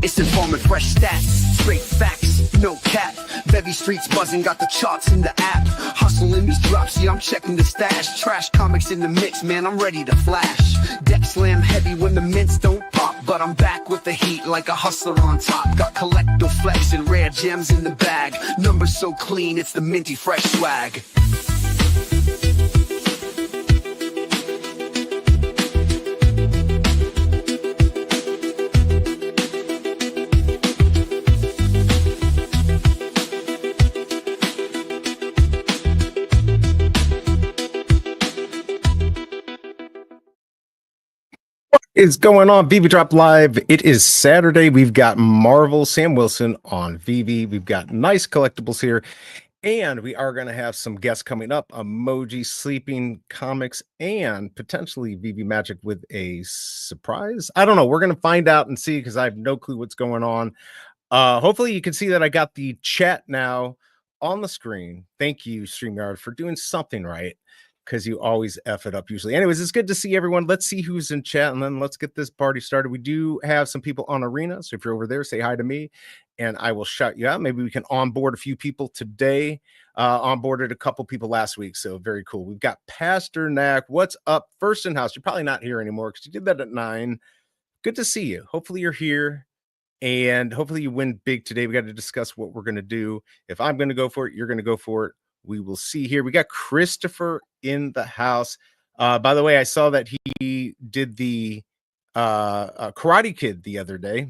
It's InformMInt, fresh stats, straight facts, no cap. VeVe streets buzzing, got the charts in the app. Hustling these drops, yeah, I'm checking the stash. Trash comics in the mix, man, I'm ready to flash. Deck slam heavy when the mints don't pop, but I'm back with the heat like a hustler on top. Got collector flex and rare gems in the bag. Numbers so clean, it's the minty fresh swag. Is going on VeVe Drop Live? It is Saturday. We've got Marvel Sam Wilson on VeVe. We've got nice collectibles here, and we are going to have some guests coming up. Emoji, Sleeping Comics, and potentially VeVe Magic with a surprise. I don't know. We're going to find out and see because I have no clue what's going on. Hopefully you can see that I got the chat now on the screen. Thank you, StreamYard, for doing something right, because you always F it up usually. Anyways, it's good to see everyone. Let's see who's in chat, and then let's get this party started. We do have some people on Arena, so if you're over there, say hi to me, and I will shout you out. Maybe we can onboard a few people today. Onboarded a couple people last week, so very cool. We've got Pastor Knack. What's up? First in house. You're probably not here anymore because you did that at 9. Good to see you. Hopefully you're here, and hopefully you win big today. We got to discuss what we're going to do. If I'm going to go for it, you're going to go for it. We will see here. We got Christopher in the house. By the way, I saw that he did the Karate Kid the other day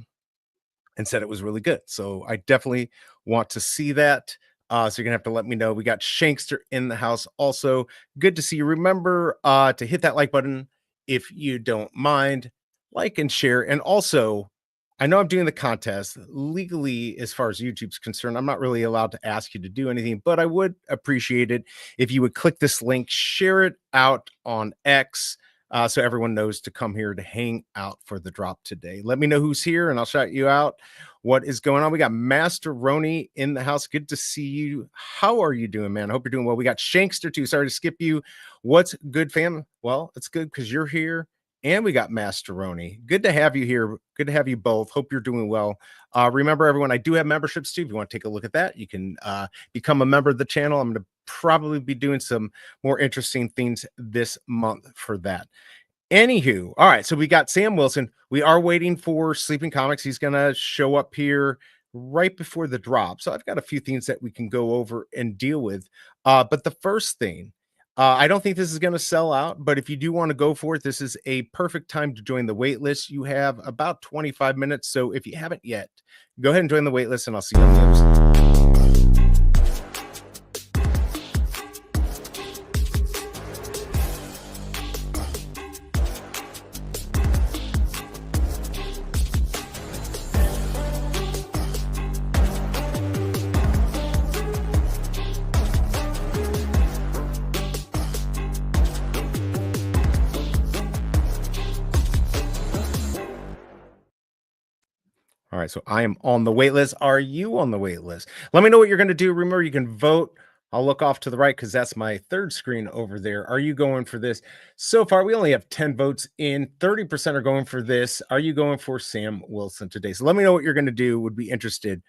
and said it was really good. So I definitely want to see that. So you're gonna have to let me know. We got Shankster in the house also. Good to see you. Remember to hit that like button if you don't mind. Like and share. And also, I know I'm doing the contest legally as far as YouTube's concerned. I'm not really allowed to ask you to do anything, but I would appreciate it if you would click this link, share it out on X, so everyone knows to come here to hang out for the drop today. Let me know who's here and I'll shout you out. What is going on? We got Master Roni in the house. Good to see you. How are you doing, man? I hope you're doing well. We got Shankster too. Sorry to skip you. What's good, fam? Well, it's good because you're here. And we got Masteroni. Good to have you here. Good to have you both. Hope you're doing well. Remember, everyone, I do have memberships too. If you want to take a look at that, you can become a member of the channel. I'm going to probably be doing some more interesting things this month for that. Anywho, all right. So we got Sam Wilson. We are waiting for Sleeping Comics. He's going to show up here right before the drop. So I've got a few things that we can go over and deal with. But the first thing, I don't think this is going to sell out, but if you do want to go for it, this is a perfect time to join the wait list. You have about 25 minutes. So if you haven't yet, go ahead and join the wait list and I'll see you on the other side. All right, so I am on the wait list. Are you on the wait list? Let me know what you're going to do. Remember, you can vote. I'll look off to the right because that's my third screen over there. Are you going for this? So far, we only have 10 votes in. 30% are going for this. Are you going for Sam Wilson today? So let me know what you're going to do. Would be interested.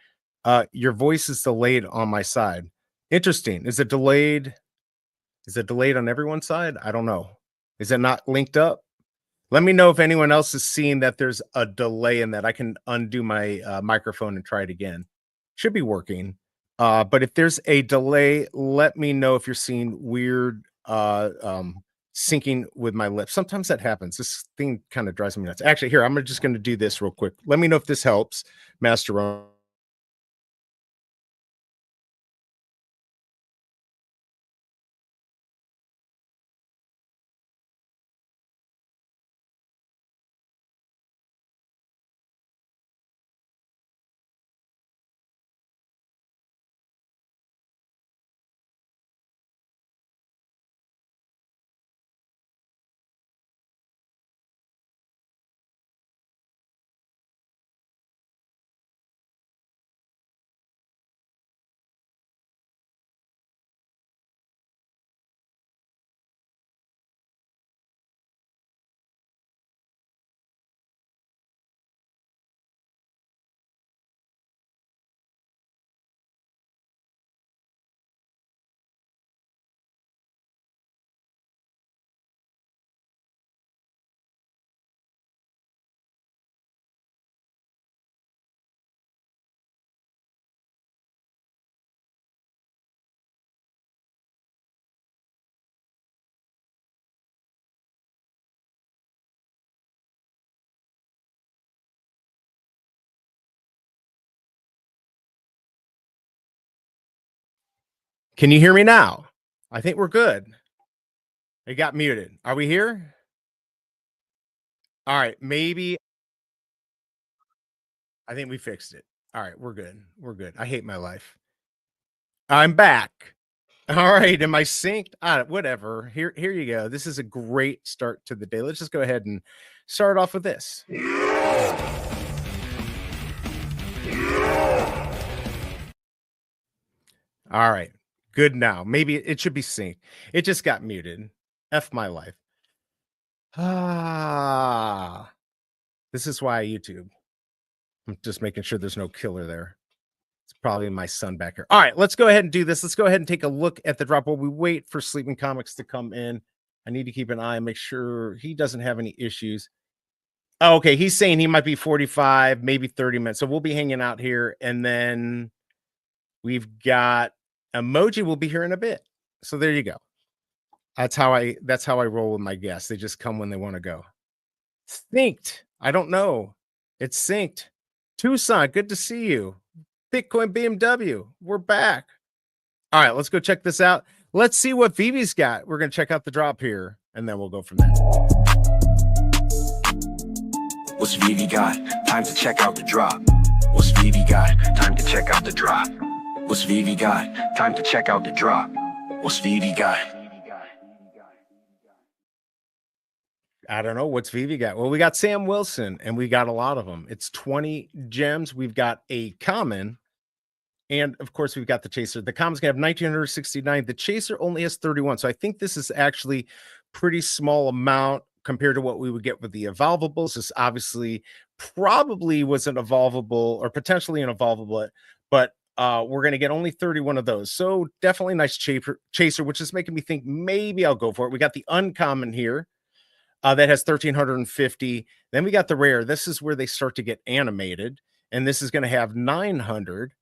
Your voice is delayed on my side. Interesting. Is it delayed? Is it delayed on everyone's side? I don't know. Is it not linked up? Let me know if anyone else is seeing that there's a delay in that. I can undo my microphone and try it again. Should be working. But if there's a delay, let me know if you're seeing weird syncing with my lips. Sometimes that happens. This thing kind of drives me nuts. Actually, here, I'm just going to do this real quick. Let me know if this helps, Master. Can you hear me now? I think we're good. It got muted. Are we here? All right, maybe I think we fixed it. All right, we're good. We're good. I hate my life. I'm back. All right, am I synced? Whatever. Here you go. This is a great start to the day. Let's just go ahead and start off with this. All right, good now. Maybe it should be synced. It just got muted. F my life. This is why I YouTube. I'm just making sure there's no killer there. It's probably my son back here. All right, let's go ahead and do this. Let's go ahead and take a look at the drop while we wait for Sleeping Comics to come in. I need to keep an eye and make sure he doesn't have any issues. Oh, okay, he's saying he might be 45, maybe 30 minutes. So we'll be hanging out here. And then we've got Emoji will be here in a bit. So there you go. That's how I roll with my guests. They just come when they want to go. Synced. I don't know. It's synced. Tucson, good to see you. Bitcoin BMW, we're back. All right, let's go check this out. Let's see what VeVe's got. We're going to check out the drop here, and then we'll go from there. What's VeVe got? Time to check out the drop. What's VeVe got? Time to check out the drop. What's VeVe got? Time to check out the drop. What's VeVe got? I don't know. What's VeVe got? Well, we got Sam Wilson, and we got a lot of them. It's 20 gems. We've got a common, and of course, we've got the chaser. The common's going to have 1969. The chaser only has 31. So I think this is actually pretty small amount compared to what we would get with the evolvables. This obviously probably was an evolvable or potentially an evolvable, but we're going to get only 31 of those. So definitely nice chaser, which is making me think maybe I'll go for it. We got the uncommon here. That has 1,350. Then we got the rare. This is where they start to get animated. And this is going to have 900.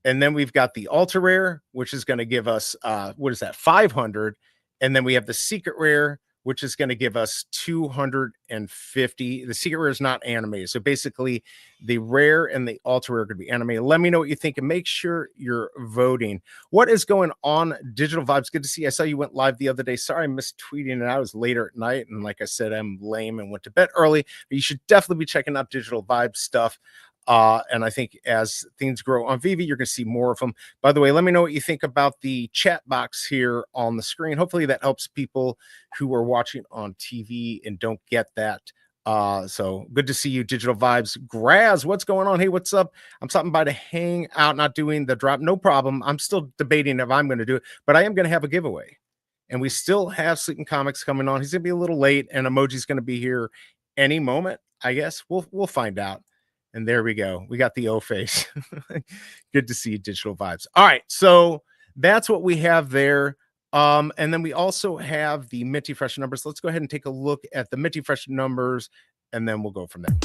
And then we've got the ultra rare, which is going to give us, 500. And then we have the secret rare, which is going to give us 250. The secret rare is not animated. So basically, the rare and the ultra rare are going to be animated. Let me know what you think and make sure you're voting. What is going on, Digital Vibes? Good to see you. I saw you went live the other day. Sorry I missed tweeting and I was later at night. And like I said, I'm lame and went to bed early. But you should definitely be checking out Digital Vibes stuff. And I think as things grow on VeVe, you're going to see more of them. By the way, let me know what you think about the chat box here on the screen. Hopefully that helps people who are watching on TV and don't get that. So good to see you, Digital Vibes. Graz, what's going on? Hey, what's up? I'm stopping by to hang out, not doing the drop. No problem. I'm still debating if I'm going to do it, but I am going to have a giveaway. And we still have Sleeping Comics coming on. He's going to be a little late, and Emoji's going to be here any moment, I guess. We'll find out. And there we go. We got the O face. Good to see you, Digital Vibes. All right. So that's what we have there. And then we also have the Minty Fresh numbers. Let's go ahead and take a look at the Minty Fresh numbers, and then we'll go from there.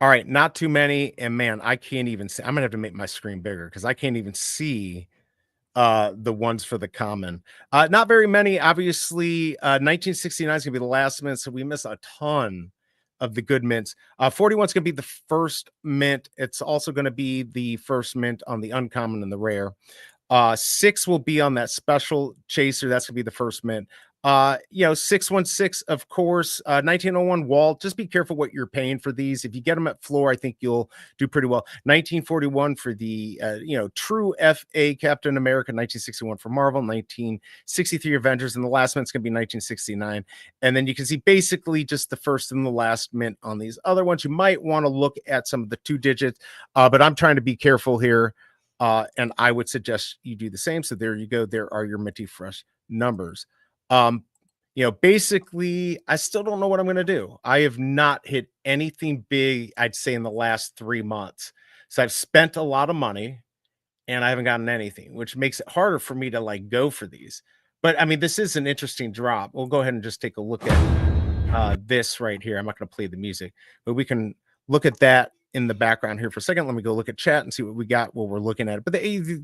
All right. Not too many. And man, I can't even see. I'm going to have to make my screen bigger because I can't even see the ones for the common. Not very many. Obviously, 1969 is gonna be the last mint, so we miss a ton of the good mints. 41 is gonna be the first mint. It's also gonna be the first mint on the uncommon and the rare. 6 will be on that special chaser. That's gonna be the first mint. 616, of course, 1901 Walt. Just be careful what you're paying for these. If you get them at floor, I think you'll do pretty well. 1941 for the true FA Captain America, 1961 for Marvel, 1963 Avengers, and the last mint's gonna be 1969. And then you can see basically just the first and the last mint on these other ones. You might want to look at some of the 2 digits, but I'm trying to be careful here. And I would suggest you do the same. So there you go. There are your Minty Fresh numbers. Basically, I still don't know what I'm going to do. I have not hit anything big, I'd say, in the last 3 months. So I've spent a lot of money and I haven't gotten anything, which makes it harder for me to go for these. But I mean, this is an interesting drop. We'll go ahead and just take a look at this right here. I'm not going to play the music, but we can look at that in the background here for a second. Let me go look at chat and see what we got while we're looking at it. But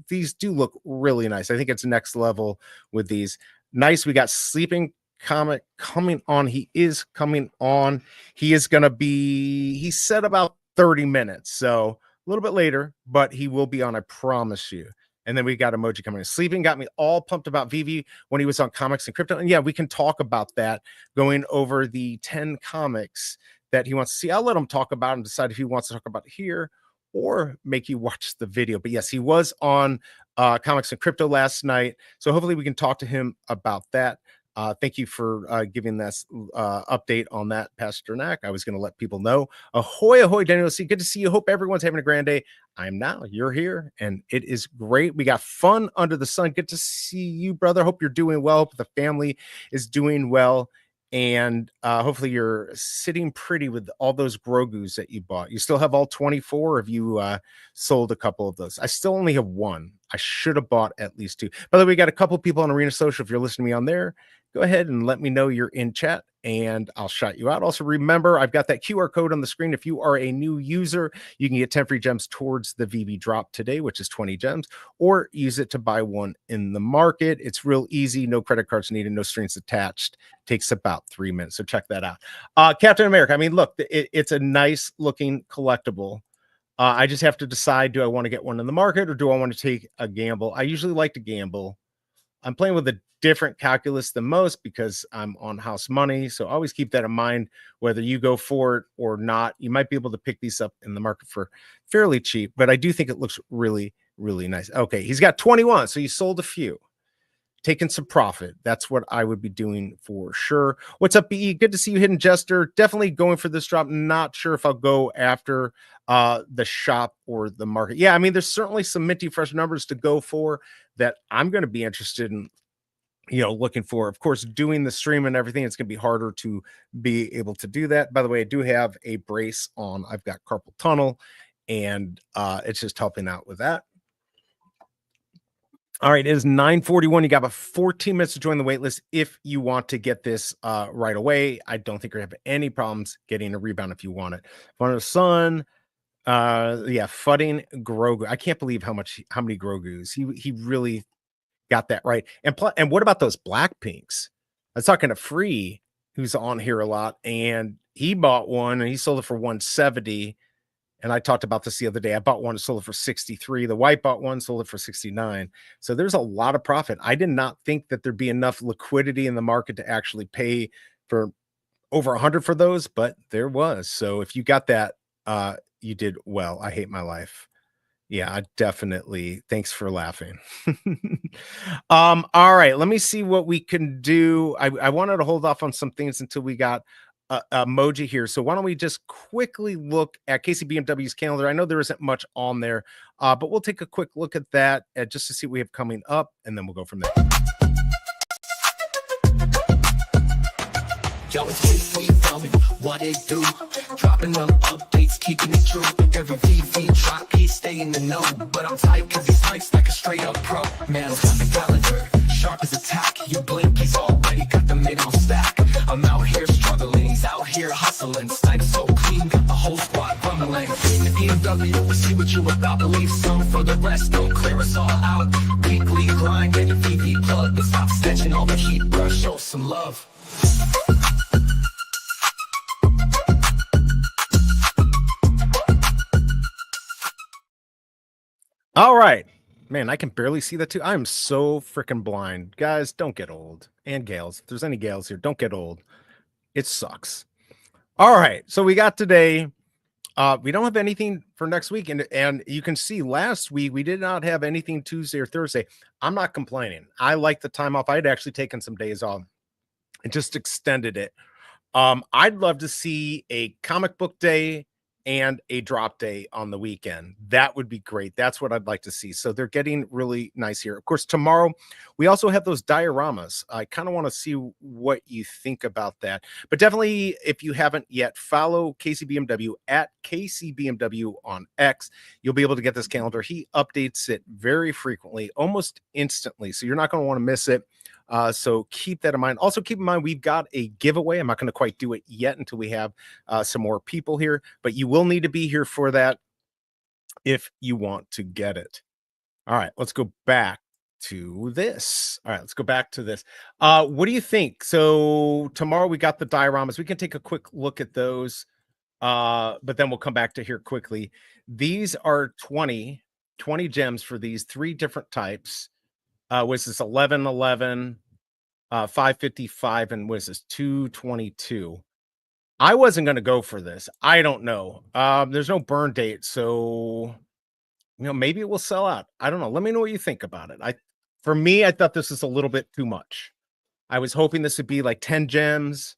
these do look really nice. I think it's next level with these. Nice. We got Sleeping Comic coming on. He is coming on. He is going to be, he said about 30 minutes. So a little bit later, but he will be on, I promise you. And then we got emoji coming in. Sleeping got me all pumped about VeVe when he was on Comics and Crypto. And yeah, we can talk about that, going over the 10 comics that he wants to see. I'll let him talk about and decide if he wants to talk about it here or make you watch the video. But yes, he was on Comics and Crypto last night. So hopefully we can talk to him about that. Thank you for giving this update on that, Pastor Knack. I was going to let people know. Ahoy, ahoy, Daniel C. Good to see you. Hope everyone's having a grand day. I'm now. You're here, and it is great. We got fun under the sun. Good to see you, brother. Hope you're doing well. Hope the family is doing well. And hopefully you're sitting pretty with all those Grogus that you bought. You still have all 24, or have you sold a couple of those? I still only have one. I should have bought at least two. By the way, we got a couple people on Arena Social. If you're listening to me on there, go ahead and let me know you're in chat and I'll shout you out. Also, remember, I've got that QR code on the screen. If you are a new user, you can get 10 free gems towards the VeVe drop today, which is 20 gems, or use it to buy one in the market. It's real easy. No credit cards needed, no strings attached. Takes about 3 minutes. So check that out. Captain America. I mean, look, it's a nice looking collectible. I just have to decide, do I want to get one in the market or do I want to take a gamble? I usually like to gamble. I'm playing with a different calculus than most because I'm on house money. So always keep that in mind, whether you go for it or not. You might be able to pick these up in the market for fairly cheap, but I do think it looks really, really nice. Okay, he's got 21, so he sold a few. Taking some profit. That's what I would be doing for sure. What's up, BE? Good to see you, Hidden Jester. Definitely going for this drop. Not sure if I'll go after the shop or the market. Yeah, I mean, there's certainly some minty fresh numbers to go for that I'm going to be interested in, looking for. Of course, doing the stream and everything, it's going to be harder to be able to do that. By the way, I do have a brace on. I've got carpal tunnel, and it's just helping out with that. All right, it is 9:41. You got about 14 minutes to join the wait list if you want to get this right away. I don't think you're gonna have any problems getting a rebound if you want it. Fun of the Sun, yeah, fudding Grogu. I can't believe how many Grogus. He really got that right. And what about those black pinks? I was talking to Free, who's on here a lot, and he bought one and he sold it for 170. And I talked about this the other day. I bought one and sold it for 63. The white bought one, sold it for 69. So there's a lot of profit. I did not think that there'd be enough liquidity in the market to actually pay for over 100 for those, but there was. So if you got that, you did well. I hate my life. Yeah, I definitely. Thanks for laughing. All right, let me see what we can do. I wanted to hold off on some things until we got emoji here. So why don't we just quickly look at KCBMW's calendar? I know there isn't much on there, but we'll take a quick look at that just to see what we have coming up, and then we'll go from there. Yo, it's wait for you, tell me what it do. Dropping them updates, keeping it true. Every VeVe drop, he stay in the know. But I'm tight cause he's nice like a straight up pro. Man's got the calendar, sharp as attack. You blink, he's already got the middle stack. I'm out here struggling, he's out here hustling. Snipe so clean, got the whole squad rumbling. BMW, we see what you about, believe some. For the rest, don't clear us all out. Weekly grind, get a VeVe plug. But stop snatching all the heat, bro, show some love. All right, man, I can barely see that too. I'm so freaking blind. Guys, don't get old. And Gales, if there's any Gales here, don't get old. It sucks. All right, so we got today. We don't have anything for next week, and you can see last week we did not have anything Tuesday or Thursday. I'm not complaining. I like the time off. I had actually taken some days off and just extended it. I'd love to see a comic book day and a drop day on the weekend. That would be great. That's what I'd like to see. So they're getting really nice here. Of course, tomorrow we also have those dioramas. I kind of want to see what you think about that. But definitely, if you haven't yet, follow KCBMW at KCBMW on X. You'll be able to get this calendar. He updates it very frequently, almost instantly. So you're not going to want to miss it. So keep that in mind. Also, keep in mind, we've got a giveaway. I'm not going to quite do it yet until we have some more people here, but you will need to be here for that if you want to get it. All right, let's go back to this. All right, let's go back to this. What do you think? So tomorrow we got the dioramas. We can take a quick look at those. But then we'll come back to here quickly. These are 20 gems for these 3 different types. Was this 1111, 555, and was this 222? I wasn't going to go for this. I don't know. There's no burn date, so maybe it will sell out. I don't know. Let me know what you think about it. For me, I thought this is a little bit too much. I was hoping this would be like 10 gems.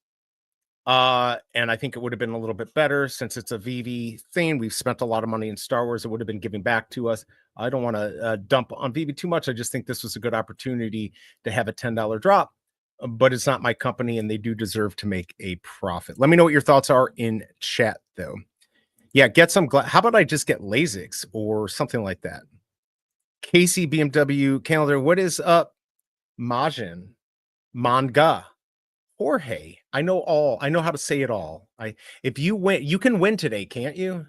And I think it would have been a little bit better since it's a VeVe thing. We've spent a lot of money in Star Wars. It would have been giving back to us. I don't want to dump on VeVe too much. I just think this was a good opportunity to have a $10 drop, but it's not my company and they do deserve to make a profit. Let me know what your thoughts are in chat though. Yeah, get some. How about I just get Lasix or something like that? Casey BMW calendar. What is up? Majin, Manga, Jorge. I know how to say it all. If you win, you can win today, can't you?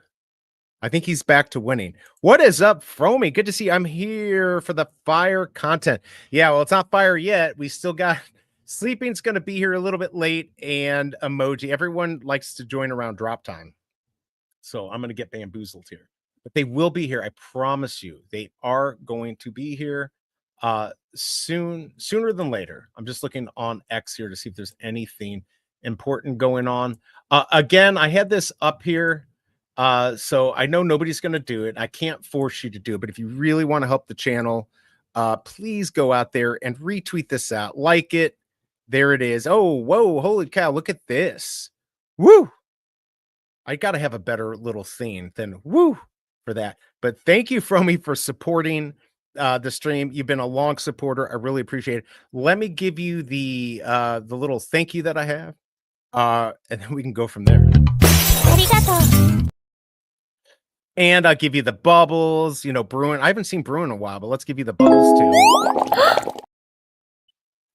I think he's back to winning. What is up, Fromy? Good to see you. I'm here for the fire content. Yeah, well, it's not fire yet. We still got sleeping's going to be here a little bit late, and emoji. Everyone likes to join around drop time. So I'm going to get bamboozled here. But they will be here. I promise you. They are going to be here sooner than later. I'm just looking on X here to see if there's anything important going on. Again, I had this up here. So I know nobody's going to do it. I can't force you to do it. But if you really want to help the channel, please go out there and retweet this out. Like it. There it is. Oh, whoa. Holy cow. Look at this. Woo. I got to have a better little theme than woo for that. But thank you, Fromy, for supporting the stream. You've been a long supporter. I really appreciate it. Let me give you the little thank you that I have. And then we can go from there. And I'll give you the bubbles, Bruin. I haven't seen Bruin in a while, but let's give you the bubbles too.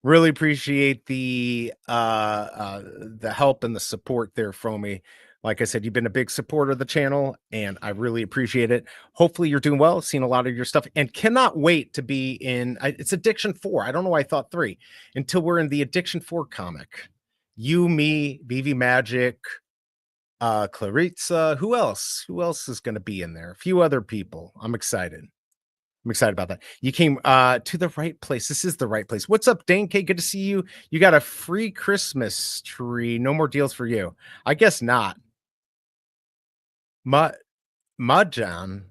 Really appreciate the help and the support there from me. Like I said, you've been a big supporter of the channel, and I really appreciate it. Hopefully you're doing well, seen a lot of your stuff, and cannot wait to be in, it's Addiction 4. I don't know why I thought 3, until we're in the Addiction 4 comic. You, me, VeVe Magic, Claritza, who else? Who else is going to be in there? A few other people. I'm excited. I'm excited about that. You came to the right place. This is the right place. What's up, Dane K? Good to see you. You got a free Christmas tree. No more deals for you. I guess not. Mudjan.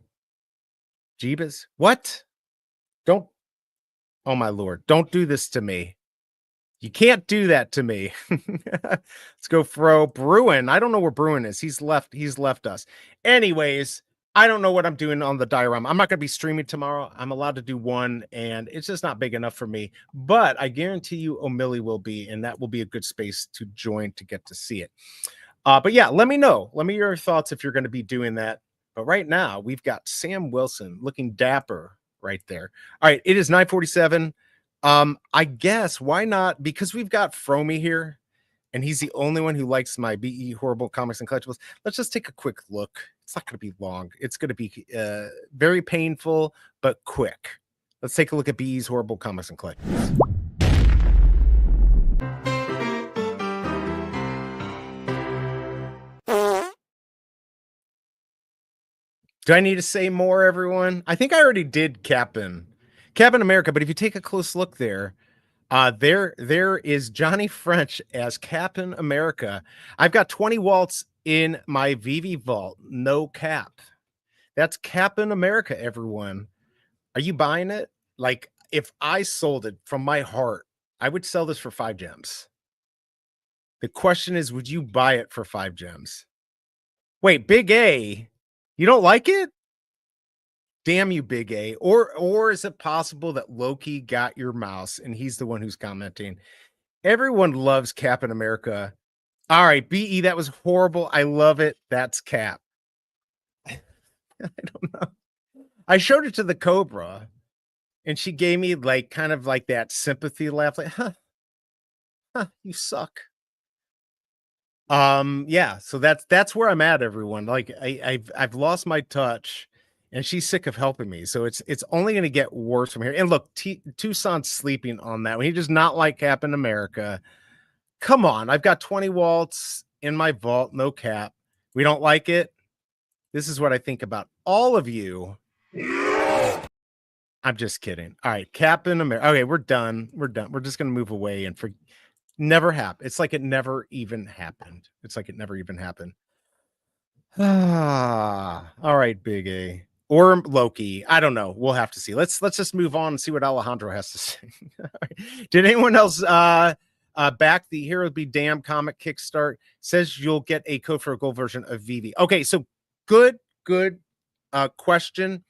Jeebus. What? Don't. Oh, my Lord. Don't do this to me. You can't do that to me. Let's go throw Bruin. I don't know where Bruin is. He's left us. Anyways, I don't know what I'm doing on the diorama. I'm not going to be streaming tomorrow. I'm allowed to do one, and it's just not big enough for me. But I guarantee you O'Milly will be, and that will be a good space to join to get to see it. But yeah, let me know. Let me hear your thoughts if you're going to be doing that. But right now, we've got Sam Wilson looking dapper right there. All right, it is 9:47. I guess why not? Because we've got Fromy here, and he's the only one who likes my BE horrible comics and collectibles. Let's just take a quick look. It's not going to be long. It's going to be very painful, but quick. Let's take a look at BE's horrible comics and collectibles. Do I need to say more, everyone? I think I already did Captain America, but if you take a close look there, there is Johnny French as Captain America. I've got 20 waltz in my VeVe vault, no cap. That's Captain America, everyone. Are you buying it? Like, if I sold it from my heart, I would sell this for 5 gems. The question is, would you buy it for 5 gems? Wait, Big A, you don't like it? Damn you, Big A. Or is it possible that Loki got your mouse and he's the one who's commenting? Everyone loves Captain America. All right, BE, that was horrible. I love it. That's Cap. I don't know. I showed it to the Cobra, and she gave me like kind of like that sympathy laugh, like, huh, you suck. Yeah, so that's where I'm at, everyone. Like I've lost my touch, and she's sick of helping me. So it's only going to get worse from here. And look, Tucson's sleeping on that one. He does not like Captain America. Come on, I've got 20 waltz in my vault, no cap. We don't like it. This is what I think about all of you. I'm just kidding. All right, Captain America. Okay, we're done. We're done. We're just gonna move away and never happened. It's like it never even happened. It's like it never even happened. Ah, all right, Big A or Loki. I don't know. We'll have to see. Let's just move on and see what Alejandro has to say. Did anyone else back the Heroes Be Damned comic kickstart? Says you'll get a code for a gold version of VeVe. Okay, so good question.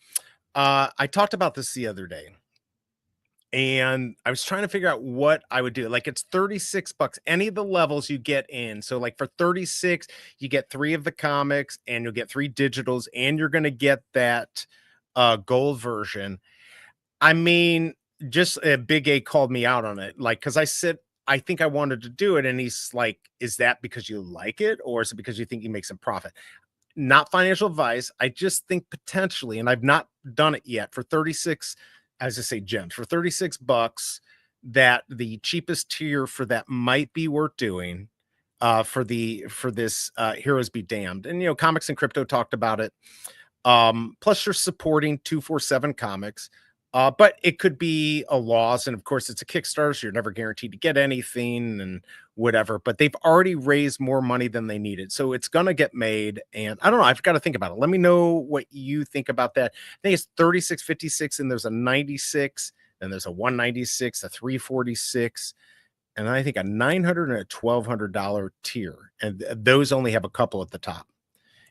I talked about this the other day. And I was trying to figure out what I would do. Like, it's $36. Any of the levels you get in. So like for 36, you get 3 of the comics and you'll get 3 digitals and you're going to get that gold version. I mean, just Big A called me out on it. Like, cause I said, I think I wanted to do it. And he's like, is that because you like it? Or is it because you think you make some profit? Not financial advice. I just think potentially, and I've not done it yet, for 36, as I say, gems for $36, that the cheapest tier for that might be worth doing for this Heroes Be Damned. And Comics and Crypto talked about it. Plus you're supporting 247 Comics. But it could be a loss. And of course, it's a Kickstarter, so you're never guaranteed to get anything and whatever. But they've already raised more money than they needed. So it's going to get made. And I don't know. I've got to think about it. Let me know what you think about that. I think it's 36.56, and there's a 96, and there's a 196, a 346, and I think a $900 and a $1,200 tier. And those only have a couple at the top.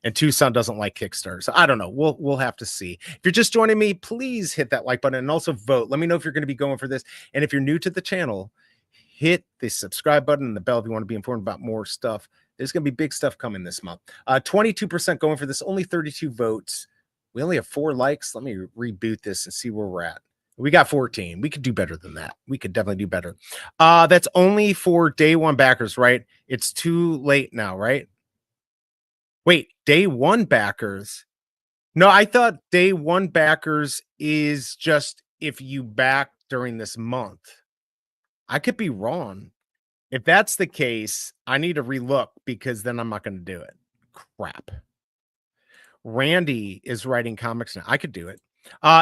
And Tucson doesn't like Kickstarter. So I don't know. We'll have to see. If you're just joining me, please hit that like button and also vote. Let me know if you're going to be going for this. And if you're new to the channel, hit the subscribe button and the bell if you want to be informed about more stuff. There's going to be big stuff coming this month. 22% going for this, only 32 votes. We only have 4 likes. Let me reboot this and see where we're at. We got 14. We could do better than that. We could definitely do better. That's only for day 1 backers, right? It's too late now, right? Wait, day 1 backers? No, I thought day 1 backers is just if you back during this month. I could be wrong. If that's the case, I need to relook because then I'm not going to do it. Crap. Randy is writing comics now. I could do it.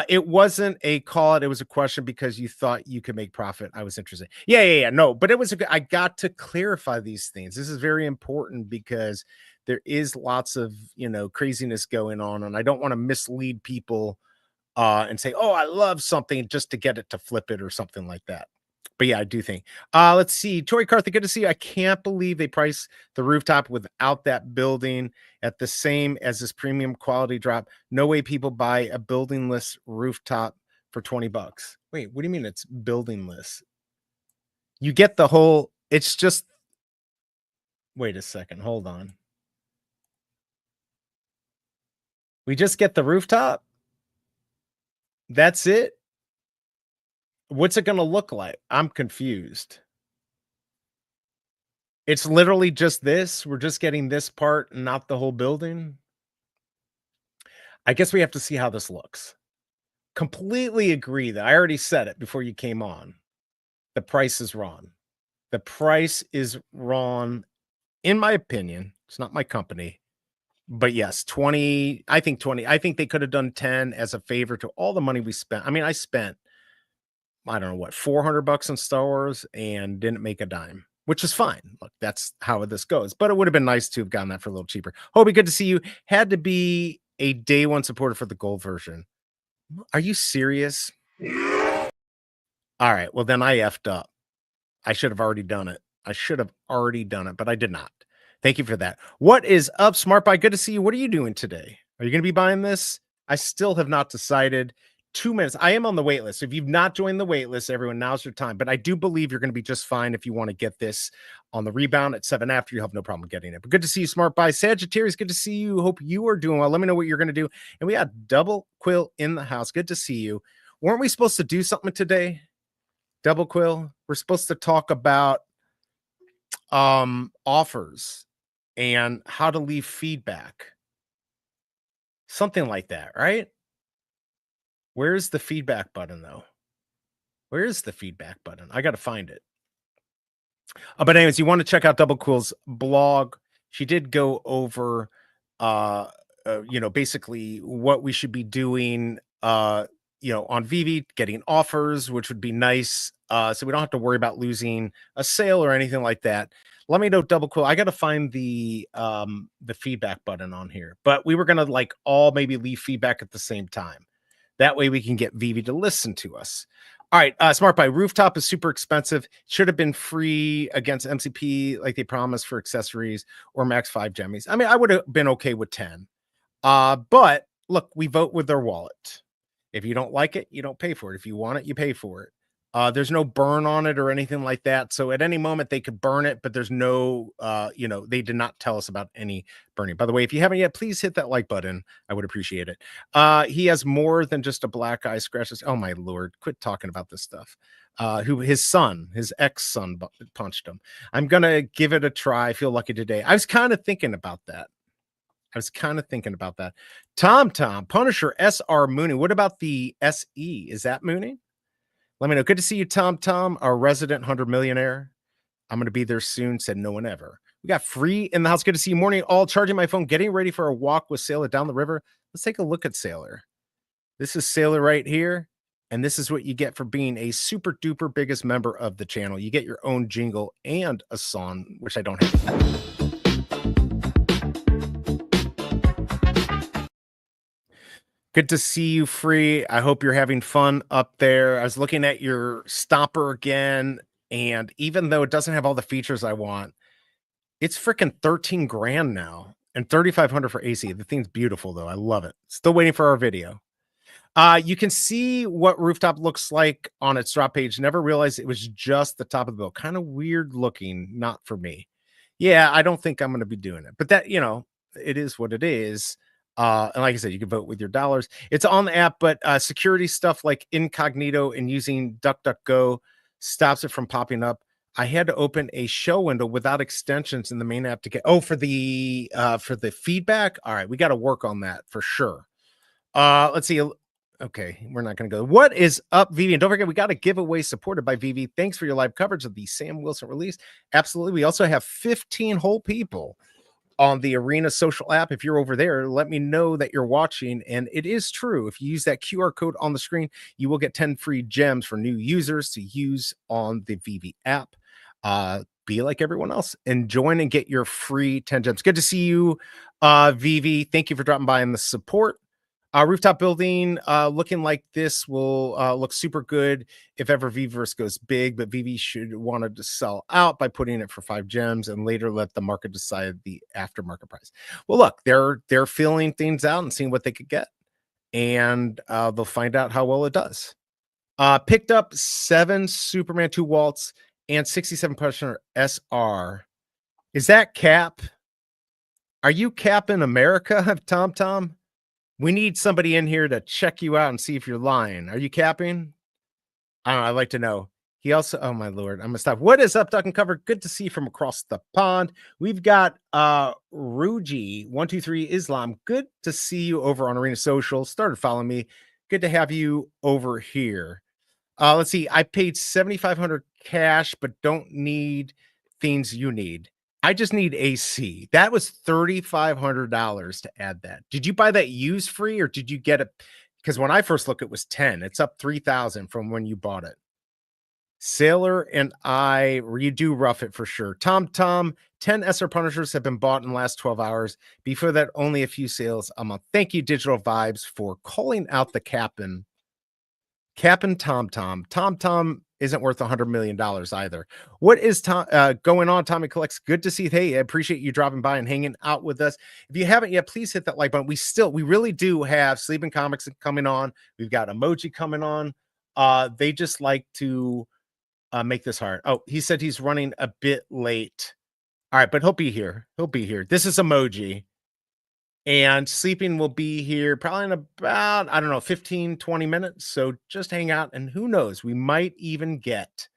It wasn't a call it was a question because you thought you could make profit. I was interested. Yeah. No, but it was I got to clarify these things. This is very important because there is lots of craziness going on, and I don't want to mislead people and say, oh, I love something just to get it to flip it or something like that. But yeah, I do think. Let's see. Tori Carthy, good to see you. I can't believe they price the rooftop without that building at the same as this premium quality drop. No way people buy a buildingless rooftop for $20. Wait, what do you mean it's buildingless? You get the whole, it's just, wait a second, hold on. We just get the rooftop? That's it? What's it going to look like? I'm confused. It's literally just this. We're just getting this part, not the whole building. I guess we have to see how this looks. Completely agree that I already said it before you came on. The price is wrong. The price is wrong, in my opinion. It's not my company. But yes, 20. I think 20. I think they could have done 10 as a favor to all the money we spent. I mean, I spent, I don't know what, $400 on Star Wars and didn't make a dime, which is fine. Look, that's how this goes. But it would have been nice to have gotten that for a little cheaper. Hobie, good to see you. Had to be a day 1 supporter for the gold version. Are you serious? All right. Well, then I effed up. I should have already done it. But I did not. Thank you for that. What is up, Smart Buy? Good to see you. What are you doing today? Are you going to be buying this? I still have not decided. 2 minutes. I am on the wait list. So if you've not joined the wait list, everyone, now's your time. But I do believe you're going to be just fine if you want to get this on the rebound at 7 after. You have no problem getting it. But good to see you, Smart Buy. Sagittarius, good to see you. Hope you are doing well. Let me know what you're going to do. And we got Double Quill in the house. Good to see you. Weren't we supposed to do something today? Double Quill. We're supposed to talk about offers and how to leave feedback. Something like that, right? Where's the feedback button, though? Where is the feedback button? I got to find it. But anyways, you want to check out Double Quill's blog. She did go over basically what we should be doing, on VeVe, getting offers, which would be nice. So we don't have to worry about losing a sale or anything like that. Let me know double quote. I got to find the feedback button on here, but we were going to like all maybe leave feedback at the same time. That way we can get VeVe to listen to us. All right, Smart Buy Rooftop is super expensive. Should have been free against MCP like they promised for accessories or max 5 gemmies. I mean, I would have been okay with 10. But look, we vote with their wallet. If you don't like it, you don't pay for it. If you want it, you pay for it. There's no burn on it or anything like that. So at any moment they could burn it, but there's no, they did not tell us about any burning. By the way, if you haven't yet, please hit that like button. I would appreciate it. He has more than just a black eye scratches. Oh my Lord, quit talking about this stuff. His ex-son punched him. I'm going to give it a try. I feel lucky today. I was kind of thinking about that. Tom, Punisher, SR Mooney. What about the SE? Is that Mooney? Let me know. Good to see you, Tom, our resident 100 millionaire. I'm going to be there soon, said no one ever. We got free in the house. Good to see you. Morning, all charging my phone, getting ready for a walk with Sailor down the river. Let's take a look at Sailor. This is Sailor right here. And this is what you get for being a super duper biggest member of the channel. You get your own jingle and a song, which I don't have. Good to see you, Free. I hope you're having fun up there. I was looking at your stopper again, and even though it doesn't have all the features I want, it's freaking 13 grand now and 3,500 for AC. The thing's beautiful, though. I love it. Still waiting for our video. You can see what Rooftop looks like on its drop page. Never realized it was just the top of the bill. Kind of weird looking, not for me. Yeah, I don't think I'm going to be doing it, but that, it is what it is. And like I said, you can vote with your dollars. It's on the app, but security stuff like incognito and using DuckDuckGo stops it from popping up. I had to open a show window without extensions in the main app to get for the feedback. All right, we got to work on that for sure. Let's see. Okay, we're not going to go. What is up, VeVe? And don't forget, we got a giveaway supported by VeVe. Thanks for your live coverage of the Sam Wilson release. Absolutely. We also have 15 whole people on the Arena social app. If you're over there, let me know that you're watching. And it is true. If you use that QR code on the screen, you will get 10 free gems for new users to use on the VeVe app. Be like everyone else and join and get your free 10 gems. Good to see you, VeVe. Thank you for dropping by and the support. Rooftop building looking like this will look super good if ever VeVeverse goes big, but VeVe should want to sell out by putting it for 5 gems and later let the market decide the aftermarket price. Well, look, they're feeling things out and seeing what they could get, and they'll find out how well it does. Picked up 7 Superman 2 Waltz and 67 Punisher SR. Is that Cap? Are you Cap in America, Tom? We need somebody in here to check you out and see if you're lying. Are you capping? I don't know. I'd like to know. He also, oh my Lord, I'm gonna stop. What is up, Duck and Cover? Good to see you from across the pond. We've got Ruji123 Islam. Good to see you over on Arena Social. Started following me. Good to have you over here. Let's see. I paid 7,500 cash, but don't need things you need. I just need AC. That was $3,500 to add that. Did you buy that used free or did you get it? Because when I first looked, it was 10. It's up 3,000 from when you bought it. Sailor and I, you do rough it for sure. Tom, 10 SR Punishers have been bought in the last 12 hours. Before that, only a few sales a month. Thank you, Digital Vibes, for calling out the Captain. Captain Tom. Tom isn't worth $100 million either. What is going on, Tommy Collects? Good to see you. Hey, I appreciate you dropping by and hanging out with us. If you haven't yet, please hit that like button. We really do have Sleeping Comics coming on. We've got Emoji coming on. They just like to make this hard. Oh, he said he's running a bit late. All right, but he'll be here. This is Emoji. And Sleeping will be here probably in about, 15-20 minutes. So just hang out, and who knows, we might even get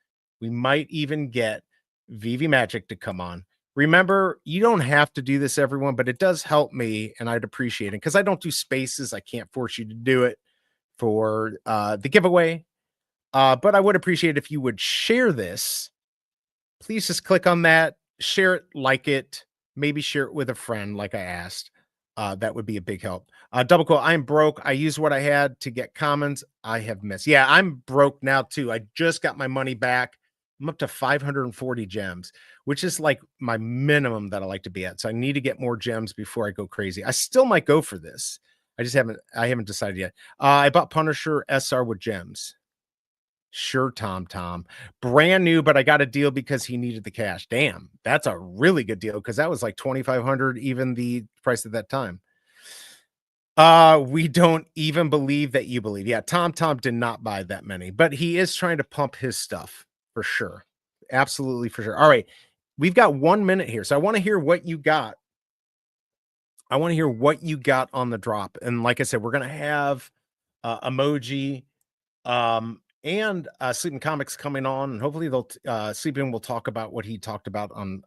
VeVe Magic to come on. Remember, you don't have to do this, everyone, but it does help me, and I'd appreciate it because I don't do spaces. I can't force you to do it for the giveaway. But I would appreciate if you would share this. Please just click on that, share it, like it, maybe share it with a friend like I asked. That would be a big help. Double quote, I'm broke. I used what I had to get commons. I have missed. Yeah, I'm broke now too. I just got my money back. I'm up to 540 gems, which is like my minimum that I like to be at. So I need to get more gems before I go crazy. I still might go for this. I haven't decided yet. I bought Punisher SR with gems. Sure, Tom. Brand new, but I got a deal because he needed the cash. Damn, that's a really good deal because that was like 2,500, even the price at that time. We don't even believe that you believe. Yeah, Tom did not buy that many, but he is trying to pump his stuff for sure. Absolutely for sure. All right, we've got 1 minute here, so I want to hear what you got. I want to hear what you got on the drop, and like I said, we're gonna have emoji and Sleeping Comics coming on, and hopefully they'll Sleeping will talk about what he talked about on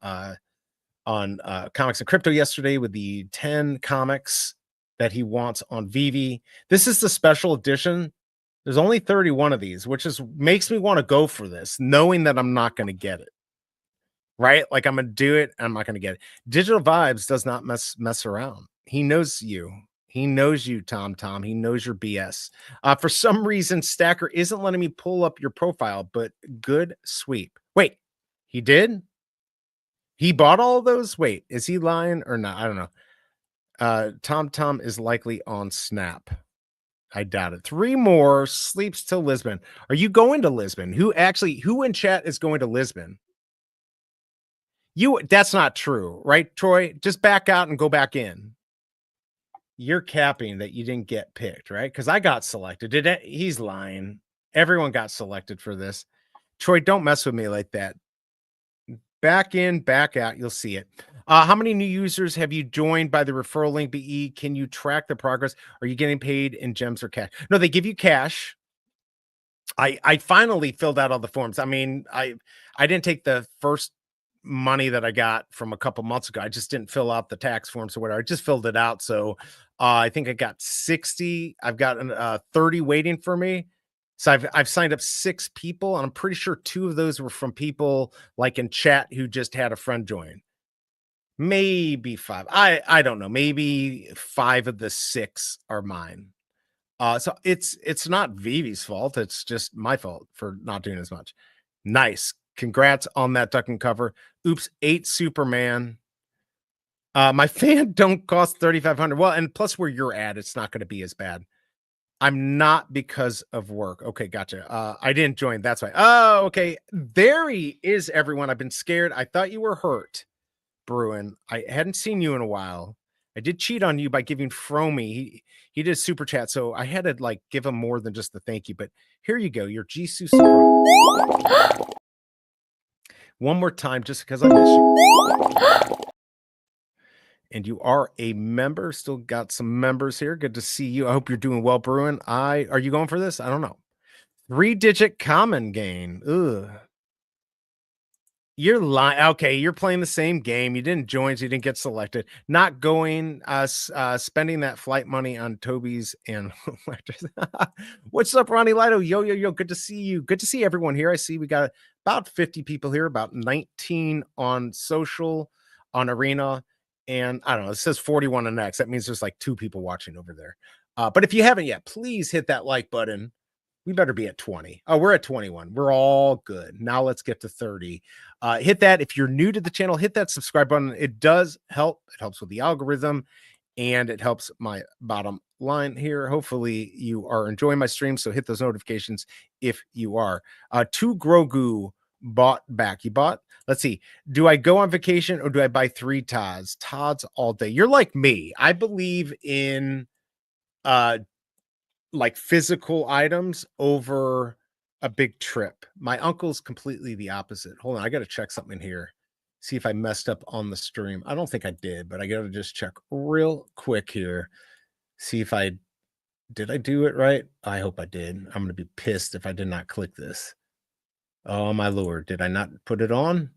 Comics and Crypto yesterday with the 10 comics that he wants on VeVe. This is the special edition. There's only 31 of these, which is makes me want to go for this, knowing that I'm not going to get it. Right? Like I'm going to do it, I'm not going to get it. Digital Vibes does not mess around. He knows you. He knows you, Tom. He knows your BS. For some reason, Stacker isn't letting me pull up your profile, but good sweep. Wait, he did? He bought all those? Wait, is he lying or not? I don't know. Tom is likely on Snap. I doubt it. 3 more, sleeps till Lisbon. Are you going to Lisbon? Who in chat is going to Lisbon? That's not true, right, Troy? Just back out and go back in. You're capping that you didn't get picked, right? Because I got selected. He's lying. Everyone got selected for this. Troy, don't mess with me like that. Back in, back out. You'll see it. How many new users have you joined by the referral link BE? Can you track the progress? Are you getting paid in gems or cash? No, they give you cash. I finally filled out all the forms. I mean, I didn't take the first money that I got from a couple months ago. I just didn't fill out the tax forms or whatever. I just filled it out. So I think I got 60. I've got 30 waiting for me. So I've signed up 6 people, and I'm pretty sure 2 of those were from people like in chat who just had a friend join. Maybe 5. I don't know. Maybe 5 of the 6 are mine. So it's not VeVe's fault. It's just my fault for not doing as much. Nice. Congrats on that duck and cover. Oops, 8 Superman. My fan don't cost 3,500. Well, and plus where you're at, it's not going to be as bad. I'm not because of work. Okay, gotcha. I didn't join. That's why. Oh, okay. There he is, everyone. I've been scared. I thought you were hurt, Bruin. I hadn't seen you in a while. I did cheat on you by giving Fromy. He did super chat, so I had to like give him more than just the thank you. But here you go. Your Jisoo surprise. One more time, just because I miss you. And you are a member. Still got some members here. Good to see you. I hope you're doing well, Bruin. Are you going for this? I don't know. 3-digit common gain. Ugh. You're lying. Okay, you're playing the same game. You didn't join, so you didn't get selected. Not going, spending that flight money on Toby's and what's up, Ronnie Lido? Yo. Good to see you. Good to see everyone here. I see we got about 50 people here, about 19 on social, on Arena, and I don't know. It says 41 on X. That means there's like 2 people watching over there. But if you haven't yet, please hit that like button. We better be at 20. Oh, we're at 21. We're all good. Now let's get to 30. Hit that. If you're new to the channel, hit that subscribe button. It does help. It helps with the algorithm, and it helps my bottom line here. Hopefully you are enjoying my stream, so hit those notifications if you are. 2 Grogu bought back. You bought? Let's see. Do I go on vacation or do I buy 3 Tods? Tods all day. You're like me. I believe in like physical items over a big trip. My uncle's completely the opposite. Hold on, I got to check something here. See if I messed up on the stream. I don't think I did, but I got to just check real quick here. See if did I do it right? I hope I did. I'm going to be pissed if I did not click this. Oh my Lord, did I not put it on?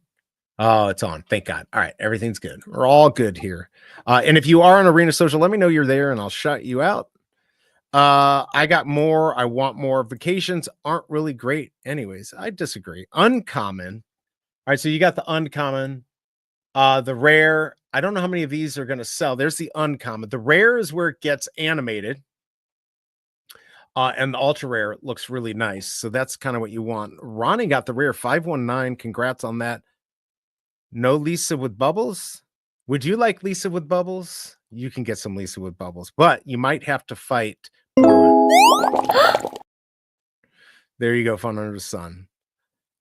Oh, it's on. Thank God. All right, everything's good. We're all good here. And if you are on Arena Social, let me know you're there and I'll shout you out. I got more. I want more. Vacations aren't really great anyways. I disagree. Uncommon. All right, so you got the uncommon. The rare, I don't know how many of these are going to sell. There's the uncommon. The rare is where it gets animated. And the ultra rare looks really nice. So that's kind of what you want. Ronnie got the rare 519. Congrats on that. No Lisa with bubbles. Would you like Lisa with bubbles? You can get some Lisa with bubbles, but you might have to fight. There you go, fun under the sun.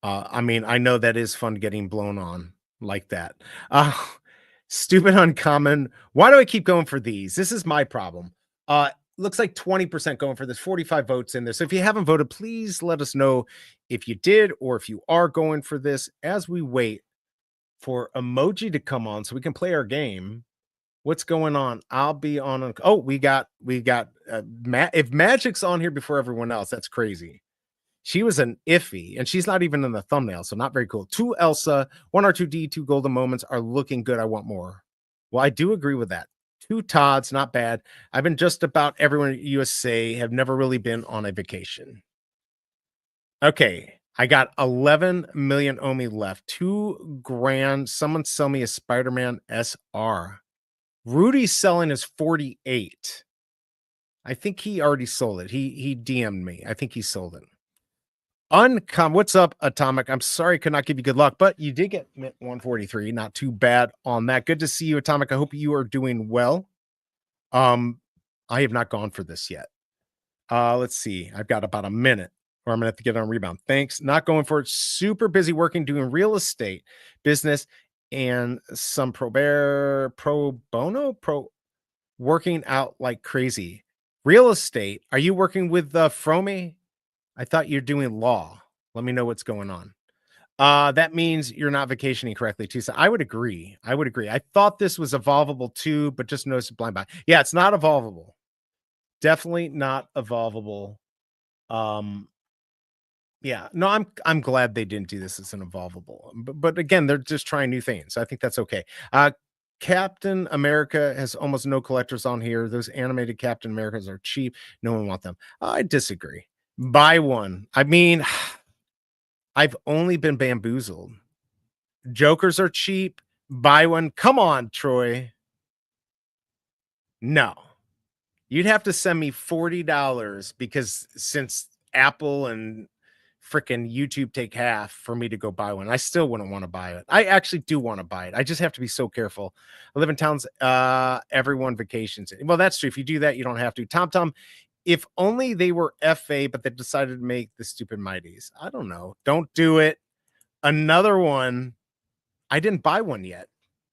I mean, I know that is fun getting blown on like that. Stupid uncommon. Why do I keep going for these? This is my problem. Looks like 20% going for this, 45 votes in there. So if you haven't voted, please let us know if you did or if you are going for this as we wait for emoji to come on so we can play our game. What's going on? I'll be on. Oh, we got if Magic's on here before everyone else, that's crazy. She was an iffy, and she's not even in the thumbnail, so not very cool. 2 Elsa, 1 R2D, 2 Golden Moments are looking good. I want more. Well, I do agree with that. 2 Todds, not bad. I've been just about everyone at USA, have never really been on a vacation. Okay, I got 11 million Omi left. 2 grand. Someone sell me a Spider-Man SR. Rudy's selling his 48. I think he already sold it. He DM'd me. I think he sold it. What's up, Atomic? I'm sorry I could not give you good luck, but you did get 143. Not too bad on that. Good to see you, Atomic. I hope you are doing well. I have not gone for this yet. Let's see. I've got about a minute, or I'm gonna have to get on rebound. Thanks. Not going for it. Super busy working, doing real estate business and some pro bono, working out like crazy. Real estate. Are you working with Fromy? I thought you're doing law. Let me know what's going on. That means you're not vacationing correctly too. So I would agree. I thought this was evolvable too, but just noticed blind buy. Yeah, it's not evolvable. Definitely not evolvable. Yeah, no, I'm glad they didn't do this as an evolvable. But again, they're just trying new things. So I think that's okay. Captain America has almost no collectors on here. Those animated Captain Americas are cheap. No one want them. I disagree. Buy one. I mean, I've only been bamboozled. Jokers are cheap. Buy one. Come on, Troy. No. You'd have to send me $40 because since Apple and freaking YouTube take half for me to go buy one, I still wouldn't want to buy it. I actually do want to buy it. I just have to be so careful. I live in towns, everyone vacations. Well, that's true. If you do that, you don't have to. Tom, if only they were FA, but they decided to make the stupid Mighties. I don't know. Don't do it. Another one. I didn't buy one yet.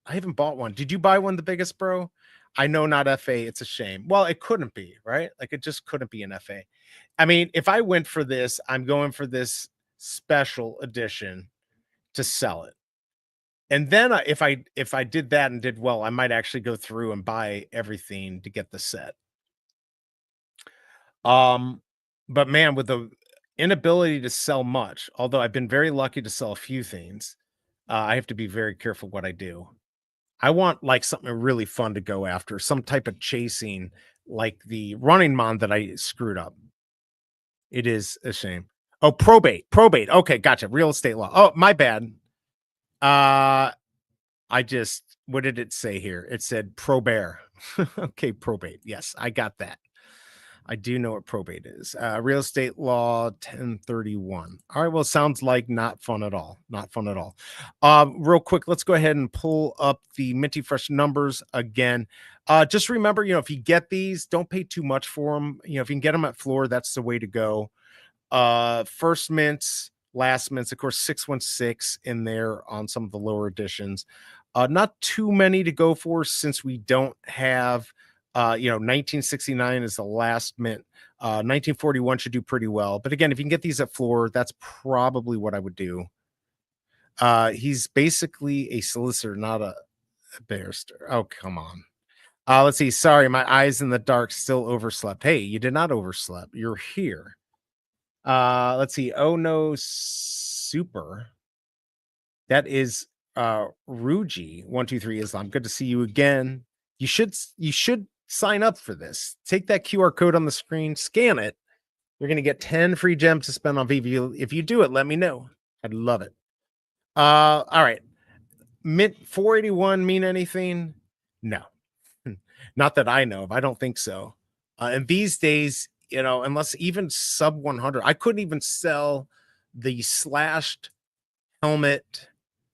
I haven't bought one. Did you buy one, the biggest bro? I know not FA. It's a shame. Well, it couldn't be, right? Like it just couldn't be an FA. I mean, if I went for this, I'm going for this special edition to sell it. And then if I did that and did well, I might actually go through and buy everything to get the set. But man, with the inability to sell much, although I've been very lucky to sell a few things, I have to be very careful what I do. I want like something really fun to go after, some type of chasing, like the running mon that I screwed up. It is a shame. Oh, probate. Okay, gotcha. Real estate law. Oh, my bad. What did it say here? It said probare. Okay, probate. Yes, I got that. I do know what probate is. Real estate law 1031. All right. Well, sounds like not fun at all. Not fun at all. Real quick, let's go ahead and pull up the Minty Fresh numbers again. Just remember, if you get these, don't pay too much for them. If you can get them at floor, that's the way to go. First mints, last mints, of course, 616 in there on some of the lower editions. Not too many to go for since we don't have 1969 is the last mint. 1941 should do pretty well. But again, if you can get these at floor, that's probably what I would do. He's basically a solicitor, not a barrister. Oh, come on. Let's see. Sorry, my eyes in the dark still overslept. Hey, you did not overslept. You're here. Let's see. Oh no, super. That is Ruji 123 Islam. Good to see you again. You should sign up for this. Take that QR code on the screen, scan it. You're going to get 10 free gems to spend on VeVe. If you do it, let me know. I'd love it. All right. Mint 481 mean anything? No, not that I know of. I don't think so. And these days, unless even sub 100, I couldn't even sell the slashed helmet.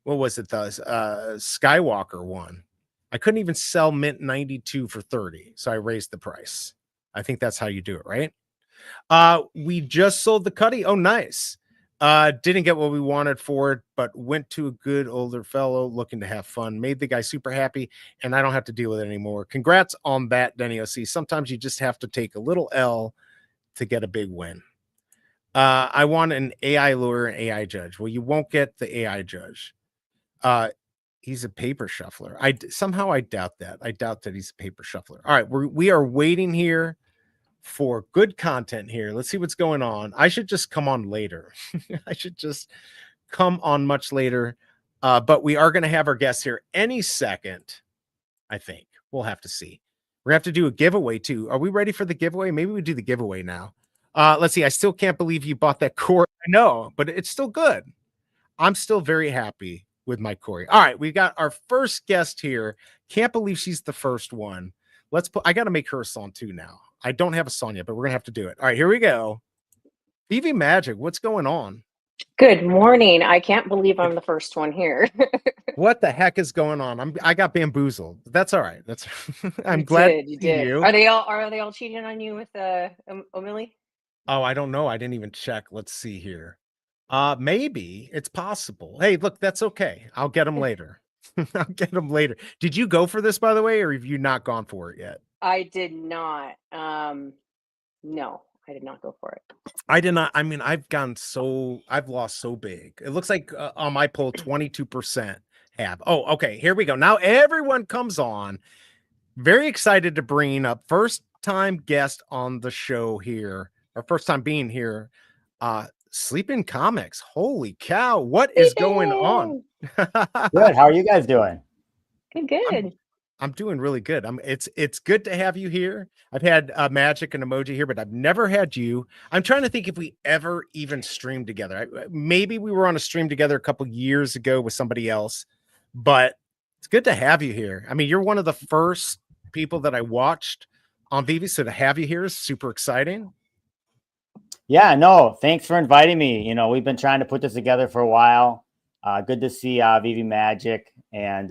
What was it? The Skywalker one. I couldn't even sell Mint 92 for 30. So I raised the price. I think that's how you do it, right? We just sold the Cuddy. Oh, nice. Didn't get what we wanted for it, but went to a good older fellow looking to have fun. Made the guy super happy, and I don't have to deal with it anymore. Congrats on that, Denny OC. Sometimes you just have to take a little L to get a big win. I want an AI lawyer and AI judge. Well, you won't get the AI judge. He's a paper shuffler. Somehow I doubt that. I doubt that he's a paper shuffler. All right, we are waiting here for good content here. Let's see what's going on. I should just come on later. I should just come on much later. But we are going to have our guests here any second. I think we'll have to see. We're gonna have to do a giveaway too. Are we ready for the giveaway? Maybe we do the giveaway now. Let's see. I still can't believe you bought that core. I know, but it's still good. I'm still very happy with my Corey. All right, we got our first guest here. Can't believe she's the first one. I got to make her a song too now. I don't have a song yet, but we're gonna have to do it. All right, here we go. VeVe Magic, what's going on? Good morning. I can't believe I'm the first one here. What the heck is going on? I got bamboozled. That's all right. That's I'm You glad did, to you see did. you. Are they all cheating on you with O'Milly? Oh, I don't know. I didn't even check. Let's see here. Maybe it's possible. Hey, look, that's okay. I'll get them later. I'll get them later. Did you go for this, by the way, or have you not gone for it yet? I did not. No, I did not go for it. I did not. I mean, I've lost so big. It looks like on my poll, 22% have. Oh, okay. Here we go. Now everyone comes on. Very excited to bring up first time guest on the show here, or first time being here. Sleeping Comics. Holy cow. What is going on? Good. How are you guys doing? Good. I'm doing really good. It's good to have you here. I've had Magic and Emoji here, but I've never had you. I'm trying to think if we ever even streamed together. Maybe we were on a stream together a couple years ago with somebody else, but it's good to have you here. I mean, you're one of the first people that I watched on VeVe, so to have you here is super exciting. Yeah, no, thanks for inviting me. You know, we've been trying to put this together for a while. Good to see VeVe Magic. And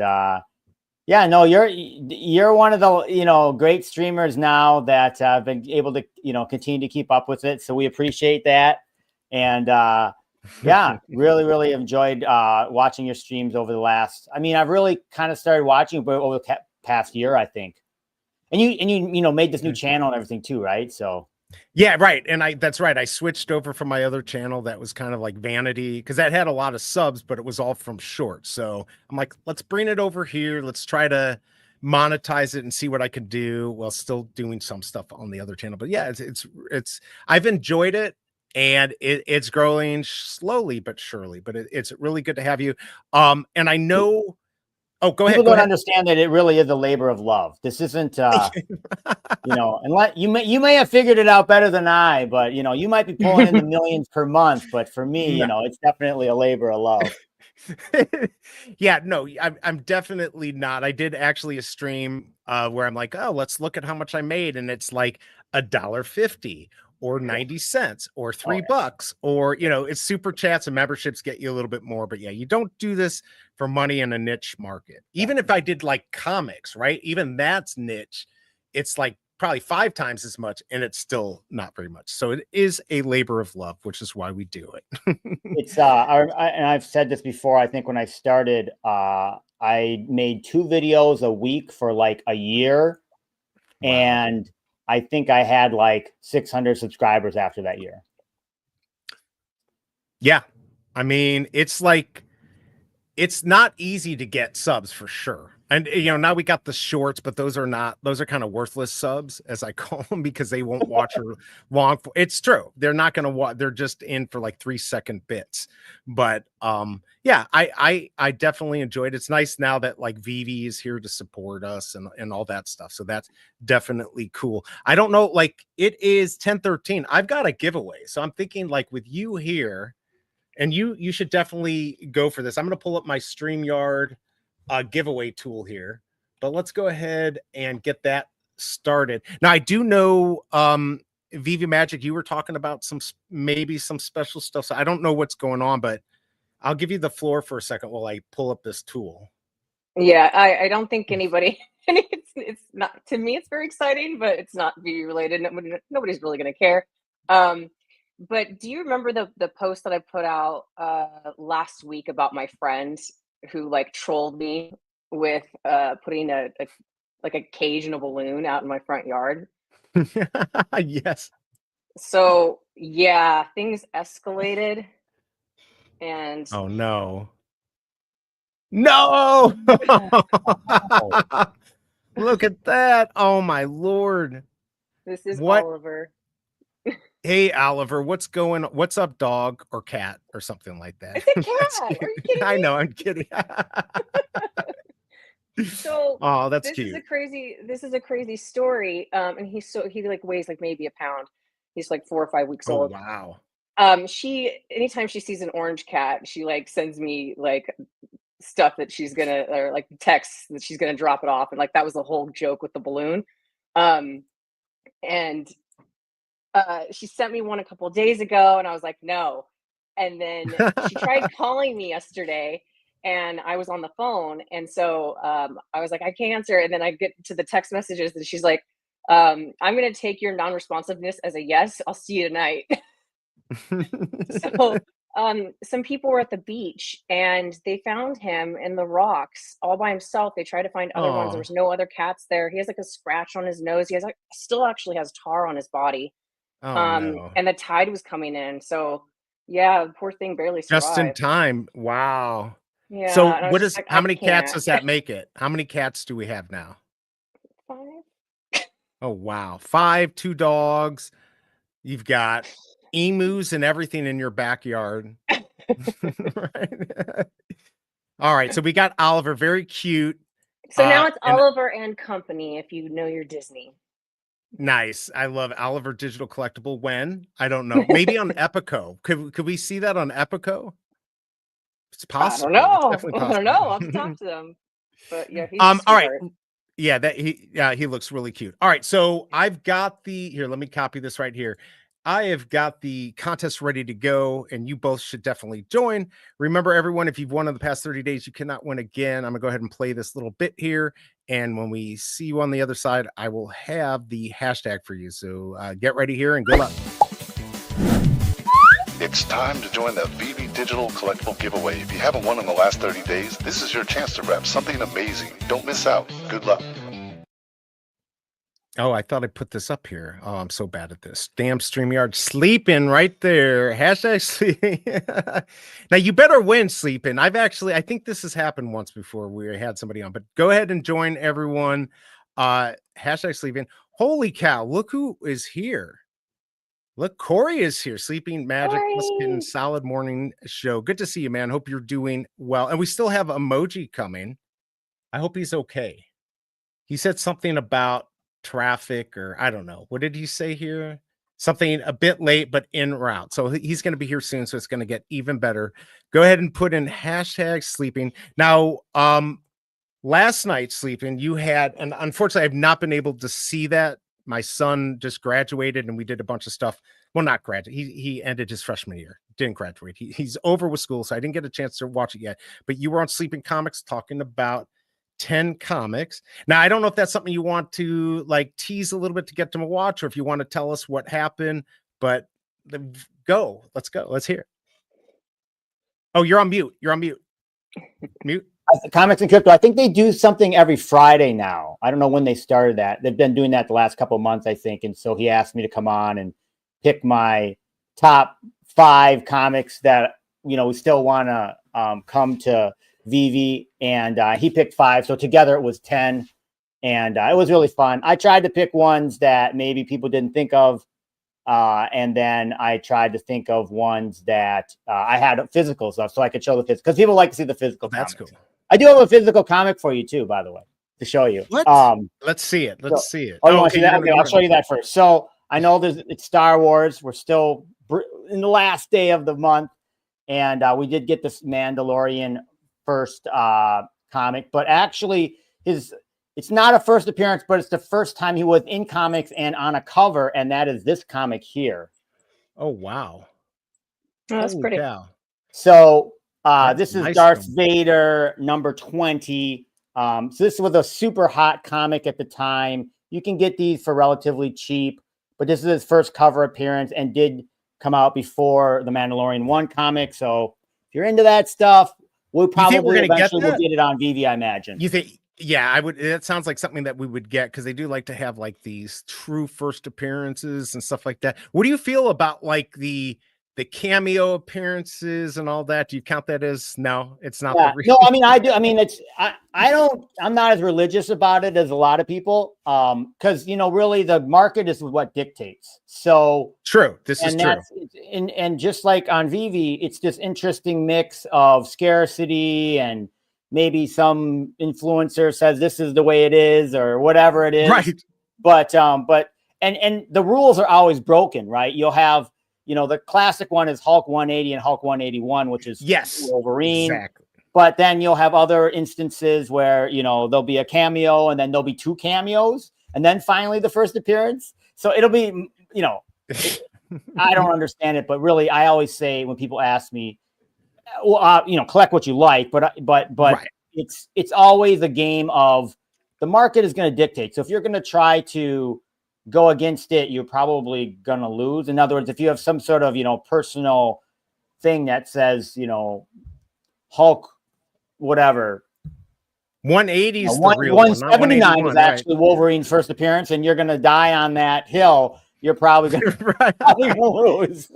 yeah, no, you're one of the, great streamers now that have been able to, continue to keep up with it. So we appreciate that. And yeah, really enjoyed watching your streams over the last, I've really kind of started watching over the past year, I think. And you made this new channel and everything too, right? So yeah, right. And that's right. I switched over from my other channel that was kind of like vanity because that had a lot of subs, but it was all from shorts. So I'm like, let's bring it over here. Let's try to monetize it and see what I could do while still doing some stuff on the other channel. But yeah, it's I've enjoyed it and it's growing slowly but surely. But it's really good to have you. And I know. Oh, go ahead. People don't understand that it really is a labor of love. This isn't, unless you may have figured it out better than I, but you might be pulling in the millions per month. But for me, it's definitely a labor of love. Yeah, no, I'm definitely not. I did actually a stream where I'm like, oh, let's look at how much I made, and it's like $1.50 or 90 cents or $3, or it's super chats and memberships get you a little bit more. But yeah, you don't do this for money in a niche market. Even if I did like comics, right? Even that's niche. It's like probably 5 times as much, and it's still not very much. So it is a labor of love, which is why we do it. It's and I've said this before. I think when I started, I made 2 videos a week for like a year, and I think I had like 600 subscribers after that year. Yeah. I mean, it's not easy to get subs for sure. And now we got the shorts, but those are kind of worthless subs, as I call them, because they won't watch or long. It's true. They're not going to watch. They're just in for like 3-second bits. But yeah, I definitely enjoyed it. It's nice now that like VeVe is here to support us and all that stuff. So that's definitely cool. I don't know, like it is 10:13. I've got a giveaway. So I'm thinking like with you here, and you should definitely go for this. I'm going to pull up my StreamYard giveaway tool here, but let's go ahead and get that started. Now, I do know, VeVe Magic, you were talking about maybe some special stuff. So I don't know what's going on, but I'll give you the floor for a second while I pull up this tool. Yeah, I don't think anybody. It's not, to me. It's very exciting, but it's not VeVe related. Nobody's really going to care. But do you remember the post that I put out last week about my friend who like trolled me with putting a like a cage and a balloon out in my front yard? Yes. So yeah, things escalated, and Oh no. No. Look at that. Oh my Lord. this is What? Oliver. Hey, Oliver, what's up, dog or cat or something like that? It's a That's cat. Are you cute. kidding I me? know, I'm kidding. So Oh, that's this is cute. a crazy story. And he like weighs like maybe a pound. He's like 4 or 5 weeks Oh, old. wow. She anytime she sees an orange cat, she like sends me like stuff that she's gonna, or like texts that she's gonna drop it off. And like that was the whole joke with the balloon. Um, and she sent me one a couple of days ago, and I was like, no. And then she tried calling me yesterday, and I was on the phone, and so I was like, I can't answer. And then I get to the text messages, and she's like, I'm gonna take your non-responsiveness as a yes. I'll see you tonight. So some people were at the beach and they found him in the rocks all by himself. They tried to find other ones. There Oh, was no other cats there. He has like a scratch on his nose. He has like, still actually has tar on his body. oh no. And the tide was coming in. So yeah, the poor thing barely Just in survived. time. Wow. So Yeah. And I was just like, how I many cats can't. does that make it? How many cats do we have now? 5. Oh, wow. 5, 2 dogs. You've got emus and everything in your backyard. Right. All right. So we got Oliver, very cute. So now it's And Oliver and Company, if you know your Disney. nice. I love Oliver Digital Collectible. When? I don't know. Maybe on Epico. Could we see that on Epico? It's I don't possible. It's know. definitely I don't possible. know. I'll have to talk to them. But yeah, he's a All right. sweetheart. Yeah, he looks really cute. All right, so I've got here, let me copy this right here. I have got the contest ready to go, and you both should definitely join. Remember, everyone, if you've won in the past 30 days, you cannot win again. I'm gonna go ahead and play this little bit here, and when we see you on the other side, I will have the hashtag for you. So get ready here and good luck. It's time to join the VeVe Digital Collectible Giveaway. If you haven't won in the last 30 days, this is your chance to wrap something amazing. Don't miss out. Good luck. Oh, I thought I put this up here. Oh, I'm so bad at this. Damn StreamYard sleeping right there. Hashtag sleeping. Now you better win, sleeping. I think this has happened once before. We had somebody on, but go ahead and join everyone. Hashtag sleeping. Holy cow! Look who is here. Look, Corey is here. Sleeping Magic, just getting Corey. solid morning show. Good to see you, man. Hope you're doing well. And we still have emoji coming. I hope he's okay. He said something about traffic, or I don't know. What did he say here? Something a bit late, but en route. So he's going to be here soon. So it's going to get even better. Go ahead and put in hashtag sleeping. Now, last night, sleeping, you had, and unfortunately, I've not been able to see that. My son just graduated and we did a bunch of stuff. Well, not graduate. He ended his freshman year. Didn't graduate. He's over with school, so I didn't get a chance to watch it yet. But you were on Sleeping Comics talking about 10 comics. Now, I don't know if that's something you want to like tease a little bit to get them to watch, or if you want to tell us what happened, but go. Let's go. Let's hear it. Oh, you're on mute. You're on mute. Mute. Comics and Crypto. I think they do something every Friday now. I don't know when they started that. They've been doing that the last couple of months, I think. And so he asked me to come on and pick my top 5 comics that, we still want to come to VeVe. And he picked 5. So together it was 10. And it was really fun. I tried to pick ones that maybe people didn't think of. And then I tried to think of ones that I had physicals of, so I could show the physical, because people like to see the physical. That's comics. cool. I do have a physical comic for you too, by the way, to show you. Let's see it. Let's see it. Oh, you want to see that? Okay, I'll show you that first. So I know it's Star Wars. We're still in the last day of the month, and we did get this Mandalorian first comic, but actually it's not a first appearance, but it's the first time he was in comics and on a cover, and that is this comic here. Oh wow. Oh, that's Holy pretty. cow. So That's this is nice Darth of him. Vader number 20. So this was a super hot comic at the time. You can get these for relatively cheap, but this is his first cover appearance and did come out before the Mandalorian 1 comic. So if you're into that stuff, we'll probably eventually will get it on VeVe, I imagine. You think? Yeah, I would. That sounds like something that we would get because they do like to have like these true first appearances and stuff like that. What do you feel about like the cameo appearances and all that? Do you count that as no? It's not the real. No, I mean I do. I mean I'm not as religious about it as a lot of people. Because really the market is what dictates. So true. This is true. And just like on VeVe, it's this interesting mix of scarcity and maybe some influencer says this is the way it is or whatever it is. Right. But and the rules are always broken, right? You'll have, the classic one is Hulk 180 and Hulk 181, which is Wolverine. Exactly. But then you'll have other instances where, there'll be a cameo and then there'll be 2 cameos and then finally the first appearance. So it'll be, I don't understand it, but really I always say when people ask me, well, collect what you like, but right. It's always a game of the market is going to dictate. So if you're going to try to go against it, you're probably going to lose. In other words, if you have some sort of, personal thing that says, Hulk, whatever. 180 is the real 179 is actually Wolverine's first appearance, and you're going to die on that hill. You're probably going to lose.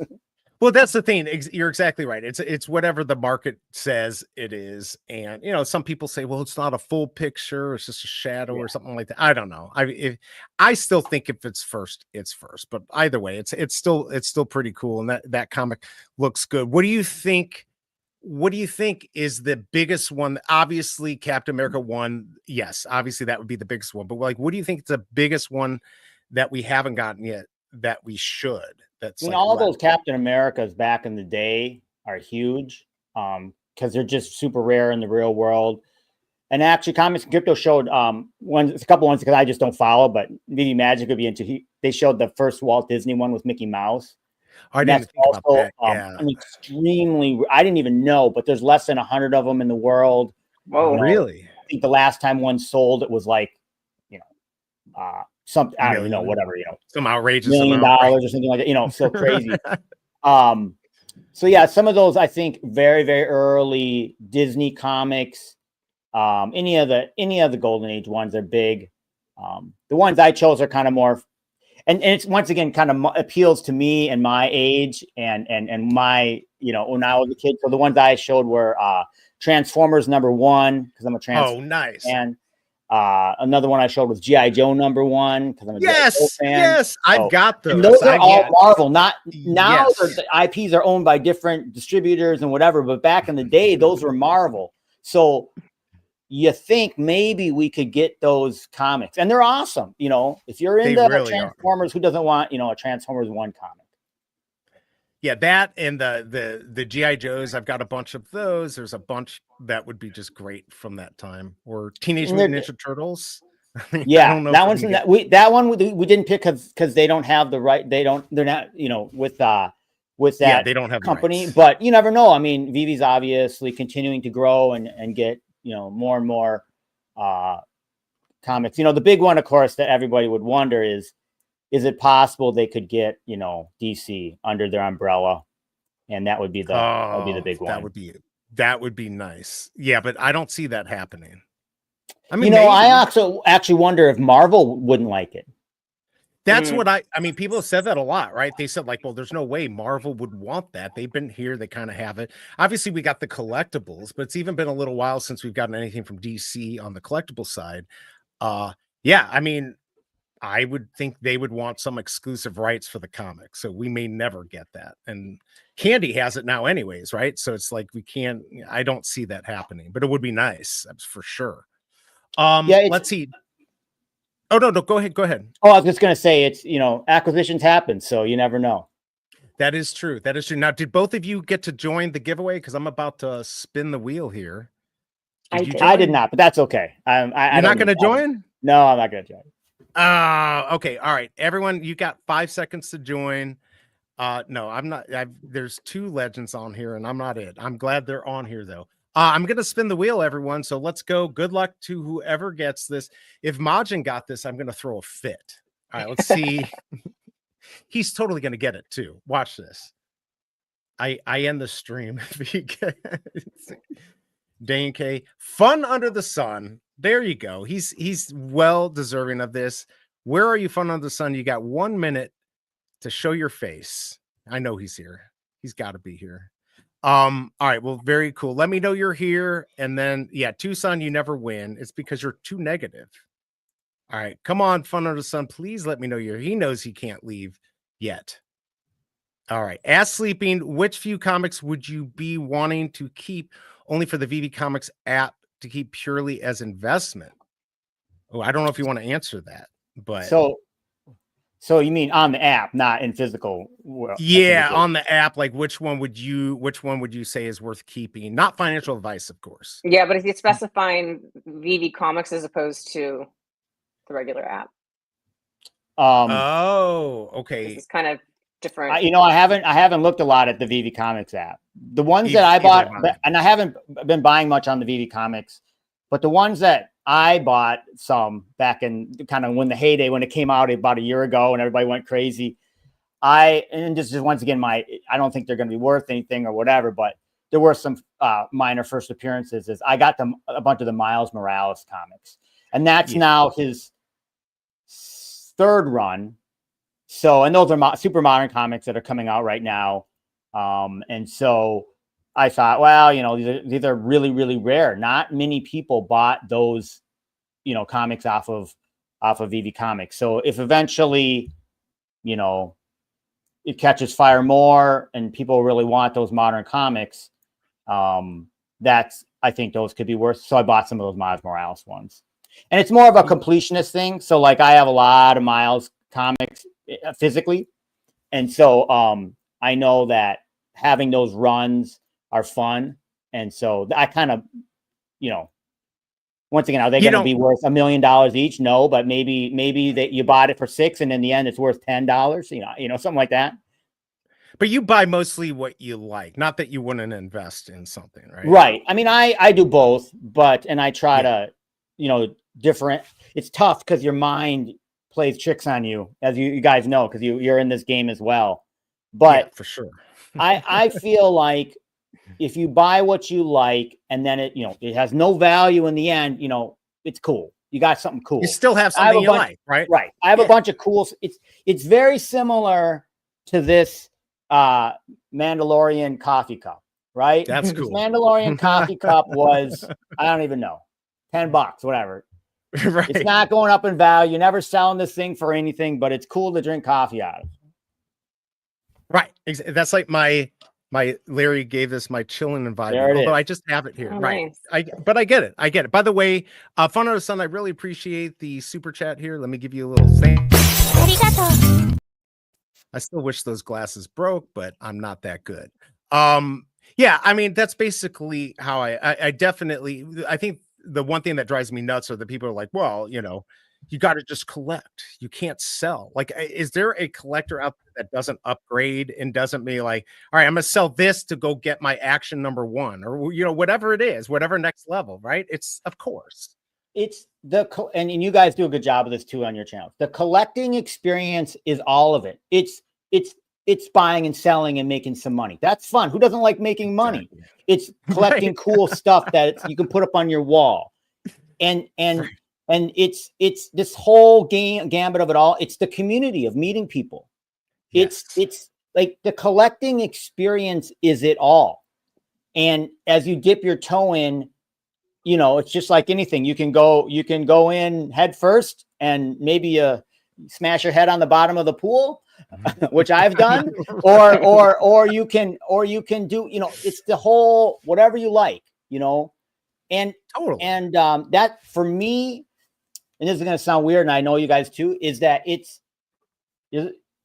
Well, that's the thing. You're exactly right. It's whatever the market says it is. And, some people say, well, it's not a full picture. It's just a shadow or something like that. I don't know. I still think if it's first, it's first. But either way, it's still pretty cool. And that comic looks good. What do you think is the biggest one? Obviously, Captain America 1. Yes, obviously that would be the biggest one. But what do you think is the biggest one that we haven't gotten yet that we should? All those Captain Americas back in the day are huge because they're just super rare in the real world. And actually, Comics and Crypto showed a couple ones because I just don't follow, but VeVe Magic would be into. They showed the first Walt Disney one with Mickey Mouse. I didn't think about that. Yeah. An extremely, I didn't even know, but there's less than 100 of them in the world. Whoa, really? I think the last time one sold, it was like, something, I don't know, whatever, some outrageous $1 million or something like that, so crazy. So yeah, some of those, I think very, very early Disney comics, any of the Golden Age ones are big. The ones I chose are kind of more, and it's once again kind of appeals to me and my age and my, when I was a kid. So the ones I showed were Transformers #1 because I'm a Transformers. Oh, nice. And another one I showed was G.I. Joe #1 because I'm a G.I. Joe fan. Yes, I've got those. And those are all Marvel. Not now. The IPs are owned by different distributors and whatever. But back in the day, those were Marvel. So you think maybe we could get those comics, and they're awesome. If you're into Transformers, who doesn't want a Transformers 1 comic? Yeah, that and the G.I. Joes, I've got a bunch of those. There's a bunch that would be just great from that time. Or Teenage Mutant Ninja Turtles. Yeah, that one's that one we didn't pick because they don't have the right. They're not with that. Yeah, they don't have company, but you never know. I mean, VeVe's obviously continuing to grow and get more and more comics. The big one, of course, that everybody would wonder is it possible they could get, DC under their umbrella? And that would be the big one. That would be nice. Yeah, but I don't see that happening. I mean, I also actually wonder if Marvel wouldn't like it. That's what I mean, people have said that a lot, right? They said well, there's no way Marvel would want that. They've been here. They kind of have it. Obviously, we got the collectibles, but it's even been a little while since we've gotten anything from DC on the collectible side. Yeah, I mean, I would think they would want some exclusive rights for the comic. So we may never get that. And Candy has it now anyways, right? So it's like I don't see that happening, but it would be nice. That's for sure. Let's see. Oh, no, go ahead. Oh, I was just going to say it's, acquisitions happen. So you never know. That is true. Now, did both of you get to join the giveaway? Because I'm about to spin the wheel here. Did you did. join? I did not, but that's okay. You're not going to join? No, I'm not going to join. Okay. All right. Everyone, you got 5 seconds to join. No, I'm not. There's 2 legends on here, and I'm not it. I'm glad they're on here though. I'm gonna spin the wheel, everyone. So let's go. Good luck to whoever gets this. If Majin got this, I'm gonna throw a fit. All right, let's see. He's totally gonna get it too. Watch this. I end the stream if he gets Dane K. Fun under the sun. There you go. He's well deserving of this. Where are you, Fun under the sun? You got 1 minute to show your face. I know he's here. He's got to be here. All right, well, very cool. Let me know you're here. And then Tucson, you never win. It's because you're too negative. All right, come on, Fun under the sun. Please let me know you're. He knows he can't leave yet. All right, Ass Sleeping, which few comics would you be wanting to keep only for the VeVe Comics app to keep purely as investment? Oh, I don't know if you want to answer that, but so you mean on the app, not in physical? Yeah, on the app. Like, which one would you say is worth keeping? Not financial advice, of course. Yeah, but if you're specifying VeVe Comics as opposed to the regular app. Oh, okay. This is kind of different. I haven't looked a lot at the VeVe Comics app. The ones that I bought, and I haven't been buying much on the VeVe Comics, but the ones that I bought some back in kind of when the heyday, when it came out about a year ago and everybody went crazy. And this is once again, I don't think they're going to be worth anything or whatever, but there were some minor first appearances. I got a bunch of the Miles Morales comics, and that's now his 3rd run. So, and those are super modern comics that are coming out right now. And so I thought, well, these are really, really rare. Not many people bought those, comics off of VeVe Comics. So if eventually, it catches fire more and people really want those modern comics, I think those could be worth. So I bought some of those Miles Morales ones, and it's more of a completionist thing. So like I have a lot of Miles comics physically, and so I know that having those runs are fun, and so I kind of, once again, are they going to be worth $1 million each? No, but maybe that you bought it for $6 and in the end it's worth $10, something like that. But you buy mostly what you like, not that you wouldn't invest in something, right? Right. I mean, I do both, and I try to, different. It's tough because your mind plays tricks on you, as you guys know, because you're in this game as well. But for sure. I feel like if you buy what you like and then it has no value in the end, it's cool. You got something cool. You still have something you like, right? Right. I have a bunch of cool. It's very similar to this Mandalorian coffee cup, right? That's cool. This Mandalorian coffee cup was, I don't even know, $10, whatever. Right. It's not going up in value. You're never selling this thing for anything, but it's cool to drink coffee out of. Right. That's like my Larry gave this my chilling environment, although I just have it here. Oh, right. Nice. But I get it. By the way, Fun under the Sun, I really appreciate the super chat here. Let me give you a little thank. I still wish those glasses broke, but I'm not that good. Yeah, I mean, that's basically how I definitely, I think the one thing that drives me nuts are the people are like, well, you got to just collect. You can't sell. Like, is there a collector out there that doesn't upgrade and doesn't be like, all right, I'm going to sell this to go get my action number 1 or, whatever it is, whatever next level, right? It's of course. It's and you guys do a good job of this too on your channel. The collecting experience is all of it. It's buying and selling and making some money. That's fun. Who doesn't like making money? Exactly. It's collecting cool stuff that you can put up on your wall. And it's this whole gambit of it all. It's the community of meeting people. Yes. It's like the collecting experience is it all. And as you dip your toe in, it's just like anything. You can go in head first and maybe smash your head on the bottom of the pool, which I've done, or you can do, it's the whole, whatever you like, and totally. And that for me, and this is going to sound weird, and I know you guys too, is that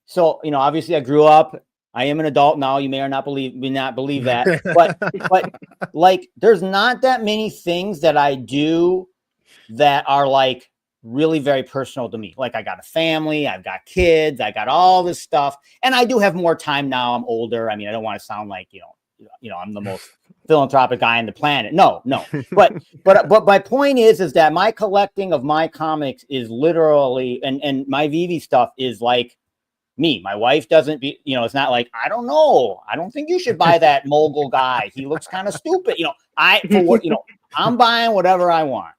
so, obviously I grew up I am an adult now. You may or not believe that, but like, there's not that many things that I do that are like really very personal to me. Like, I got a family, I've got kids, I got all this stuff, and I do have more time now. I'm older. I mean, I don't want to sound like, I'm the most philanthropic guy on the planet. No, but my point is that my collecting of my comics is literally, and my VeVe stuff is like me. My wife doesn't it's not like, I don't know, I don't think you should buy that mogul guy, he looks kind of stupid. I'm buying whatever I want.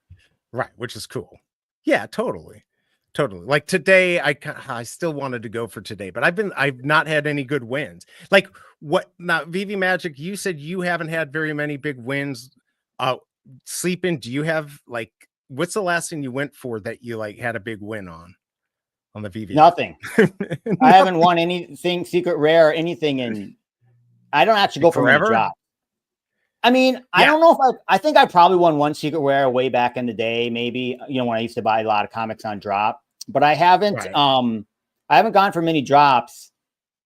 Right, which is cool. Yeah, totally. Like today, I still wanted to go for today, but I've not had any good wins. Like, what now, VeVe Magic, you said you haven't had very many big wins. Sleeping, do you have, like, what's the last thing you went for that you like had a big win on the VeVe? Nothing. I haven't won anything secret rare or anything, and I don't actually go for many drops. I mean, yeah. I don't know if I think I probably won one secret rare way back in the day, maybe, when I used to buy a lot of comics on drop, but I haven't, I haven't gone for many drops.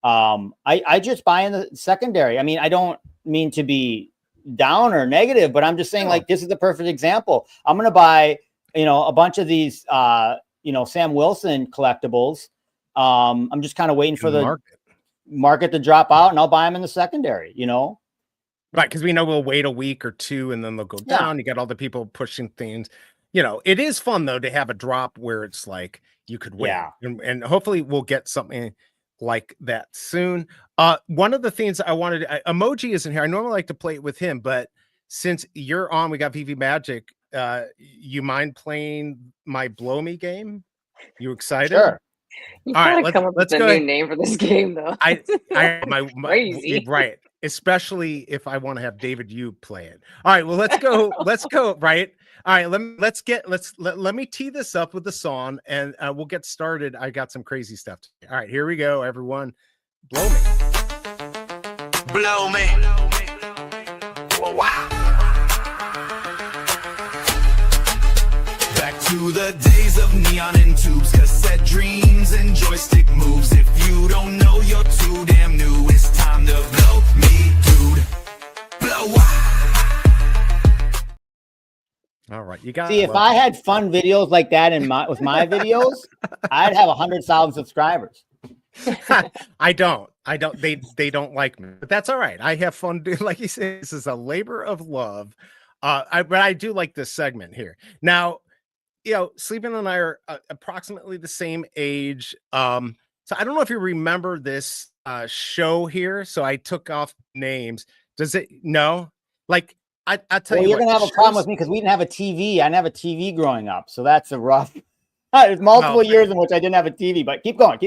I just buy in the secondary. I mean, I don't mean to be down or negative, but I'm just saying, like, this is the perfect example. I'm going to buy, a bunch of these, Sam Wilson collectibles. I'm just kind of waiting for the market to drop out, and I'll buy them in the secondary, Right, because we know we'll wait a week or two and then they'll go down. You got all the people pushing things. It is fun, though, to have a drop where it's like you could win. And hopefully we'll get something like that soon. One of the things I wanted, Emoji isn't here. I normally like to play it with him, but since you're on, we got VeVe Magic. You mind playing my Blow Me game? You excited? Sure. You gotta come up with a new name for this game, though. my Crazy. Right. Especially if I want to have David you play it. All right, well, let's go. Let's go. Right. All right. Let me tee this up with the song, and we'll get started. I got some crazy stuff. All right, here we go, everyone. Blow me. Blow me. Wow. Back to the days of neon and tubes, cassette dreams and joystick moves. If you don't know, you're too damn new. It's time to blow me, dude. Blow. All right, you got. See, if I had fun videos like that with my videos, I'd have 100,000 subscribers. I don't. They don't like me, but that's all right. I have fun. Like you said, this is a labor of love. But I do like this segment here. Now, Sleeping and I are approximately the same age. So I don't know if you remember this show here. So I took off names. Does it? No. Like, I tell you, you're gonna have a problem with me because we didn't have a TV. I didn't have a TV growing up, so that's a rough. There's multiple years in which I didn't have a TV, but keep going.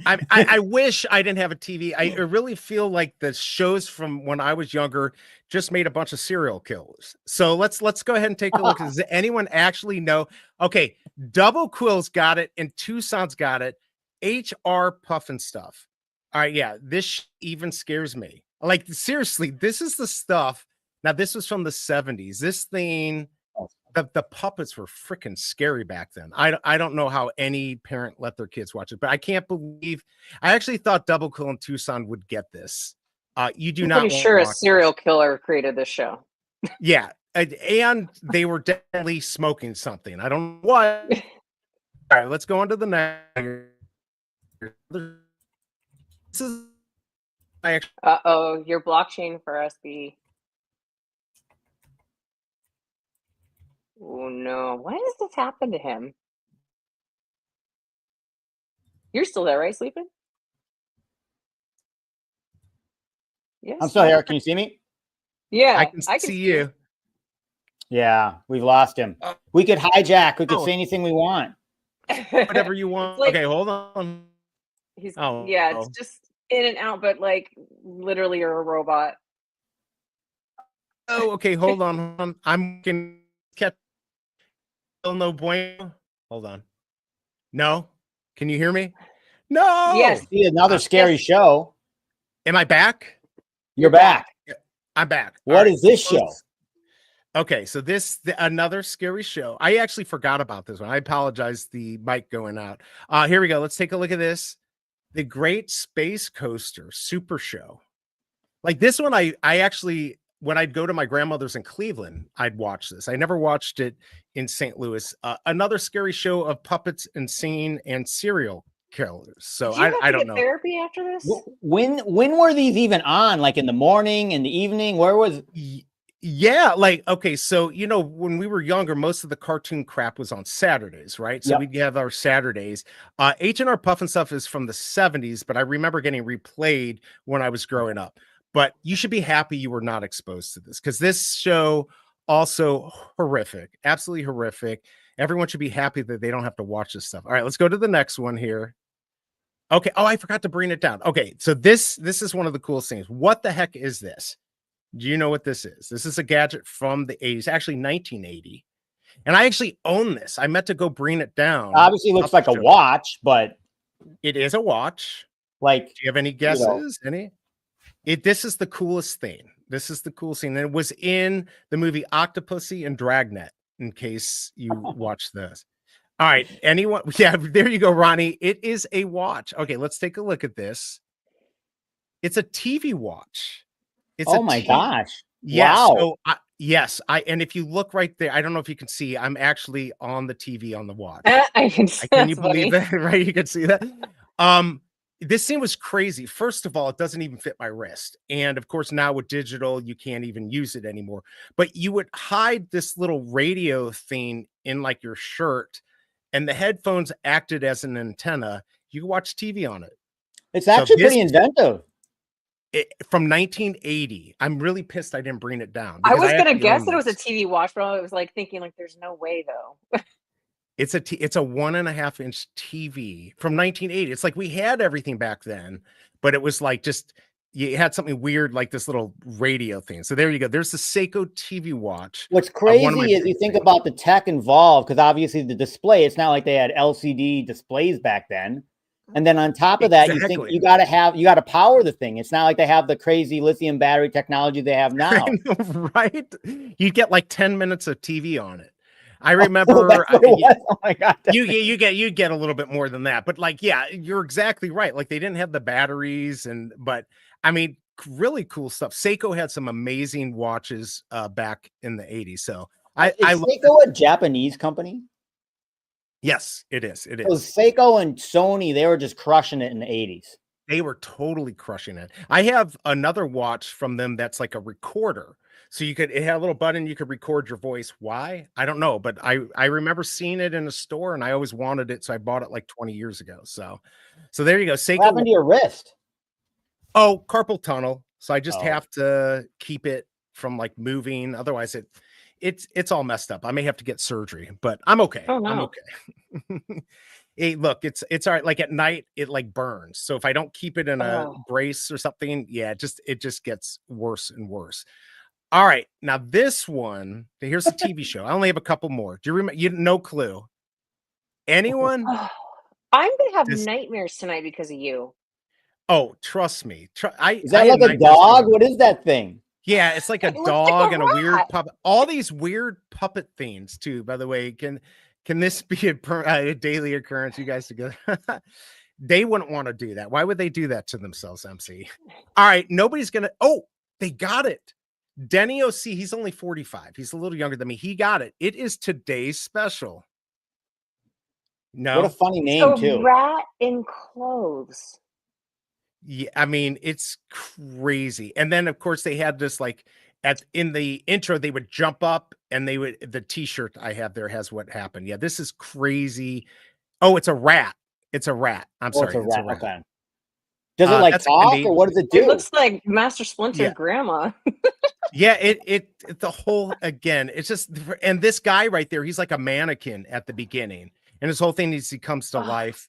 I wish I didn't have a TV. I really feel like the shows from when I was younger just made a bunch of serial killers. So let's go ahead and take a look. Does anyone actually know? Okay, Double Quill's got it, and Tucson's got it. HR Puffin stuff. All right, yeah, this even scares me. Like, seriously, this is the stuff. Now, this was from the 70s. This thing, the puppets were freaking scary back then. I don't know how any parent let their kids watch it, but I can't believe. I actually thought Double Quill and Tucson would get this. You do not. Pretty sure a serial killer created this show. Yeah, and they were definitely smoking something. I don't know what. All right, let's go on to the next. This is. Your blockchain for SB. Oh no, why does this happen to him? You're still there, right? Sleeping? Yes. I'm still here. Can you see me? Yeah, I can see you. Yeah, we've lost him. We could hijack. We could say anything we want. Whatever you want. Like, okay, hold on. It's just in and out, but like literally you're a robot. Oh, okay, hold on. I'm gonna catch. No bueno. Hold on. No. Can you hear me? No. Yes. See, another scary show. Am I back? You're back. I'm back. What is this show? Okay, so another scary show. I actually forgot about this one. I apologize. The mic going out. Here we go. Let's take a look at this. The Great Space Coaster Super Show. Like this one, I actually, when I'd go to my grandmother's in Cleveland, I'd watch this. I never watched it in St. Louis. Another scary show of puppets and singing and serial killers. So Did you have I to don't get know. therapy after this? When were these even on? Like in the morning, in the evening? Where was? Yeah, like okay, so you know, when we were younger, most of the cartoon crap was on Saturdays, right? So Yep. we'd have our Saturdays. H&R Puff and stuff is from the 70s, but I remember getting replayed when I was growing up. But you should be happy you were not exposed to this, because this show also horrific, absolutely horrific. Everyone should be happy that they don't have to watch this stuff. All right, let's go to the next one here. Okay. Oh, I forgot to bring it down. Okay, so this is one of the coolest things. What the heck is this? Do you know what this is? This is a gadget from the 80s, actually 1980. And I actually own this. I meant to go bring it down. Obviously looks like a watch, but it is a watch. Like, do you have any guesses? Any? This is the coolest thing. This is the coolest thing. And it was in the movie Octopussy and Dragnet, in case you watch this. All right. Anyone? Yeah, there you go, Ronnie. It is a watch. Okay, let's take a look at this. It's a TV watch. It's oh my gosh. Yes. Wow. So yes. And if you look right there, I don't know if you can see, I'm actually on the TV on the watch. I can see. Can you believe that? Right? You can see that. This thing was crazy. First of all, it doesn't even fit my wrist. And of course, now with digital, you can't even use it anymore. But you would hide this little radio thing in like your shirt, and the headphones acted as an antenna. You could watch TV on it. It's actually pretty inventive. From 1980. I'm really pissed I didn't bring it down. I was gonna guess that it was a TV watch, but I was like thinking, like, there's no way though. It's a 1.5 inch TV from 1980. It's like we had everything back then, but it was like just you had something weird like this little radio thing. So there you go. There's the Seiko TV watch. What's crazy is you think about the tech involved, because obviously the display, it's not like they had LCD displays back then. And then on top of that, you think you got to power the thing. It's not like they have the crazy lithium battery technology they have now. Right? You get like 10 minutes of TV on it. I remember oh my god. You get a little bit more than that. But like, yeah, you're exactly right. Like they didn't have the batteries but I mean, really cool stuff. Seiko had some amazing watches back in the 80s. So I Seiko a Japanese company? Yes, it is. It is. So Seiko and Sony, they were just crushing it in the 80s. They were totally crushing it. I have another watch from them that's like a recorder. So it had a little button, you could record your voice. Why? I don't know, but I remember seeing it in a store and I always wanted it. So I bought it like 20 years ago. So there you go. Seiko. What happened to your wrist? Oh, carpal tunnel. So I just have to keep it from like moving. Otherwise it's all messed up. I may have to get surgery, but I'm okay. Oh, no. I'm okay. Hey, look, it's all right. Like at night, it like burns. So if I don't keep it in a brace or something, yeah, it just gets worse and worse. All right, now this one. Here's a TV show. I only have a couple more. Do you remember? You no clue. Anyone? I'm gonna have nightmares tonight because of you. Oh, trust me. Is that like a dog? What is that thing? Yeah, it's like a dog and a weird puppet. All these weird puppet things too. By the way, can this be a daily occurrence? You guys together? They wouldn't want to do that. Why would they do that to themselves, MC? All right, nobody's gonna. Oh, they got it. Denny OC. He's only 45. He's a little younger than me. He got it. It is today's special. No, what a funny name too. Rat in clothes. Yeah, I mean, it's crazy. And then of course they had this like in the intro, they would jump up and the t-shirt I have there has what happened. Yeah, this is crazy. Oh, it's a rat. It's a rat. I'm sorry. It's a rat. Okay. Does it like talk or what does it do? It looks like Master Splinter's grandma. Yeah, it the whole again, it's just, and this guy right there, he's like a mannequin at the beginning. And his whole thing is he comes to life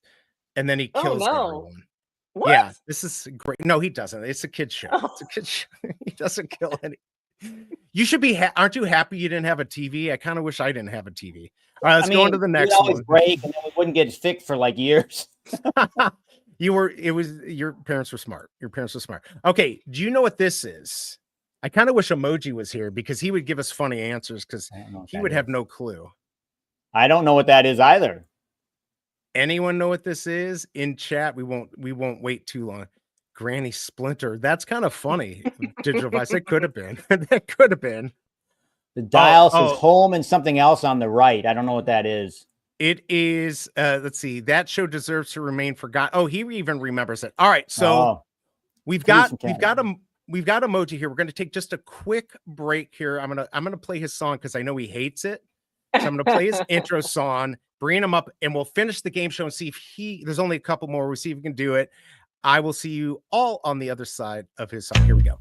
and then he kills everyone. What? Yeah, this is great. No, he doesn't. It's a kid's show. It's a kid's show. He doesn't kill any. You should be. Aren't you happy you didn't have a TV? I kind of wish I didn't have a TV. All right, let's go on to the next one. Always break, and then we wouldn't get fixed for like years. Your parents were smart. Your parents were smart. Okay, do you know what this is? I kind of wish Emoji was here because he would give us funny answers because he would have no clue. I don't know what that is either. Anyone know what this is? In chat, we won't wait too long. Granny Splinter. That's kind of funny. Digital Vice. It could have been. That could have been. The dial Oh, says home and something else on the right. I don't know what that is. It is, let's see, that show deserves to remain forgotten. Oh, he even remembers it. All right, so we've got emoji here. We're going to take just a quick break here. I'm gonna play his song because I know he hates it. So I'm gonna play his intro song, bring him up, and we'll finish the game show and see if there's only a couple more. We'll see if we can do it. I will see you all on the other side of his song. Here we go.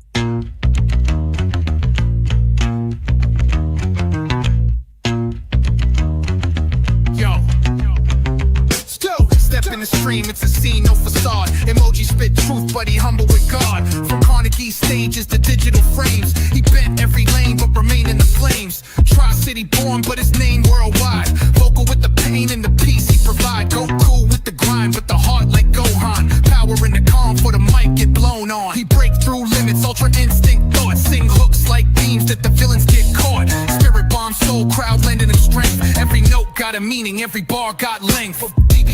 Step in the stream, it's a scene, no facade. Emoji spit truth, but he humble with God. From Carnegie stages to digital frames, he bent every lane but remained in the flames. Tri-city born, but his name worldwide. Vocal with the pain and the peace he provide. Go cool with the grind, but the heart like Gohan. Power in the calm for the mic get blown on. He break through limits, ultra instinct thoughts. Sing hooks like beams that the villains get caught. Spirit bomb, soul crowd lending him strength. Every note got a meaning, every bar got length.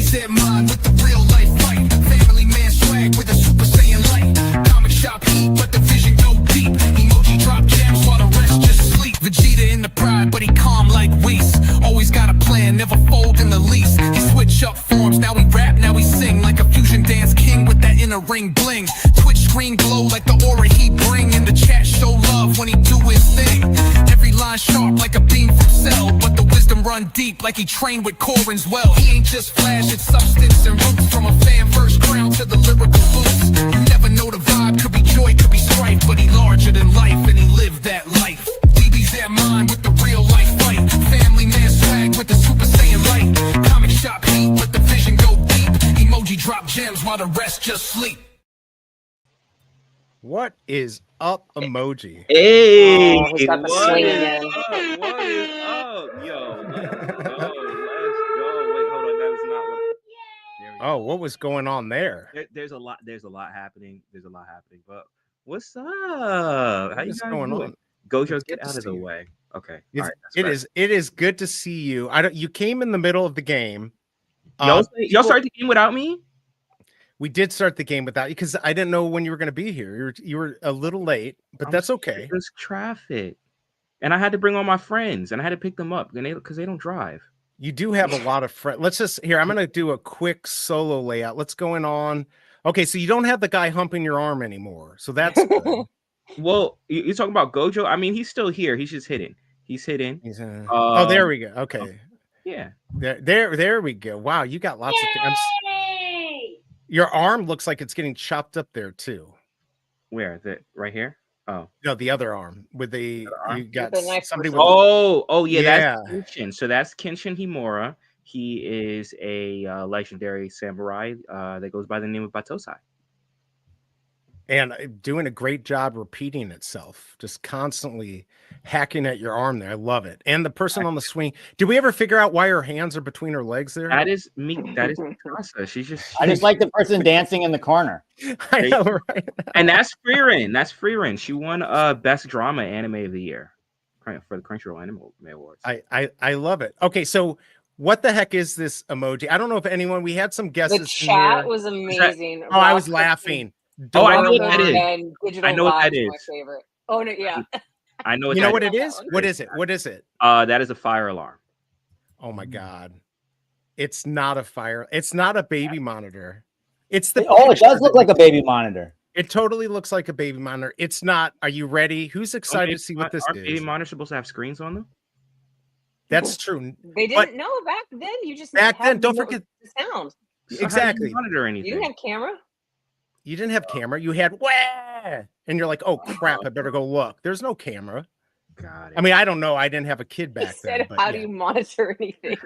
Said mine with the real life fight. Family man swag with a super saiyan light. Comic shop heat, but the vision go deep. Emoji drop gems while the rest just sleep. Vegeta in the pride, but he calm like Whis. Always got a plan, never fold in the least. He switch up forms, now he rap, now he sing. Like a fusion dance king with that inner ring bling. Twitch screen glow like the aura he bring. In the chat show love when he do his thing. Every line sharp like a beam from Cell, but the wisdom run deep like he trained with Corin's well. He ain't just flash, it's substance and roots. From a fan first crown to the lyrical boots. You never know the vibe, could be joy, could be strife, but he larger than life and he lived that life. DB's that mind with the real life fight. Family man swag with the super saiyan light. Comic shop heat, but the vision go deep. Emoji drop gems while the rest just sleep. What is up, emoji? Hey, he's got the swing again. What is up, yo? Let's go. Wait, hold on. That was not what. There we go. Oh, what was going on there? There's a lot happening. But what's up? How you What's guys going doing? on? Gojo, get out of the way. Okay. All right, It is good to see you. You came in the middle of the game. Y'all started the game without me? We did start the game without you because I didn't know when you were going to be here. You were a little late, but that's okay. There's traffic, and I had to bring all my friends, and I had to pick them up because they don't drive. You do have a lot of friends. Let's just here. I'm going to do a quick solo layout. Let's go on. Okay, so you don't have the guy humping your arm anymore, so that's good. Well, you're talking about Gojo. I mean, he's still here. He's just hidden. Oh, there we go. Okay. Yeah. There we go. Wow, you got lots of things. Your arm looks like it's getting chopped up there too. Where? Right here? Oh. No, the other arm with you got nice somebody with yeah, that's Kenshin. So that's Kenshin Himura. He is a legendary samurai that goes by the name of Batosai. And doing a great job repeating itself, just constantly hacking at your arm there. I love it. And the person on the swing. Did we ever figure out why her hands are between her legs there? That is me. That is Mikasa. I just like the person dancing in the corner. I know, right? And that's Frieren. She won Best Drama Anime of the Year for the Crunchyroll Anime Awards. I love it. Okay, so what the heck is this emoji? I don't know if anyone. We had some guesses. The chat was amazing. I was laughing. I know what that is. I know what that is. My favorite. Oh no, yeah. I know. You know what it is? What is it? What is it? That is a fire alarm. Oh my god! It's not a fire. It's not a baby monitor. It's the. It does look like a baby monitor. It totally looks like a baby monitor. It's not. Are you ready? Who's excited to see what this is? Are baby monitors supposed to have screens on them? That's true. They didn't know back then. You just back then. Don't forget the sound. Exactly. Monitor anything. You didn't have camera. You didn't have camera. You had wah, and you're like, oh crap! I better go look. There's no camera. Got it. I mean, I don't know. I didn't have a kid back then. How do you monitor anything?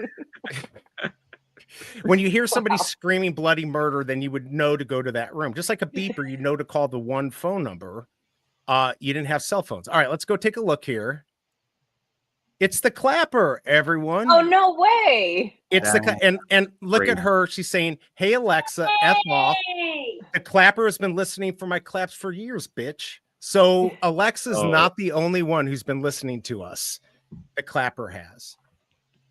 When you hear somebody screaming bloody murder, then you would know to go to that room. Just like a beeper, you know to call the one phone number. You didn't have cell phones. All right, let's go take a look here. It's the clapper, everyone. Oh, no way. It's and look at her. She's saying, hey, Alexa, F off. The clapper has been listening for my claps for years, bitch. So Alexa's not the only one who's been listening to us. The clapper has.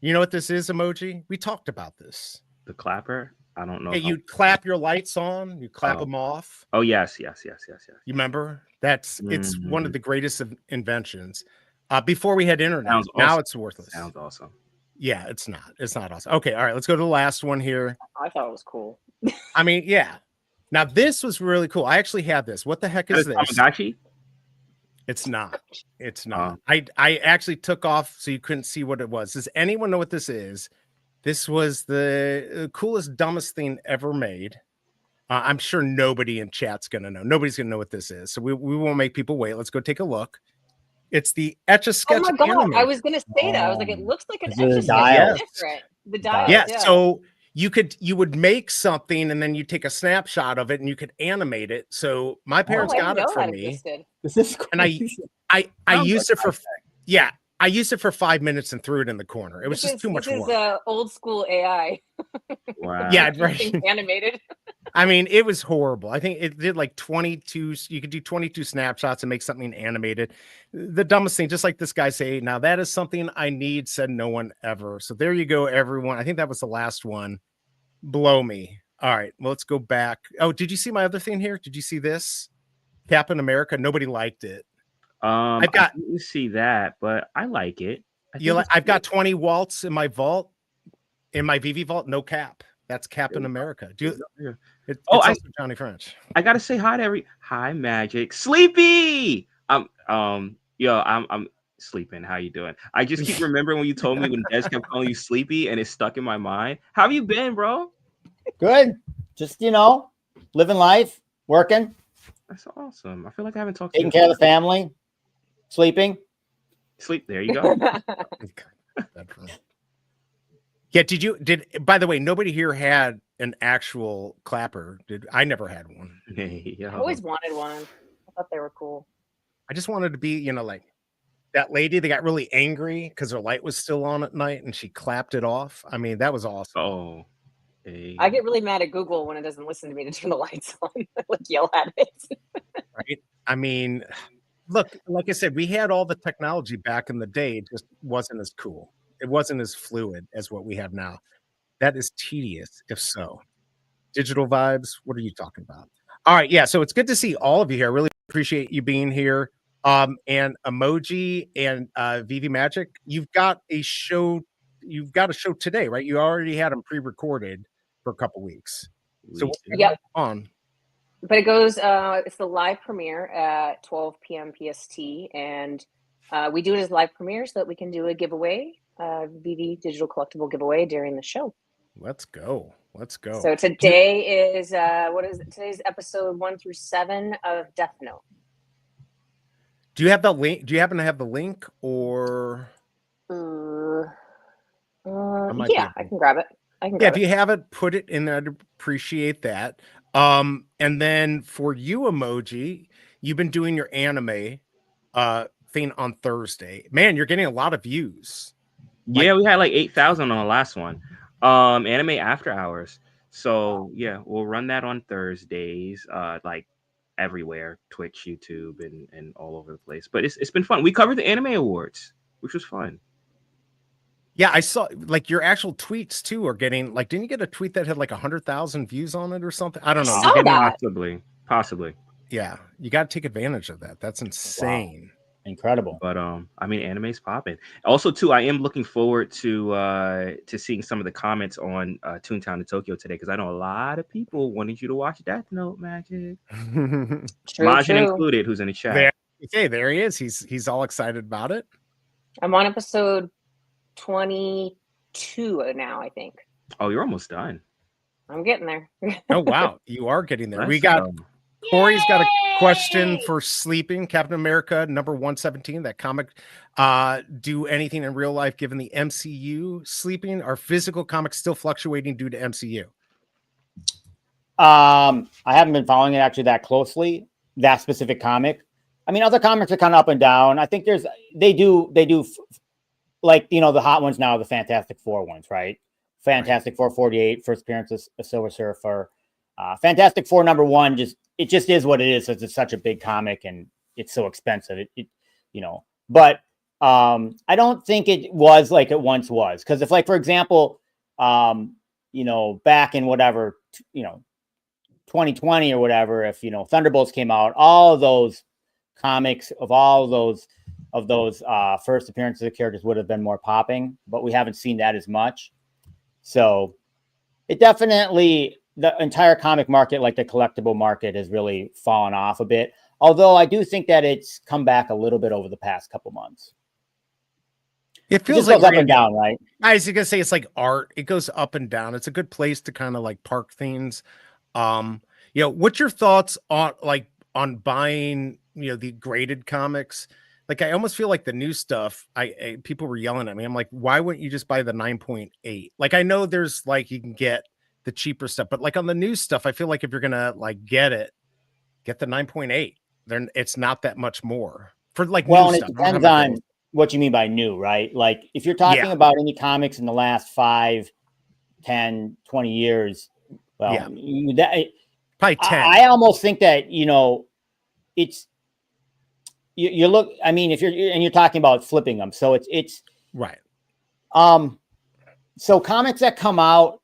You know what this is, emoji? We talked about this. The clapper. I don't know. Yeah, you clap your lights on, you clap them off. Oh yes. You remember? It's one of Mhm. the greatest of inventions. Before we had internet. Sounds Now awesome. it's worthless. Sounds awesome. Yeah, it's not. It's not awesome. Okay, all right, let's go to the last one here. I thought it was cool. I mean, yeah. Now this was really cool. I actually have this. What the heck is That this? Tamagotchi? It's not. It's not. I actually took off so you couldn't see what it was. Does anyone know what this is? This was the coolest, dumbest thing ever made. I'm sure nobody in chat's gonna know. Nobody's gonna know what this is. So we won't make people wait. Let's go take a look. It's the Etch-a-Sketch. Oh my god! animator. I was gonna say that. I was like, it looks like an Is it a Etch-a-Sketch. dial? It's different. The dial. Yeah. So you would make something and then you take a snapshot of it and you could animate it. So my parents I got didn't it know for that me, existed. This is and I used it for I used it for 5 minutes and threw it in the corner. It was just too much This work. is old school AI. Wow. Yeah, Things right. animated. I mean, it was horrible. I think it did like 22. You could do 22 snapshots and make something animated. The dumbest thing, just like this guy say, now that is something I need, said no one ever. So there you go, everyone. I think that was the last one. Blow me. All right, well, let's go back. Oh, did you see my other thing here? Did you see this? Captain America. Nobody liked it. I didn't see that, but I like it. I've got 20 waltz in my vault, in my VeVe vault, no cap. That's Captain America. It's also Johnny French. I gotta say hi to hi Magic. Sleepy. I'm sleeping. How you doing? I just keep remembering when you told me when Des kept calling you Sleepy, and it stuck in my mind. How have you been, bro? good. Just living life, working, That's awesome. I feel like I haven't talked to taking you. care of the family, sleeping. Sleep. There you go. Yeah, by the way, nobody here had an actual clapper. I never had one. Hey, I always wanted one. I thought they were cool. I just wanted to be, like that lady that got really angry because her light was still on at night and she clapped it off. I mean, that was awesome. Oh. Hey. I get really mad at Google when it doesn't listen to me to turn the lights on. I like yell at it. Right? I mean, look, like I said, we had all the technology back in the day. It just wasn't as cool. It wasn't as fluid as what we have now. That is tedious, if so. Digital vibes, what are you talking about? All right, yeah, so it's good to see all of you here. I really appreciate you being here. And Emoji and VeVe Magic, you've got a show today, right? You already had them pre-recorded for a couple weeks. So what's on? But it goes, it's the live premiere at 12 p.m. PST. And we do it as live premiere so that we can do a giveaway, VeVe digital collectible giveaway during the show. Let's go. So today is, what is it? Today's episode 1 through 7 of Death Note. Do you have the link? Do you happen to have the link or? Yeah, I can grab it. If you have it, put it in there. I'd appreciate that. And then for you, Emoji, you've been doing your anime thing on Thursday. Man, you're getting a lot of views. Yeah, we had like 8,000 on the last one. Anime After Hours. So yeah, we'll run that on Thursdays, like everywhere, Twitch, YouTube, and all over the place. But it's been fun. We covered the anime awards, which was fun. Yeah, I saw like your actual tweets too are getting like, didn't you get a tweet that had like 100,000 views on it or something? I don't know. Saw that. Possibly. Yeah, you got to take advantage of that. That's insane. Wow. Incredible. But I mean, anime's popping. Also, too, I am looking forward to seeing some of the comments on Toontown in Tokyo today, because I know a lot of people wanted you to watch Death Note, Magic. Majin included, who's in the chat. There he is. He's all excited about it. I'm on episode 22 now, I think. Oh, you're almost done. I'm getting there. Oh wow, you are getting there. We got Corey's got a question for sleeping. Captain America number 117. That comic do anything in real life given the MCU sleeping? Are physical comics still fluctuating due to MCU? I haven't been following it actually that closely, that specific comic. I mean, other comics are kind of up and down. I think they do like, the hot ones now, the Fantastic Four ones, right? Fantastic Four 48, first appearance of Silver Surfer. Fantastic Four number 1, it just is what it is. It's such a big comic and it's so expensive. But I don't think it was like it once was. Because if, like, for example, you know, back in whatever, you know, 2020 or whatever, if, you know, Thunderbolts came out, all of those comics of all of those first appearances of characters would have been more popping, but we haven't seen that as much. So it definitely, the entire comic market, like the collectible market, has really fallen off a bit. Although I do think that it's come back a little bit over the past couple months. It feels just like goes up and down, right? I was gonna say it's like art. It goes up and down. It's a good place to kind of like park things. You know, what's your thoughts on buying, you know, the graded comics? Like, I almost feel like the new stuff, people were yelling at me. I'm like, why wouldn't you just buy the 9.8? Like, I know there's like you can get the cheaper stuff, but like on the new stuff, I feel like if you're gonna like get the 9.8. Then it's not that much more for like Well, new and stuff. it depends on what you mean by new, right? Like if you're talking about any comics in the last 5, 10, 20 years, well, probably 10. I almost think that, you know, it's you look, I mean, if you're talking about flipping them, so it's right. So comics that come out,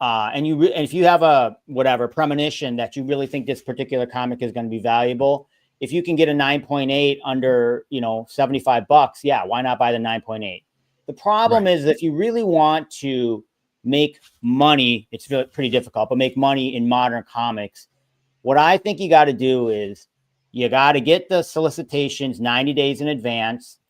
and if you have a whatever premonition that you really think this particular comic is going to be valuable, if you can get a 9.8 under, you know, $75, yeah, why not buy the 9.8? The problem is if you really want to make money, it's pretty difficult, but make money in modern comics, what I think you got to do is you got to get the solicitations 90 days in advance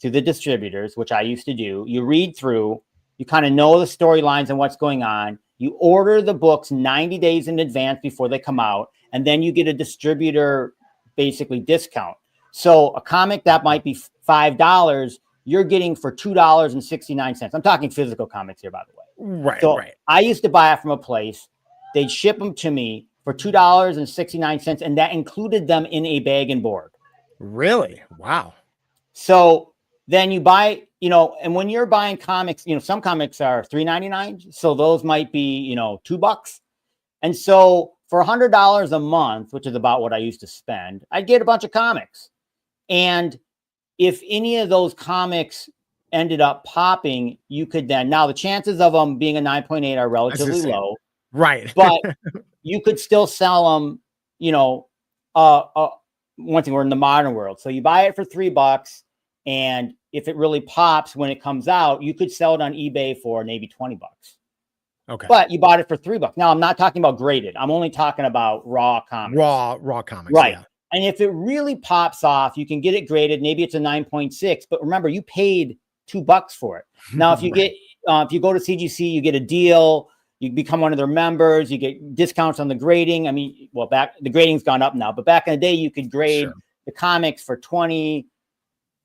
to the distributors, which I used to do. You read through, you kind of know the storylines and what's going on. You order the books 90 days in advance before they come out, and then you get a distributor basically discount. So a comic that might be $5, you're getting for $2.69. I'm talking physical comics here, by the way. Right. So I used to buy it from a place. They'd ship them to me for $2.69, and that included them in a bag and board. Really? Wow. So then you buy, you know, and when you're buying comics, you know, some comics are $3.99. So those might be, you know, $2. And so for $100 a month, which is about what I used to spend, I'd get a bunch of comics. And if any of those comics ended up popping, you could then, now the chances of them being a 9.8 are relatively low. Right. But you could still sell them, you know, one thing, we're in the modern world. So you buy it for $3. And if it really pops when it comes out, you could sell it on eBay for maybe $20. Okay. But you bought it for $3. Now I'm not talking about graded. I'm only talking about raw comics. Raw comics. Right. Yeah. And if it really pops off, you can get it graded. Maybe it's a 9.6, but remember, you paid $2 for it. Now, if you get, if you go to CGC, you get a deal, you become one of their members, you get discounts on the grading. I mean, well, the grading's gone up now, but back in the day, you could grade the comics for $20,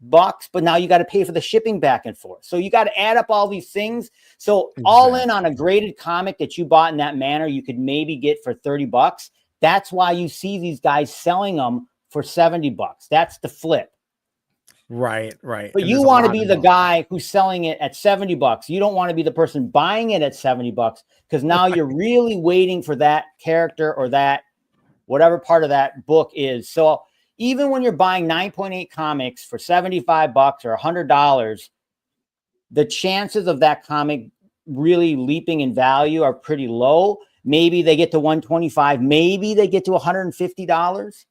but now you got to pay for the shipping back and forth. So you got to add up all these things. So all in on a graded comic that you bought in that manner, you could maybe get for $30. That's why you see these guys selling them for $70. That's the flip. Right. But you want to be the guy who's selling it at $70. You don't want to be the person buying it at $70 because now you're really waiting for that character or that whatever part of that book is. So even when you're buying 9.8 comics for $75 or $100, the chances of that comic really leaping in value are pretty low. Maybe they get to $125, maybe they get to $150.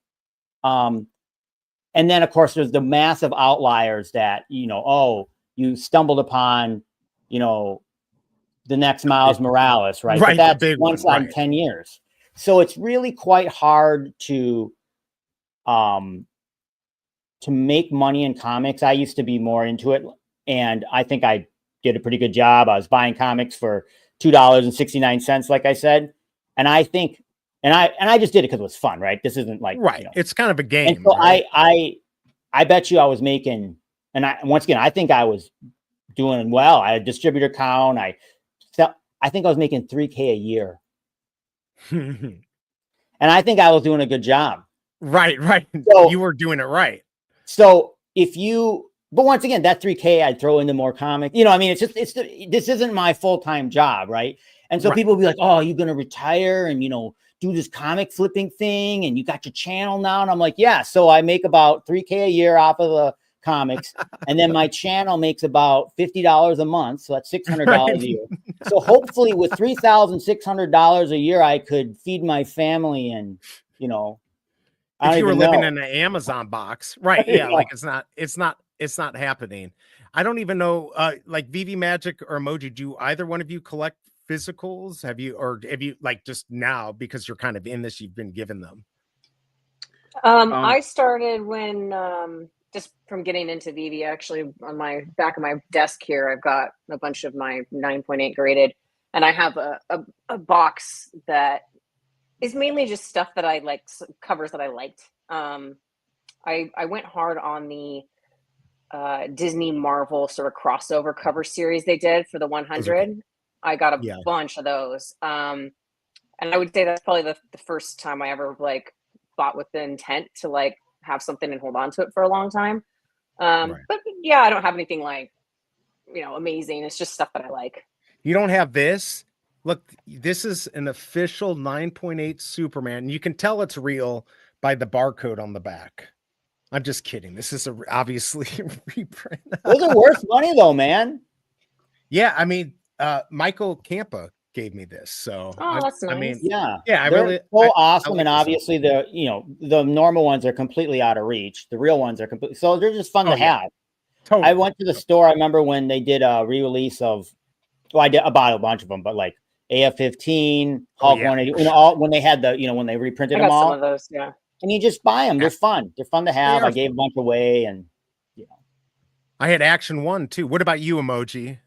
And then of course there's the massive outliers that, you know, oh, you stumbled upon, you know, the next Miles Morales, right? But that's once in 10 years. So it's really quite hard to make money in comics. I used to be more into it, and I think I did a pretty good job. I was buying comics for $2.69, like I said. And I think, and I just did it because it was fun, right? This isn't like, you know, it's kind of a game. And so I bet you I was making, and once again, I think I was doing well. I had a distributor count. I think I was making $3,000 a year. And I think I was doing a good job. Right. So, you were doing it right. So but once again, that $3,000 I'd throw into more comics. You know, I mean, this isn't my full-time job, right? And so people will be like, oh, you're going to retire and, you know, do this comic flipping thing and you got your channel now. And I'm like, yeah. So I make about $3,000 a year off of the comics, and then my channel makes about $50 a month, so that's $600 Right. a year. So hopefully, with $3,600 a year, I could feed my family, and you know, I If don't you were even living know. in an Amazon box, right? You Yeah, know. like it's not happening. I don't even know. Like VV Magic or Emoji, do either one of you collect physicals? Have you like just now because you're kind of in this, you've been given them? I started when just from getting into VeVe. Actually, on my back of my desk here, I've got a bunch of my 9.8 graded, and I have a box that is mainly just stuff that I like, covers that I liked. I went hard on the Disney Marvel sort of crossover cover series they did for the Those are cool. 100. I got a Yeah. bunch of those. And I would say that's probably the first time I ever like bought with the intent to like have something and hold on to it for a long time. Right. But yeah, I don't have anything like, amazing. It's just stuff that I like. You don't have this? Look, this is an official 9.8 Superman. You can tell it's real by the barcode on the back. I'm just kidding. This is obviously a reprint. Those are worth money, though, man. Yeah, I mean, Michael Campa gave me this, so Oh, that's I mean, nice. Yeah, yeah, they're so awesome, like and this one. obviously the normal ones are completely out of reach. The real ones are completely, so they're just fun to yeah. have. Totally. I went to the store. I remember when they did a re-release of, well, I bought a bunch of them, but like AF-15, Hulk yeah, 180, all when they had when they reprinted I them got some all, of those. Yeah. and you just buy them. They're fun. They're fun to have. are I gave a bunch away, and I had Action 1 too. What about you, Emoji?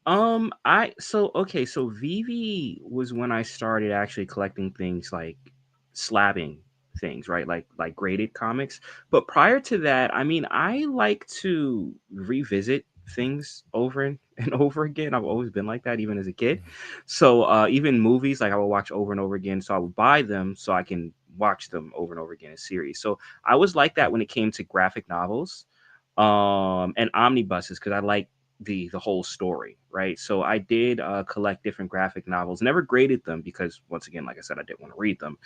So VeVe was when I started actually collecting things like slabbing things, right? Like graded comics. But prior to that, I mean, I like to revisit things over and over again. I've always been like that, even as a kid. So even movies, like I will watch over and over again. So I would buy them so I can watch them over and over again in series. So I was like that when it came to graphic novels and omnibuses, because I like the whole story, right? So I did collect different graphic novels, never graded them because once again, like I said, I didn't want to read them.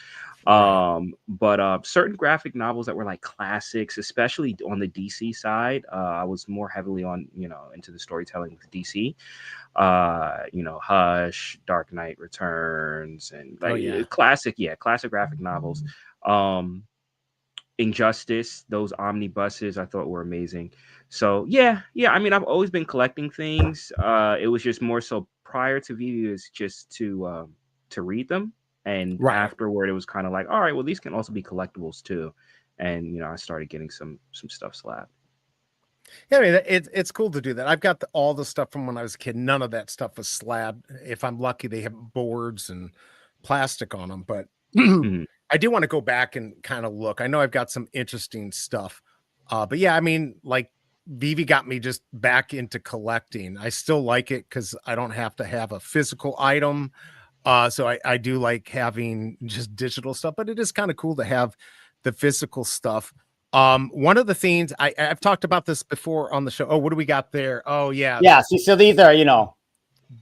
Right. But certain graphic novels that were like classics, especially on the DC side, I was more heavily on, into the storytelling with DC. Hush, Dark Knight Returns, and like classic graphic novels. Injustice, those omnibuses I thought were amazing. So yeah, I mean, I've always been collecting things. It was just more so prior to videos just to read them, and afterward it was kind of like, all right, well, these can also be collectibles too. And I started getting some stuff slabbed. Yeah, I mean, it's cool to do that. I've got all the stuff from when I was a kid. None of that stuff was slabbed. If I'm lucky, they have boards and plastic on them, but I do want to go back and kind of look. I know I've got some interesting stuff. But yeah, I mean, like VeVe got me just back into collecting. I still like it because I don't have to have a physical item. So I do like having just digital stuff, but it is kind of cool to have the physical stuff. One of the things I've talked about this before on the show. Oh, what do we got there? Oh yeah. Yeah. So these are,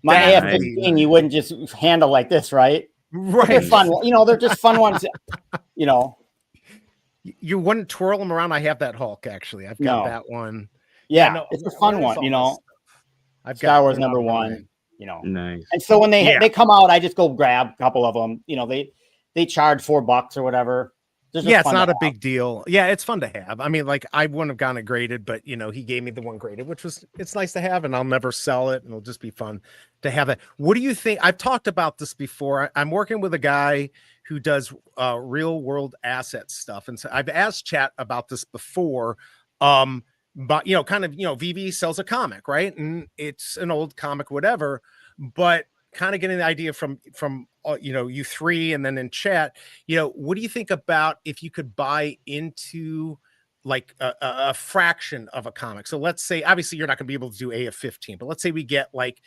my AF-15, you wouldn't just handle like this, right? Right. They're fun. They're just fun ones. You wouldn't twirl them around. I have that Hulk actually. I've got that one. Yeah, no, it's a fun one. I've got Star Wars #1. Nice. And so when they come out, I just go grab a couple of them. They charge $4 or whatever. Yeah, it's not a big deal. Yeah, it's fun to have. I mean, like I wouldn't have gone it graded, but he gave me the one graded, it's nice to have, and I'll never sell it, and it'll just be fun to have it. What do you think? I've talked about this before. I'm working with a guy who does real world asset stuff, and so I've asked Chat about this before. But VeVe sells a comic, right? And it's an old comic, whatever, but kind of getting the idea from you three, and then in Chat, what do you think about if you could buy into like a fraction of a comic? So let's say, obviously you're not going to be able to do AF-15, but let's say we get like,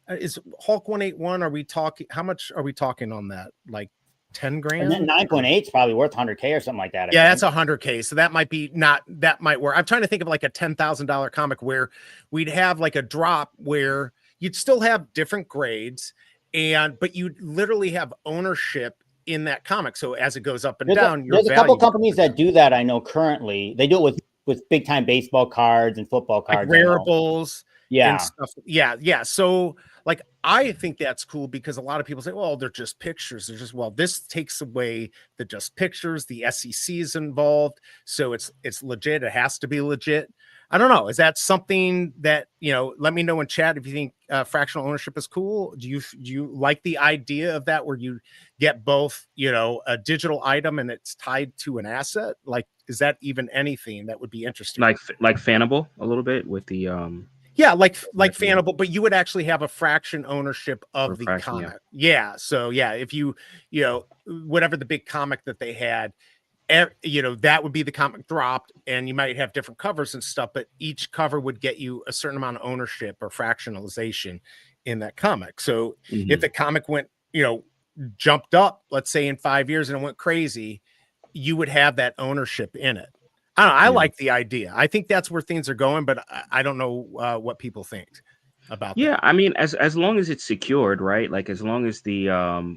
is Hulk 181, are we talking, how much are we talking on that? Like 10 grand? And then 9.8 is probably worth 100K or something like that. Yeah, that's 100K. So that might be that might work. I'm trying to think of like a $10,000 comic where we'd have like a drop where you'd still have different grades, but you literally have ownership in that comic. So as it goes up and down, there's a couple companies that do that. I know currently they do it with with big time baseball cards and football like cards. wearables and Yeah. stuff. Yeah. So like, I think that's cool because a lot of people say, well, they're just pictures. They're just, well, this takes away the just pictures. The SEC is involved. So it's legit. It has to be legit. I don't know. Is that something that, let me know in chat if you think fractional ownership is cool. Do you like the idea of that where you get both, a digital item and it's tied to an asset? Like, is that even anything that would be interesting? Like Fanable a little bit with the yeah, like Fanable, but you would actually have a fraction ownership of the fraction, comic. Yeah. So yeah, if you whatever the big comic that they had, that would be the comic dropped, and you might have different covers and stuff, but each cover would get you a certain amount of ownership or fractionalization in that comic. So if the comic went, jumped up, let's say in 5 years, and it went crazy, you would have that ownership in it. I don't know. I like the idea. I think that's where things are going, but I don't know what people think about that. Yeah, I mean, as long as it's secured, right? Like as long as the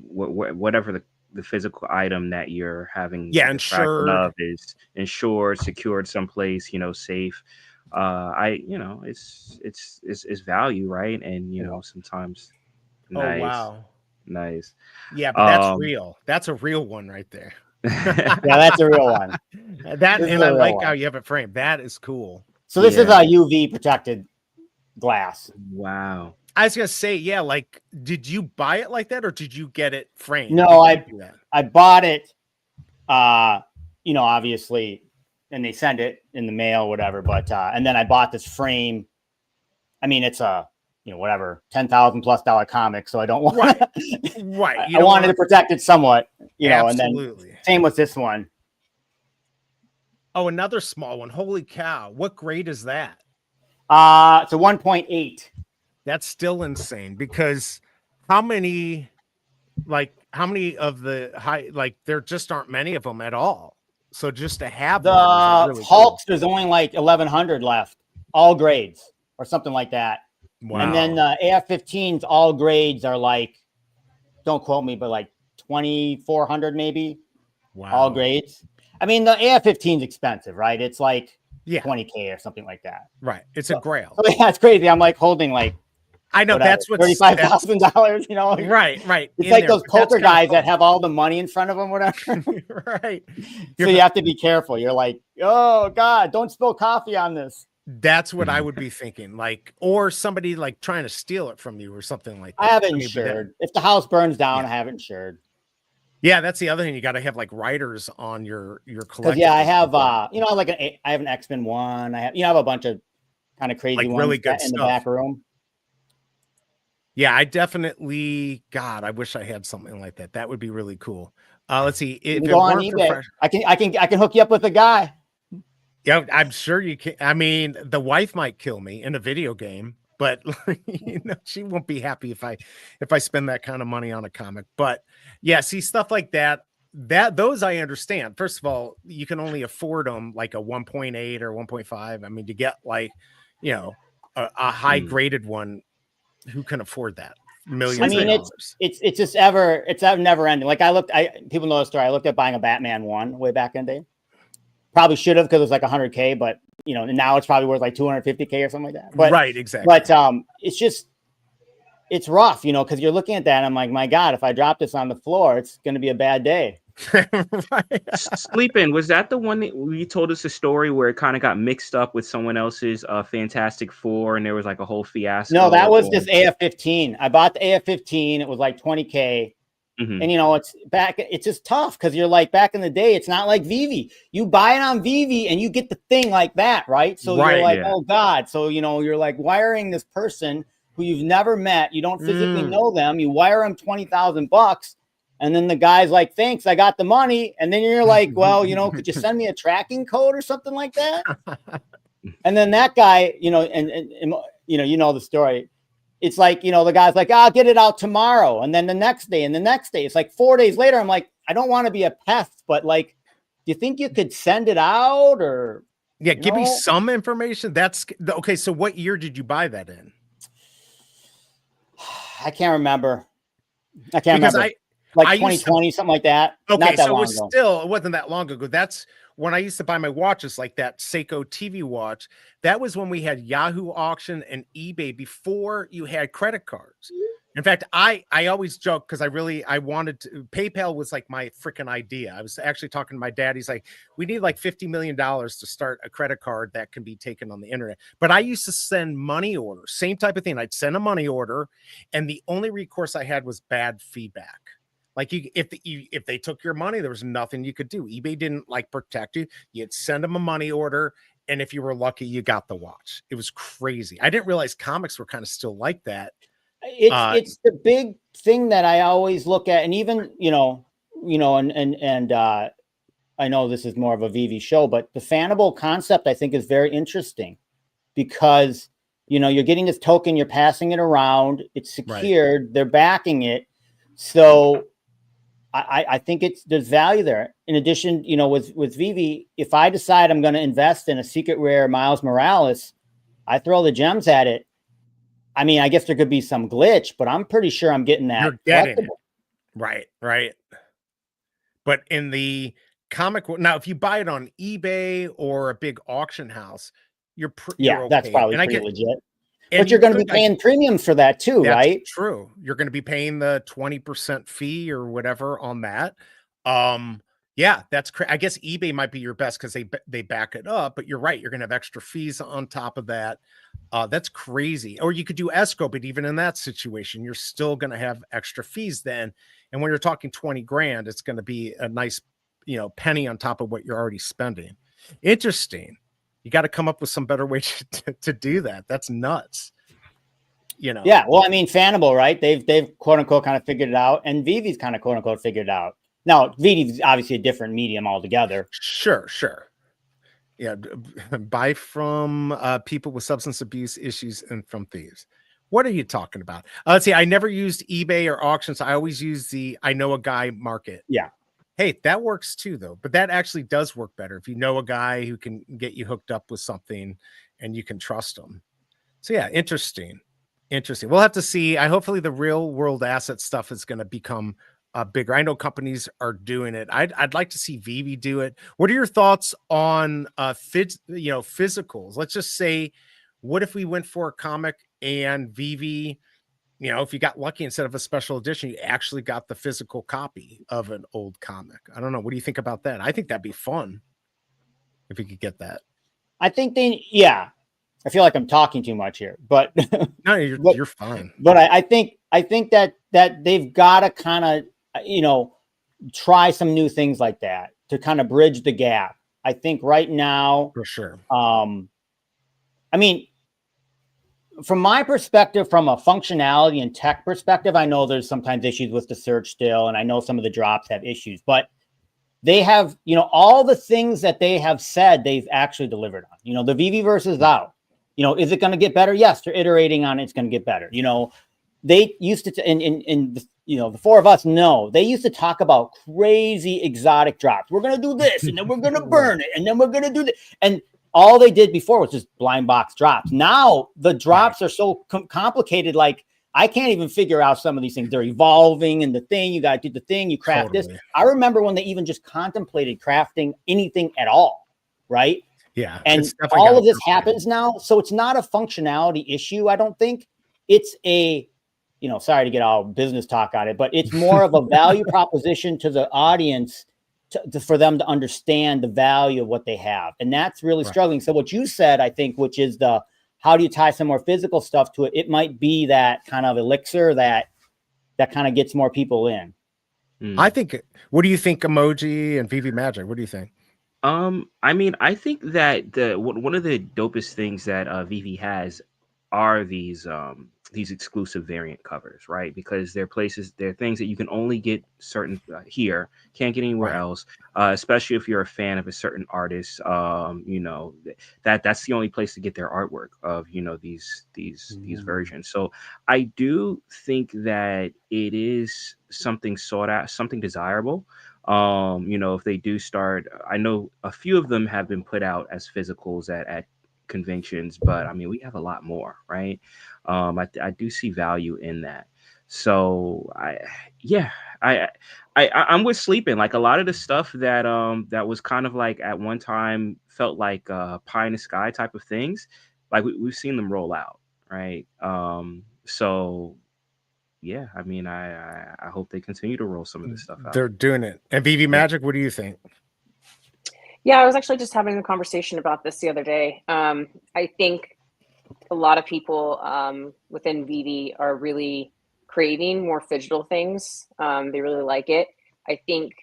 whatever the physical item that you're having the fraction of is insured, secured someplace, safe. It's value, right? And sometimes nice. Oh wow. Nice. Yeah, but that's real. That's a real one right there. Yeah, that's a real one. That, and I like how you have it framed. That is cool. So this is a UV protected glass. Wow. I was gonna say, yeah, like, did you buy it like that or did you get it framed? No, I bought it, obviously, and they send it in the mail, whatever. But and then I bought this frame. I mean, it's a whatever $10,000+ comic, so I don't want right. I wanted to protect it somewhat, absolutely. And then same with this one. Oh, another small one. Holy cow! What grade is that? It's a 1.8. That's still insane because how many of the high, like, there just aren't many of them at all. So just to have the really Hulks, cool. there's only like 1,100 left, all grades or something like that. Wow. And then AF-15s, all grades are like, don't quote me, but like 2,400 maybe. Wow. All grades. I mean, the AF-15 is expensive, right? It's like yeah, 20K or something like that. Right. It's a grail. So yeah, it's crazy. I'm like holding like, I know whatever, that's what's $35,000, right. It's like those poker guys that have all the money in front of them, whatever. Right. So you have to be careful. You're like, oh God, don't spill coffee on this. That's what I would be thinking, like, or somebody like trying to steal it from you or something like that. I have it insured. If the house burns down, I have it insured. Yeah, that's the other thing. You got to have like writers on your collection. Yeah, I have I have an X-Men one. I have a bunch of kind of crazy like ones really good in stuff. the back room. Yeah, I definitely. God, I wish I had something like that. That would be really cool. Let's see. If go on eBay, I can hook you up with a guy. Yeah, I'm sure you can. I mean, the wife might kill me in a video game, but she won't be happy if I spend that kind of money on a comic. But yeah, see, stuff like that. Those I understand. First of all, you can only afford them like a 1.8 or 1.5. I mean, to get like, a high graded one, who can afford that? Millions. I mean, of dollars. it's never ending. Like people know the story. I looked at buying a Batman one way back in the day. Probably should have, because it was like 100K, but now it's probably worth like 250K or something like that. But, right, exactly. But it's rough, because you're looking at that and I'm like, my God, if I drop this on the floor, it's going to be a bad day. Right. Sleeping, was that the one that you told us a story where it kind of got mixed up with someone else's Fantastic Four and there was like a whole fiasco? No, that was this AF-15. I bought the AF-15. It was like 20K. Mm-hmm. And it's just tough because you're like, back in the day, it's not like VeVe. You buy it on VeVe and you get the thing like that, right? So you're like, oh God. So you're like wiring this person who you've never met, you don't physically know them, you wire them $20,000, and then the guy's like, thanks, I got the money. And then you're like, well, could you send me a tracking code or something like that? And then that guy, and the story. It's like, the guy's like, I'll get it out tomorrow. And then the next day and the next day, it's like 4 days later. I'm like, I don't want to be a pest, but like, do you think you could send it out or? Yeah. Give me some information. That's okay. So what year did you buy that in? I can't remember. like I used to 2020, something like that. Okay, Not that so long ago. it wasn't that long ago. That's when I used to buy my watches, like that Seiko TV watch. That was when we had Yahoo Auction and eBay before you had credit cards. In fact, I always joke because I wanted to. PayPal was like my freaking idea. I was actually talking to my dad. He's like, we need like $50 million to start a credit card that can be taken on the internet. But I used to send money orders, same type of thing. I'd send a money order, and the only recourse I had was bad feedback. Like if they took your money, there was nothing you could do. eBay didn't like protect you. You'd send them a money order, and if you were lucky, you got the watch. It was crazy. I didn't realize comics were kind of still like that. It's the big thing that I always look at, and even and I know this is more of a VeVe show, but the Fanable concept I think is very interesting because you're getting this token, you're passing it around, it's secured, right. They're backing it, so I think there's value there. In addition, with VeVe, if I decide I'm going to invest in a secret rare Miles Morales, I throw the gems at it. I mean, I guess there could be some glitch, but I'm pretty sure I'm getting that. You're getting it. Right. But in the comic, now if you buy it on eBay or a big auction house, you're okay. That's probably pretty legit. And but you're going to be paying premiums for that too, right? True. You're going to be paying the 20% fee or whatever on that. Yeah, that's I guess eBay might be your best because they back it up, but you're right. You're going to have extra fees on top of that. That's crazy. Or you could do escrow, but even in that situation, you're still going to have extra fees then. And when you're talking 20 grand, it's going to be a nice, penny on top of what you're already spending. Interesting. You got to come up with some better way to do that. That's nuts. Yeah. Well, I mean, Fanable, right? They've quote unquote kind of figured it out, and VeVe's kind of quote unquote figured it out. Now, VeVe is obviously a different medium altogether. Sure. Yeah, buy from people with substance abuse issues and from thieves. What are you talking about? Let's see. I never used eBay or auctions. I always use the I know a guy market. Yeah. Hey, that works too, though. But that actually does work better if you know a guy who can get you hooked up with something and you can trust them. So yeah, interesting. We'll have to see. Hopefully the real world asset stuff is going to become bigger. I know companies are doing it. I'd like to see VeVe do it. What are your thoughts on physicals? Let's just say, what if we went for a comic and VeVe, if you got lucky, instead of a special edition, you actually got the physical copy of an old comic. I don't know. What do you think about that? I think that'd be fun if you could get that. I think I feel like I'm talking too much here, but no, you're fine. But I think that they've got to kind of, try some new things like that to kind of bridge the gap. I think right now, for sure. I mean, from my perspective, from a functionality and tech perspective, I know there's sometimes issues with the search still, and I know some of the drops have issues, but they have, all the things that they have said they've actually delivered on. The VeVe is out. Is it going to get better? Yes, they're iterating on it. It's going to get better. They used to, the four of us know, they used to talk about crazy exotic drops. We're going to do this, and then we're going to burn it, and then we're going to do this. And all they did before was just blind box drops. Now the drops are so complicated. Like I can't even figure out some of these things. They're evolving, and the thing, you got to do the thing, you craft this. I remember when they even just contemplated crafting anything at all. Right. Yeah. And all of this happens now. So it's not a functionality issue. I don't think it's a, sorry to get all business talk on it, but it's more of a value proposition to the audience for them to understand the value of what they have. And that's really struggling. So what you said, I think, which is how do you tie some more physical stuff to it? It might be that kind of elixir that kind of gets more people in. I think, what do you think, Emoji and VeVe Magic? What do you think? I mean, I think that one of the dopest things that VeVe has are these exclusive variant covers, right? Because they're things that you can only get certain here, can't get anywhere else. Especially if you're a fan of a certain artist, that's the only place to get their artwork of these versions. So I do think that it is something sought out, something desirable. If they do start, I know a few of them have been put out as physicals at conventions, but I mean, we have a lot more, right? I do see value in that. So yeah, I, I'm with sleeping. Like a lot of the stuff that that was kind of like at one time felt like pie in the sky type of things. Like we've seen them roll out, right? So yeah, I mean, I hope they continue to roll some of this stuff out. They're doing it. And VeVe Magic, what do you think? Yeah, I was actually just having a conversation about this the other day. I think a lot of people within VeVe are really craving more phygital things. They really like it. I think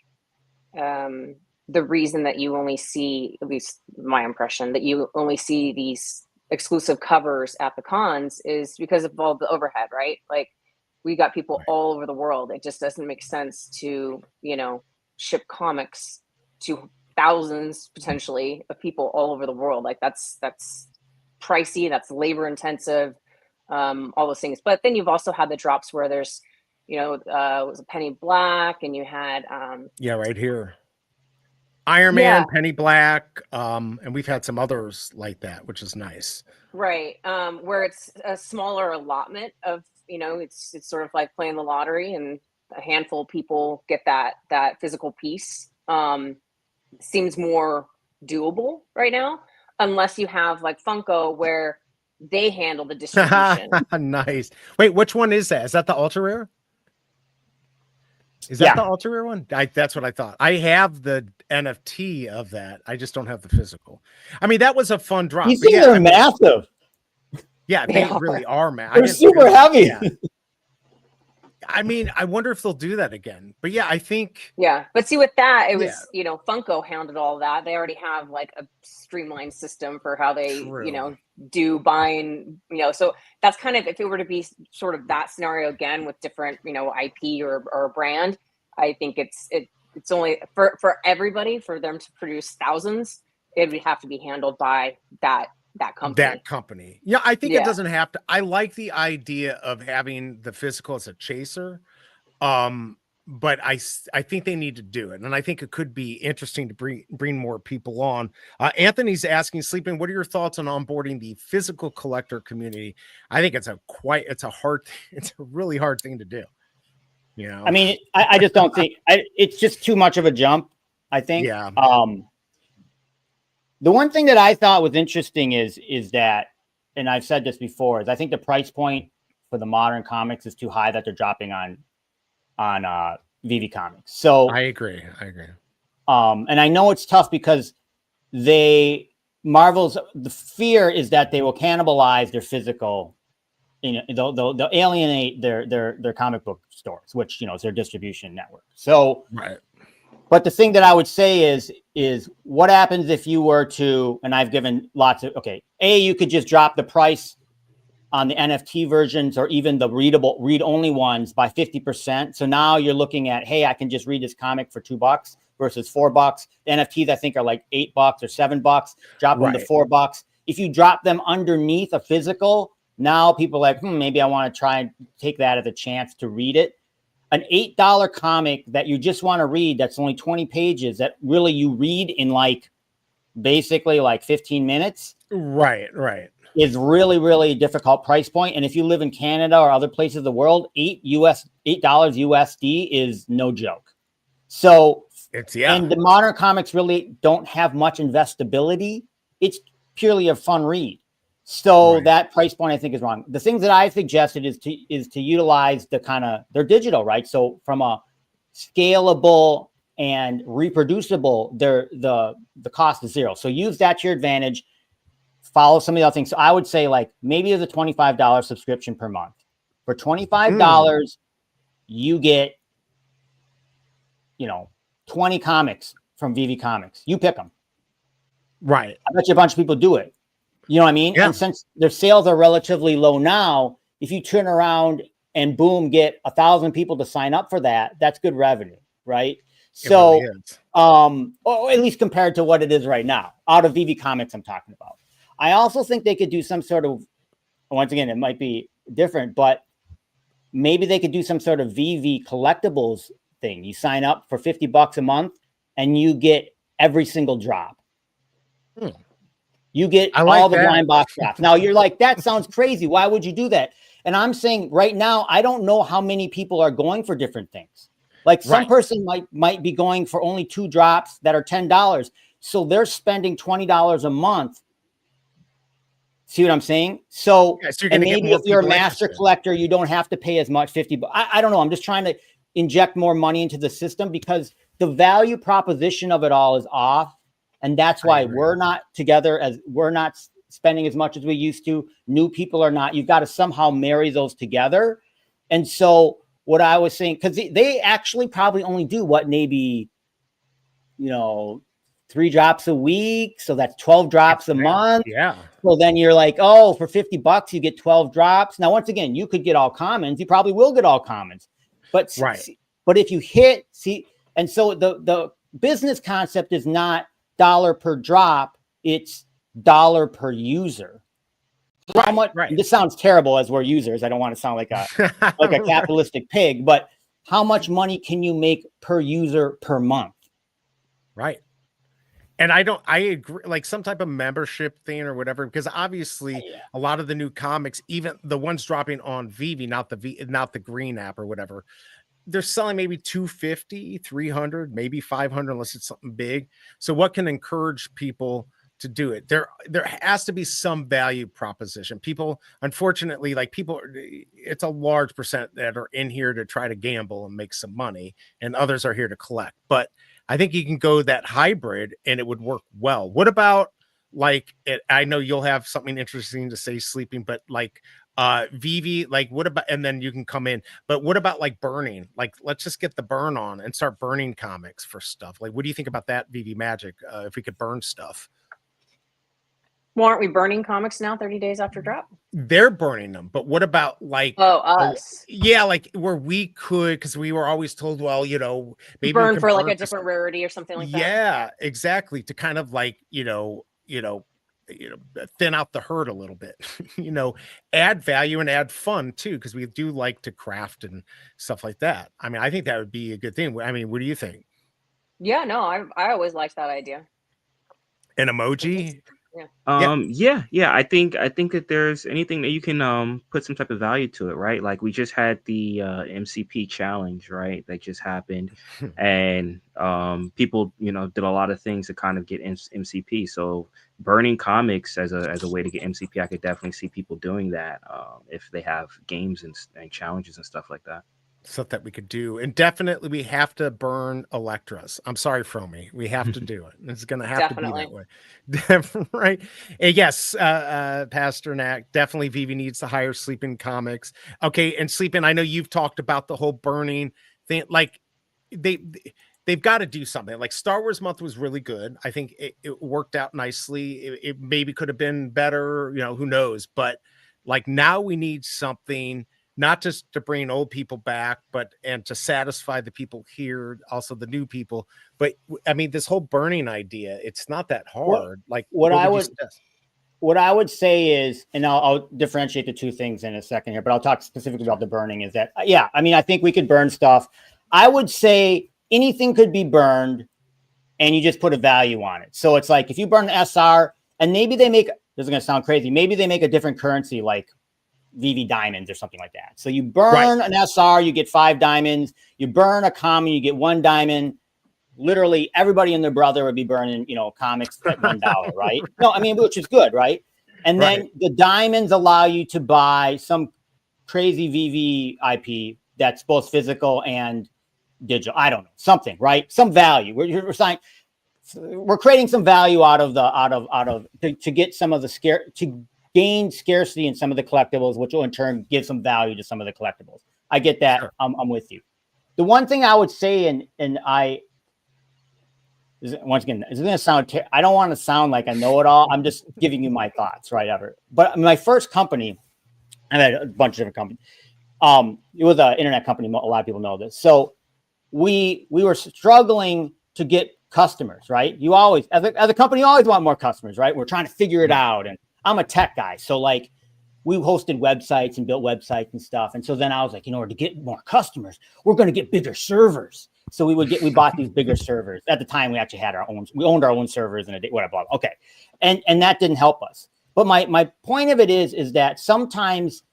the reason that you only see, at least my impression, that you only see these exclusive covers at the cons is because of all the overhead, right? Like we got people all over the world. It just doesn't make sense to, ship comics to thousands potentially of people all over the world. Like that's pricey, that's labor intensive, all those things. But then you've also had the drops where there's, it was a Penny Black, and you had Yeah, right here. Iron yeah, Man, Penny Black, and we've had some others like that, which is nice. right. Where it's a smaller allotment of, it's sort of like playing the lottery, and a handful of people get that physical piece. Seems more doable right now, unless you have like Funko where they handle the distribution. Nice. Wait, which one is that? Is that the ultra rare? Is that the ultra rare one? That's what I thought. I have the NFT of that. I just don't have the physical. I mean, that was a fun drop. You see, they're massive. Yeah, they really are, man. They're super heavy. Yeah. I mean, I wonder if they'll do that again. But yeah, I think. Yeah, but see, with that, it was Funko handled all that. They already have like a streamlined system for how they do buying. So that's kind of, if it were to be sort of that scenario again with different IP or a brand, I think it's only for everybody, for them to produce thousands, it would have to be handled by that company. Yeah, I think it doesn't have to. I like the idea of having the physical as a chaser. But I think they need to do it. And I think it could be interesting to bring more people on. Anthony's asking, Sleeping, what are your thoughts on onboarding the physical collector community? I think it's a really hard thing to do. I mean, I just don't think it's just too much of a jump, I think. Yeah. The one thing that I thought was interesting is that, and I've said this before, is I think the price point for the modern comics is too high that they're dropping on VeVe Comics. So I agree. And I know it's tough because Marvel's the fear is that they will cannibalize their physical, they'll alienate their comic book stores, which is their distribution network. So right. But the thing that I would say is what happens if you were to, and I've given lots of, you could just drop the price on the NFT versions or even the read-only ones by 50%. So now you're looking at, hey, I can just read this comic for $2 versus $4. The NFTs I think are like $8 or $7. Drop them to $4. If you drop them underneath a physical, now people are like, maybe I want to try and take that as a chance to read it. An $8 comic that you just want to read, that's only 20 pages, that really you read in basically 15 minutes. Right. Is really, really a difficult price point. And if you live in Canada or other places of the world, $8 USD is no joke. So and the modern comics really don't have much investability. It's purely a fun read. So that price point I think is wrong. The things that I suggested is to utilize they're digital, right? So from a scalable and reproducible, the cost is zero. So use that to your advantage. Follow some of the other things. So I would say maybe it's a $25 subscription per month. For $25, you get 20 comics from VeVe Comics. You pick them. Right. I bet you a bunch of people do it. You know what I mean? Yeah. And since their sales are relatively low now, if you turn around and boom, get 1,000 people to sign up for that, that's good revenue, right? So, or at least compared to what it is right now, out of VeVe Comics I'm talking about. I also think they could do some sort of, once again, it might be different, but maybe they could do some sort of VeVe collectibles thing. You sign up for $50 a month and you get every single drop. You get all the blind box drops. Now you're like, that sounds crazy. Why would you do that? And I'm saying right now, I don't know how many people are going for different things. Like some Right. person might be going for only 2 drops that are $10. So they're spending $20 a month. See what I'm saying? So, Yeah, so you're and gonna get maybe more if you're a people master interested. collector, you don't have to pay as much, 50. But I don't know. I'm just trying to inject more money into the system because the value proposition of it all is off. And that's I why agree. we're not together, as we're not spending as much as we used to. New people are not. You've got to somehow marry those together. And so what I was saying, because they actually probably only do what, maybe, 3 drops a week. So that's 12 drops a month. Yeah. So then you're like, oh, for $50, you get 12 drops. Now, once again, you could get all commons. You probably will get all commons. But Right. but if you hit, and so the business concept is not dollar per drop, it's dollar per user. How much? Right. This sounds terrible as we're users. I don't want to sound like a capitalistic pig, but how much money can you make per user per month? Right. And I agree, like some type of membership thing or whatever, because obviously a lot of the new comics, even the ones dropping on VeVe, not the green app or whatever, they're selling maybe 250, 300, maybe 500, unless it's something big. So what can encourage people to do it? There has to be some value proposition. People, unfortunately, it's a large percent that are in here to try to gamble and make some money, and others are here to collect. But I think you can go that hybrid and it would work well. What about I know you'll have something interesting to say, sleeping, but VeVe, what about, and then you can come in, but what about burning? Let's just get the burn on and start burning comics for stuff. What do you think about that, VeVe Magic? If we could burn stuff. Well, aren't we burning comics now 30 days after drop? They're burning them, but what about us? Yeah, where we could, because we were always told, well, maybe burn for a different rarity or something like that. Yeah, exactly. To kind of thin out the herd a little bit, add value and add fun too, because we do like to craft and stuff like that. I mean, I think that would be a good thing. I mean, what do you think? Yeah, no, I always liked that idea. An emoji? Yeah. I think that there's anything that you can put some type of value to it, right? Like we just had the MCP challenge, right? That just happened, and people did a lot of things to kind of get MCP. So burning comics as a way to get MCP, I could definitely see people doing that if they have games and challenges and stuff like that. Stuff that we could do. And definitely we have to burn Electras. I'm sorry, Fromy. We have to do it. It's going to have to be that way. Right. And yes, Pastor Knack, definitely VeVe needs to hire Sleeping Comics. Okay. And Sleeping, I know you've talked about the whole burning thing. They've got to do something. Star Wars month was really good. I think it worked out nicely. It maybe could have been better, who knows, but now we need something, not just to bring old people back, and to satisfy the people here, also the new people. But I mean, this whole burning idea, it's not that hard. What I would say is, and I'll differentiate the two things in a second here, but I'll talk specifically about the burning, is that, I mean, I think we could burn stuff. I would say anything could be burned and you just put a value on it. So it's if you burn the SR, and maybe they make, this is going to sound crazy, maybe they make a different currency, like VeVe diamonds or something like that. So you burn an SR, you get 5 diamonds. You burn a common, you get 1 diamond. Literally everybody and their brother would be burning, comics at $1, right? No, I mean, which is good, right? And then the diamonds allow you to buy some crazy VeVe IP that's both physical and digital. I don't know, something, right? Some value. We're creating some value out of to get some of the gain scarcity in some of the collectibles, which will in turn give some value to some of the collectibles. I get that. Sure. I'm with you. The one thing I would say, once again, it's going to sound, I don't want to sound like I know it all. I'm just giving you my thoughts, right? But my first company, I had a bunch of different companies. It was an internet company. A lot of people know this. So we were struggling to get customers, right? You always, as a company, you always want more customers, right? We're trying to figure it out. And I'm a tech guy. So we hosted websites and built websites and stuff. And so then I was like, in order to get more customers, we're going to get bigger servers. So we bought these bigger servers. At the time, we actually had we owned our own servers and whatever. Okay. And that didn't help us. But my point of it is that sometimes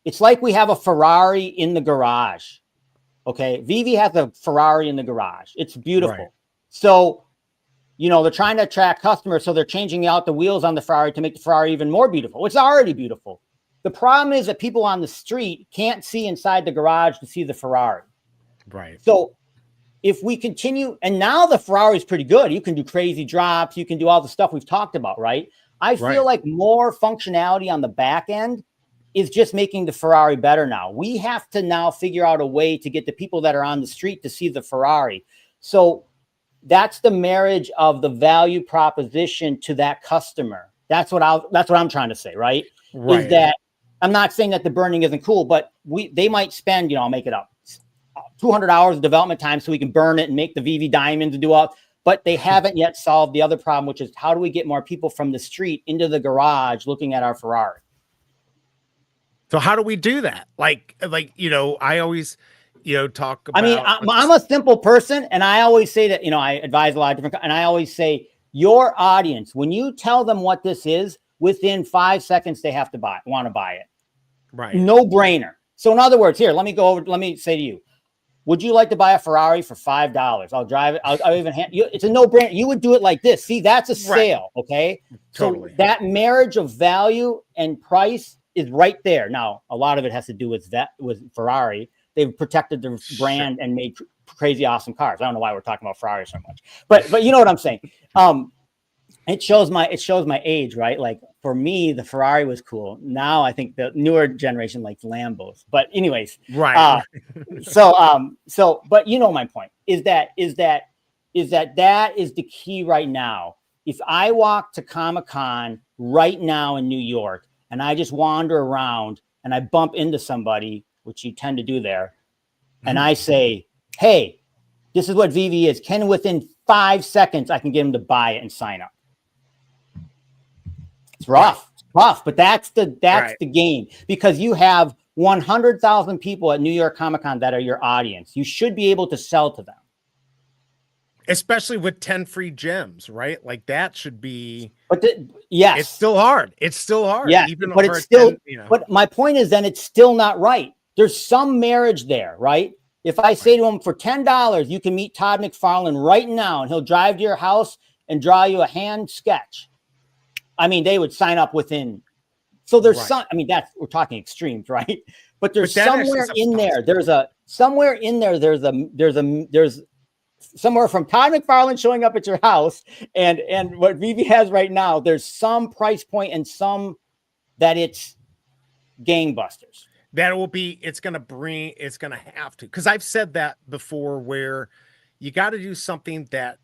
it's like we have a Ferrari in the garage. Okay. VeVe has a Ferrari in the garage. It's beautiful. Right. So, you know, they're trying to attract customers. So they're changing out the wheels on the Ferrari to make the Ferrari even more beautiful. It's already beautiful. The problem is that people on the street can't see inside the garage to see the Ferrari. Right. So if we continue, and now the Ferrari is pretty good. You can do crazy drops. You can do all the stuff we've talked about, right? I feel like more functionality on the back end is just making the Ferrari better now. We have to now figure out a way to get the people that are on the street to see the Ferrari. So that's the marriage of the value proposition to that customer. That's what I'm trying to say, right? Is that I'm not saying that the burning isn't cool, but they might spend, you know, I'll make it up, 200 hours of development time so we can burn it and make the VeVe diamonds and do all, but they haven't yet solved the other problem, which is how do we get more people from the street into the garage looking at our Ferrari? So how do we do that? Like, you know, I always, you know, talk about, I mean, I'm a simple person, and I always say that, you know, I advise a lot of different, and I always say your audience, when you tell them what this is, within 5 seconds, they have to want to buy it. Right. No brainer. So in other words, here, let me say to you, would you like to buy a Ferrari for $5? I'll drive it. I'll even hand you. It's a no brainer. You would do it like this. See, that's a sale. Okay. Totally. So that marriage of value and price is right there. Now, a lot of it has to do with Ferrari. They've protected their brand and made crazy awesome cars. I don't know why we're talking about Ferrari so much, but you know what I'm saying? It shows my age, right? Like for me, the Ferrari was cool. Now I think the newer generation likes Lambos. But anyways, right. But you know my point is that is the key right now. If I walk to Comic-Con right now in New York and I just wander around and I bump into somebody, which you tend to do there, and I say, "Hey, this is what VeVe is. Can within 5 seconds I can get them to buy it and sign up?" It's rough. It's tough, but that's the game, because you have 100,000 people at New York Comic-Con that are your audience. You should be able to sell to them. Especially with 10 free gems, right? Like that should be, but yes, it's still hard. It's still hard. Yeah, even but it's still, 10, you know. But my point is then it's still not right. There's some marriage there, right? If I say to them for $10, you can meet Todd McFarlane right now and he'll drive to your house and draw you a hand sketch. I mean, they would sign up within. So there's some, I mean, we're talking extremes, right? But there's somewhere in there, there's somewhere from Todd McFarlane showing up at your house and what VeVe has right now, there's some price point and some that it's gangbusters. That will be, it's going to have to, because I've said that before, where you got to do something that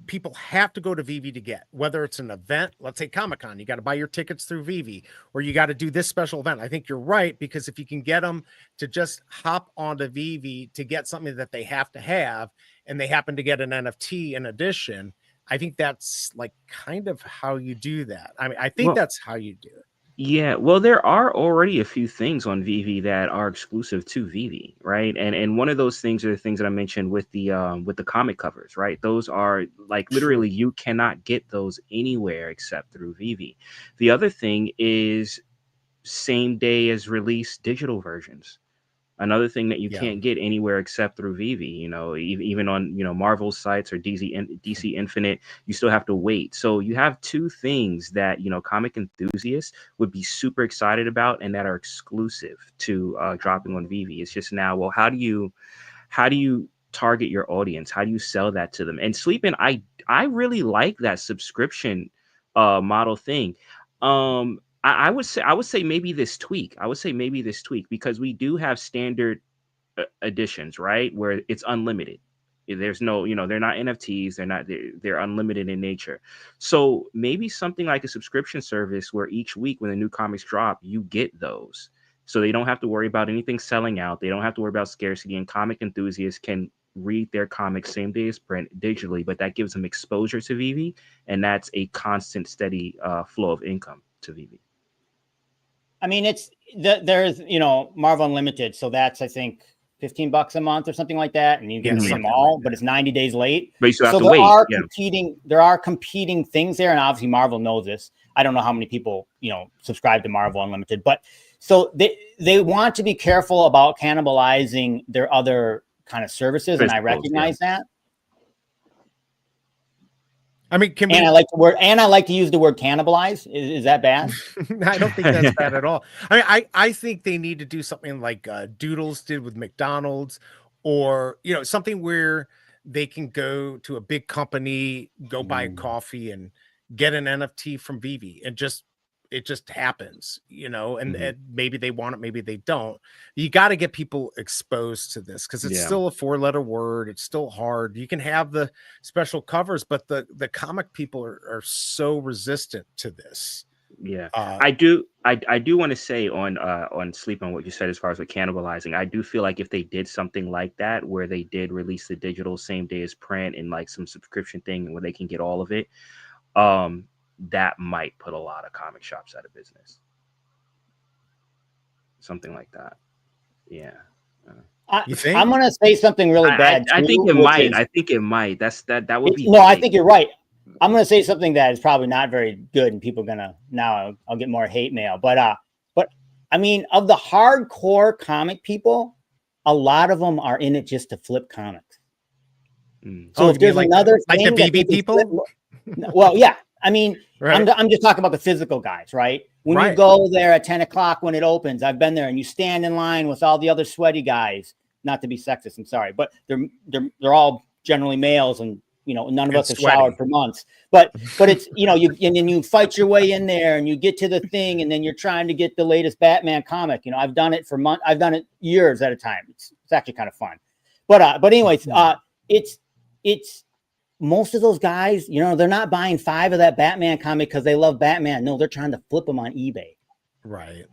people have to go to VeVe to get, whether it's an event, let's say Comic-Con, you got to buy your tickets through VeVe, or you got to do this special event. I think you're right, because if you can get them to just hop onto VeVe to get something that they have to have, and they happen to get an NFT in addition, I think that's like kind of how you do that. I mean, I think that's how you do it. Yeah, well, there are already a few things on VeVe that are exclusive to VeVe, right? And one of those things are the things that I mentioned with the comic covers, right? Those are like literally you cannot get those anywhere except through VeVe. The other thing is same day as release digital versions. Another thing that you can't get anywhere except through VeVe, you know, even on, you know, Marvel sites or DC Infinite, you still have to wait. So you have two things that, you know, comic enthusiasts would be super excited about and that are exclusive to dropping on VeVe. It's just now, well, how do you target your audience? How do you sell that to them? And Sleepin', I really like that subscription model thing. I would say maybe this tweak. Because we do have standard editions, right? Where it's unlimited. There's no, you know, they're not NFTs. They're unlimited in nature. So maybe something like a subscription service where each week when the new comics drop, you get those. So they don't have to worry about anything selling out. They don't have to worry about scarcity, and comic enthusiasts can read their comics same day as print digitally, but that gives them exposure to VeVe, and that's a constant, steady flow of income to VeVe. I mean, there's, you know, Marvel Unlimited. So that's, I think, $15 a month or something like that. And you get them all, but it's 90 days late. But you still have to wait. There are competing things there. And obviously Marvel knows this. I don't know how many people, you know, subscribe to Marvel Unlimited, but So they want to be careful about cannibalizing their other kind of services, and I recognize that. I mean, I like to use the word cannibalize. Is that bad? I don't think that's bad at all. I mean, I think they need to do something like Doodles did with McDonald's, or something where they can go to a big company, go buy a coffee, and get an NFT from VeVe, and it just happens, and maybe they want it, maybe they don't. You got to get people exposed to this, because it's still a 4-letter word. It's still hard. You can have the special covers, but the comic people are so resistant to this. Yeah, I do want to say on sleep on what you said as far as with cannibalizing. I do feel like if they did something like that, where they did release the digital same day as print and like some subscription thing where they can get all of it, that might put a lot of comic shops out of business. Something like that. Yeah. You think? I'm gonna say something really bad. I think it might. I think it might. That would be. No, I think you're right. I'm gonna say something that is probably not very good, and people are gonna I'll get more hate mail. But I mean, of the hardcore comic people, a lot of them are in it just to flip comics. So if there's another like the VeVe people, well, yeah. I mean, right. I'm just talking about the physical guys, right? When you go there at 10 o'clock when it opens, I've been there, and you stand in line with all the other sweaty guys. Not to be sexist, I'm sorry, but they're all generally males, and none of us have showered for months. But it's you fight your way in there, and you get to the thing, and then you're trying to get the latest Batman comic. I've done it for months. I've done it years at a time. It's actually kind of fun. But anyways, it's most of those guys, they're not buying 5 of that Batman comic because they love Batman. No, they're trying to flip them on eBay. Right.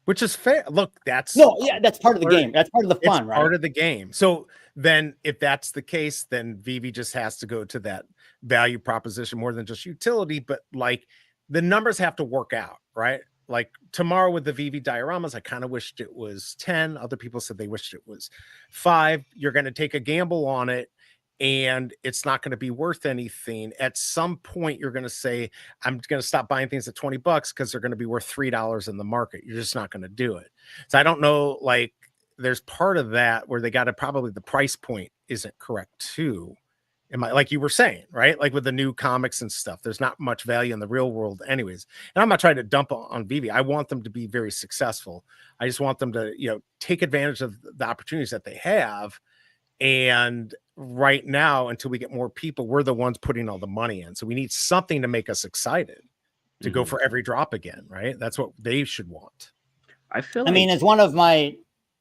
Which is fair. Look, that's part of the game. That's part of the fun, right? Part of the game. So then if that's the case, then VeVe just has to go to that value proposition more than just utility, but like the numbers have to work out, right? Like tomorrow with the VeVe dioramas, I kind of wished it was 10. Other people said they wished it was 5. You're going to take a gamble on it, and it's not going to be worth anything. At some point, you're going to say, I'm going to stop buying things at $20 because they're going to be worth $3 in the market. You're just not going to do it. So I don't know, like there's part of that where they got to probably the price point isn't correct too. Like you were saying, right? Like with the new comics and stuff, there's not much value in the real world anyways. And I'm not trying to dump on VeVe. I want them to be very successful. I just want them to, take advantage of the opportunities that they have. And right now, until we get more people, we're the ones putting all the money in. So we need something to make us excited to go for every drop again, right? That's what they should want. I mean, as one of my,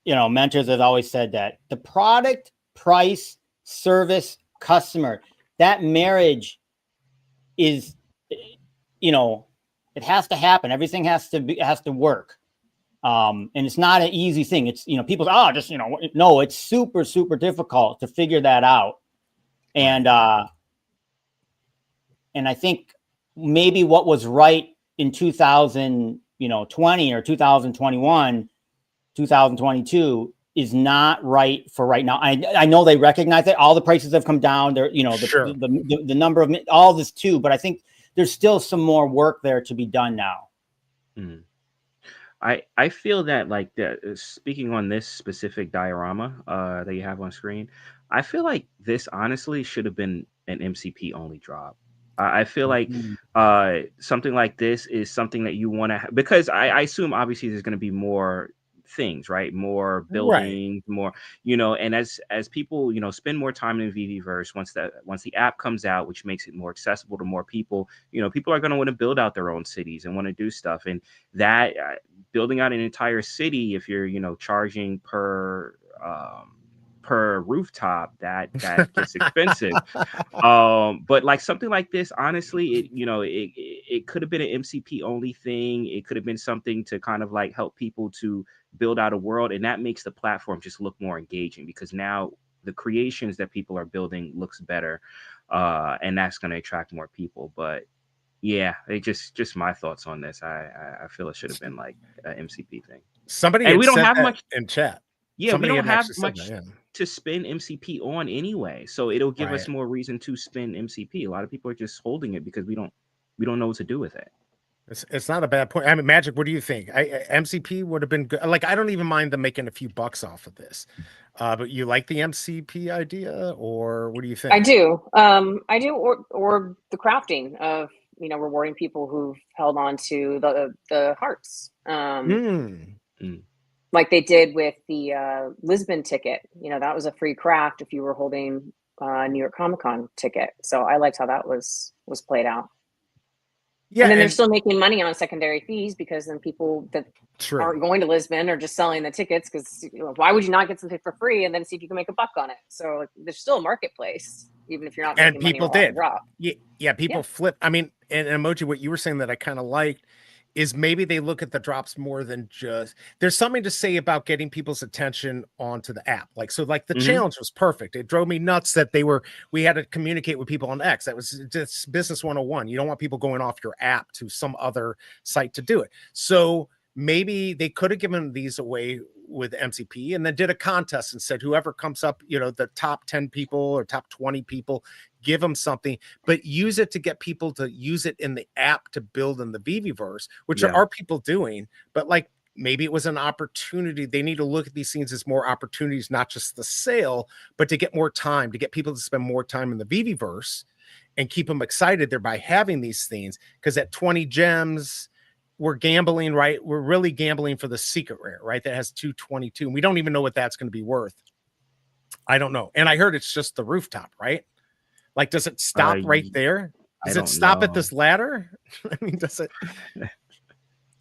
mentors has always said, that the product, price, service, customer, that marriage is, it has to happen. Everything has to work. And it's not an easy thing. It's, people say, no, it's super, super difficult to figure that out. And I think maybe what was right in 2020 or 2021, 2022 is not right for right now. I know they recognize it. All the prices have come down. They're, the number of all this too, but I think there's still some more work there to be done now. I feel that, like, speaking on this specific diorama that you have on screen, I feel like this honestly should have been an MCP only drop. I feel like something like this is something that you want to, because I assume obviously there's going to be more things, right? More buildings, more, and as people, spend more time in VeVeverse, once the app comes out, which makes it more accessible to more people, people are going to want to build out their own cities and want to do stuff. And that building out an entire city, if you're, charging per rooftop, that gets expensive. But like something like this, honestly, it could have been an MCP only thing. It could have been something to kind of like help people to build out a world, and that makes the platform just look more engaging, because now the creations that people are building looks better, and that's going to attract more people. But yeah, it just my thoughts on this. I feel it should have been like an MCP thing. And we don't have much in chat. Yeah, we don't have much to spend MCP on anyway, so it'll give us more reason to spend MCP. A lot of people are just holding it because we don't know what to do with it. It's not a bad point. I mean, Magic, what do you think? MCP would have been good. Like, I don't even mind them making a few bucks off of this. But you like the MCP idea, or what do you think? I do. I do, or the crafting of, you know, rewarding people who've held on to the hearts. Like they did with the Lisbon ticket. You know, that was a free craft if you were holding New York Comic Con ticket. So I liked how that was played out. Yeah, and then they're still making money on secondary fees, because then people that true. aren't going to Lisbon are just selling the tickets, because, you know, why would you not get something for free and then see if you can make a buck on it? So like, there's still a marketplace, even if you're not making and people money did. drop. Yeah, people flip. I mean, and Emoji, what you were saying that I kind of liked is maybe they look at the drops more than just, there's something to say about getting people's attention onto the app. Like, so like the challenge was perfect. It drove me nuts that we had to communicate with people on X. That was just business 101. You don't want people going off your app to some other site to do it. So maybe they could have given these away with MCP and then did a contest and said, whoever comes up, you know, the top 10 people or top 20 people, give them something, but use it to get people to use it in the app to build in the VeVeverse, which are people doing. But like, maybe it was an opportunity. They need to look at these things as more opportunities, not just the sale, but to get more time, to get people to spend more time in the VeVeverse and keep them excited there by having these things. Because at 20 gems, we're gambling, right? We're really gambling for the secret rare, right? That has 222. And we don't even know what that's going to be worth. I don't know. And I heard it's just the rooftop, right? Like, does it stop right there? Does it stop at this ladder? I mean, does it?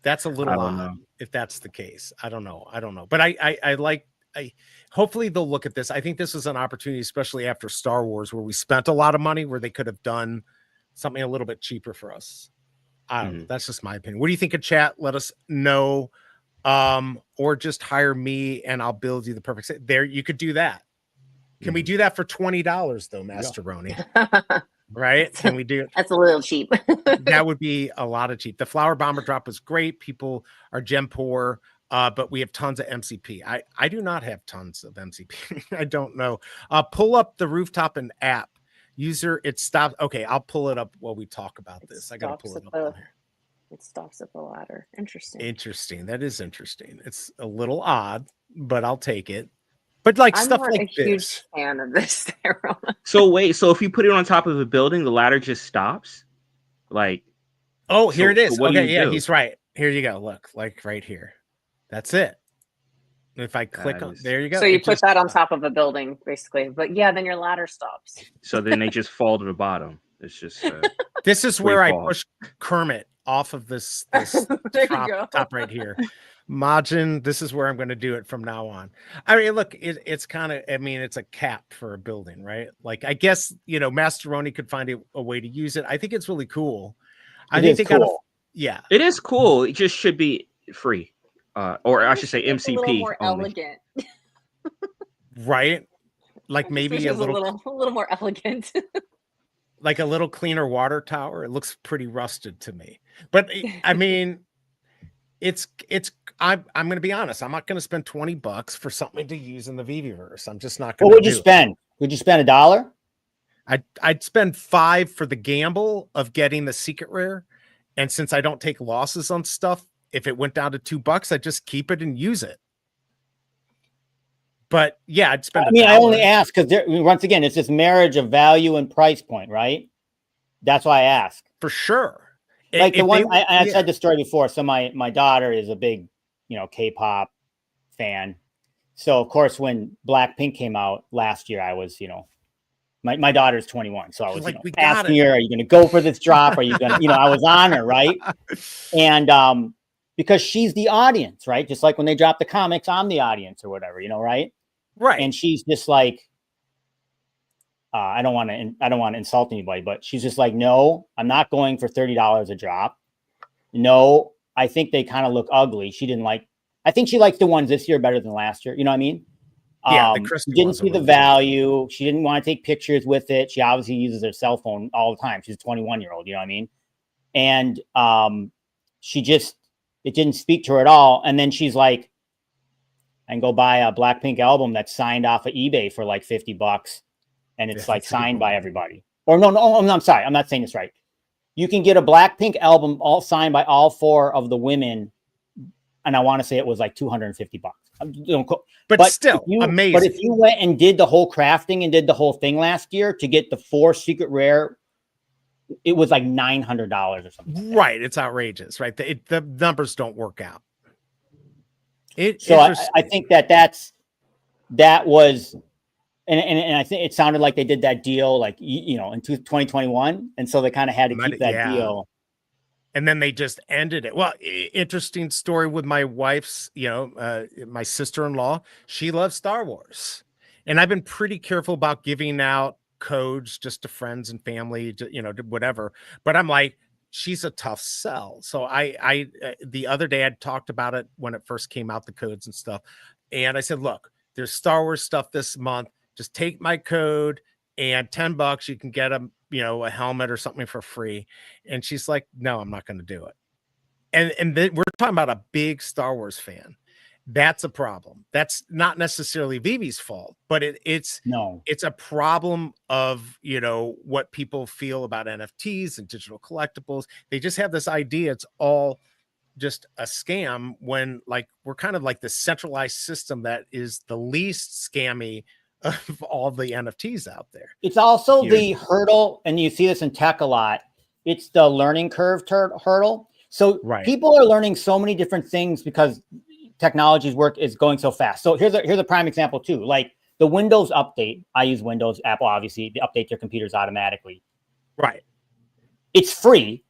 That's a little odd if that's the case. I don't know. But I hopefully they'll look at this. I think this is an opportunity, especially after Star Wars, where we spent a lot of money, where they could have done something a little bit cheaper for us. I don't know. That's just my opinion. What do you think of chat? Let us know. Or just hire me and I'll build you the perfect set. There, you could do that. Can we do that for $20 though, Master Roni? Right? Can we do it? That's a little cheap. That would be a lot of cheap. The flower bomber drop was great. People are gem poor, but we have tons of MCP. I do not have tons of MCP. I don't know. Pull up the rooftop and app. User, it stops. Okay, I'll pull it up while we talk about this. I gotta pull it up on here. It stops at the ladder. Interesting. That is interesting. It's a little odd, but I'll take it. But like I'm stuff not like a huge this. fan of this. So wait, so if you put it on top of a building, the ladder just stops? Like, oh, here it is. So okay, yeah, he's right. Here you go. Look, like right here. That's it. If I click on, there you go. So you put that on top of a building, basically. But yeah, then your ladder stops. So then they just fall to the bottom. It's just. This is where I push Kermit off of this top right here. Majin, this is where I'm going to do it from now on. I mean, look, it's kind of, I mean, it's a cap for a building, right? Like, I guess, you know, Masteroni could find a way to use it. I think it's really cool. I think they got yeah. It is cool. It just should be free. Or I should say MCP. A little more elegant. Right? Like maybe a little more elegant. Like a little cleaner water tower. It looks pretty rusted to me. But I mean, I'm going to be honest. I'm not going to spend $20 for something to use in the VeVeverse. I'm just not going to. What would you spend? Would you spend $1? I'd spend $5 for the gamble of getting the secret rare. And since I don't take losses on stuff, if it went down to $2, I'd just keep it and use it. But yeah, I'd spend. I mean, I only ask because once again, it's this marriage of value and price point, right? That's why I ask. For sure. Like I said the story before. So my daughter is a big, you know, K-pop fan. So of course, when Blackpink came out last year, I was, you know, my daughter's 21. So I was like, asking her, are you going to go for this drop? Are you going to, you know, I was on her, right? And because she's the audience, right? Just like when they drop the comics, I'm the audience or whatever, you know, right? Right. And she's just like, I don't want to insult anybody, but she's just like, no, I'm not going for $30 a drop. No, I think they kind of look ugly. I think she likes the ones this year better than last year. You know what I mean? Yeah, she didn't see the value. She didn't want to take pictures with it. She obviously uses her cell phone all the time. She's a 21-year-old, you know what I mean? And it didn't speak to her at all. And then she's like, I can go buy a Blackpink album that's signed off of eBay for like $50. And it's like signed by everybody. Or no, I'm sorry. I'm not saying this right. You can get a Blackpink album all signed by all 4 of the women, and I want to say it was like $250. But still, But amazing. if you went and did the whole crafting and did the whole thing last year to get the 4 secret rare, it was like $900 or something. Like right. It's outrageous, right? The numbers don't work out. So I think that was, and I think it sounded like they did that deal like, you know, in 2021. And so they kind of had to keep that deal. And then they just ended it. Well, interesting story with my wife's, you know, my sister-in-law. She loves Star Wars. And I've been pretty careful about giving out codes just to friends and family, you know, whatever. But I'm like, she's a tough sell. So I the other day I'd talked about it when it first came out, the codes and stuff. And I said, look, there's Star Wars stuff this month. Just take my code and $10 you can get a, you know, a helmet or something for free. And she's like, no, I'm not going to do it. And then we're talking about a big Star Wars fan. That's a problem. That's not necessarily VeVe's fault, but it's a problem of, you know, what people feel about NFTs and digital collectibles. They just have this idea it's all just a scam, when like we're kind of like the centralized system that is the least scammy of all the NFTs out there. It's also the hurdle, and you see this in tech a lot. It's the learning curve hurdle. So people are learning so many different things because technology's work is going so fast. So here's a prime example too. Like the Windows update. I use Windows. Apple obviously they update their computers automatically. Right. It's free.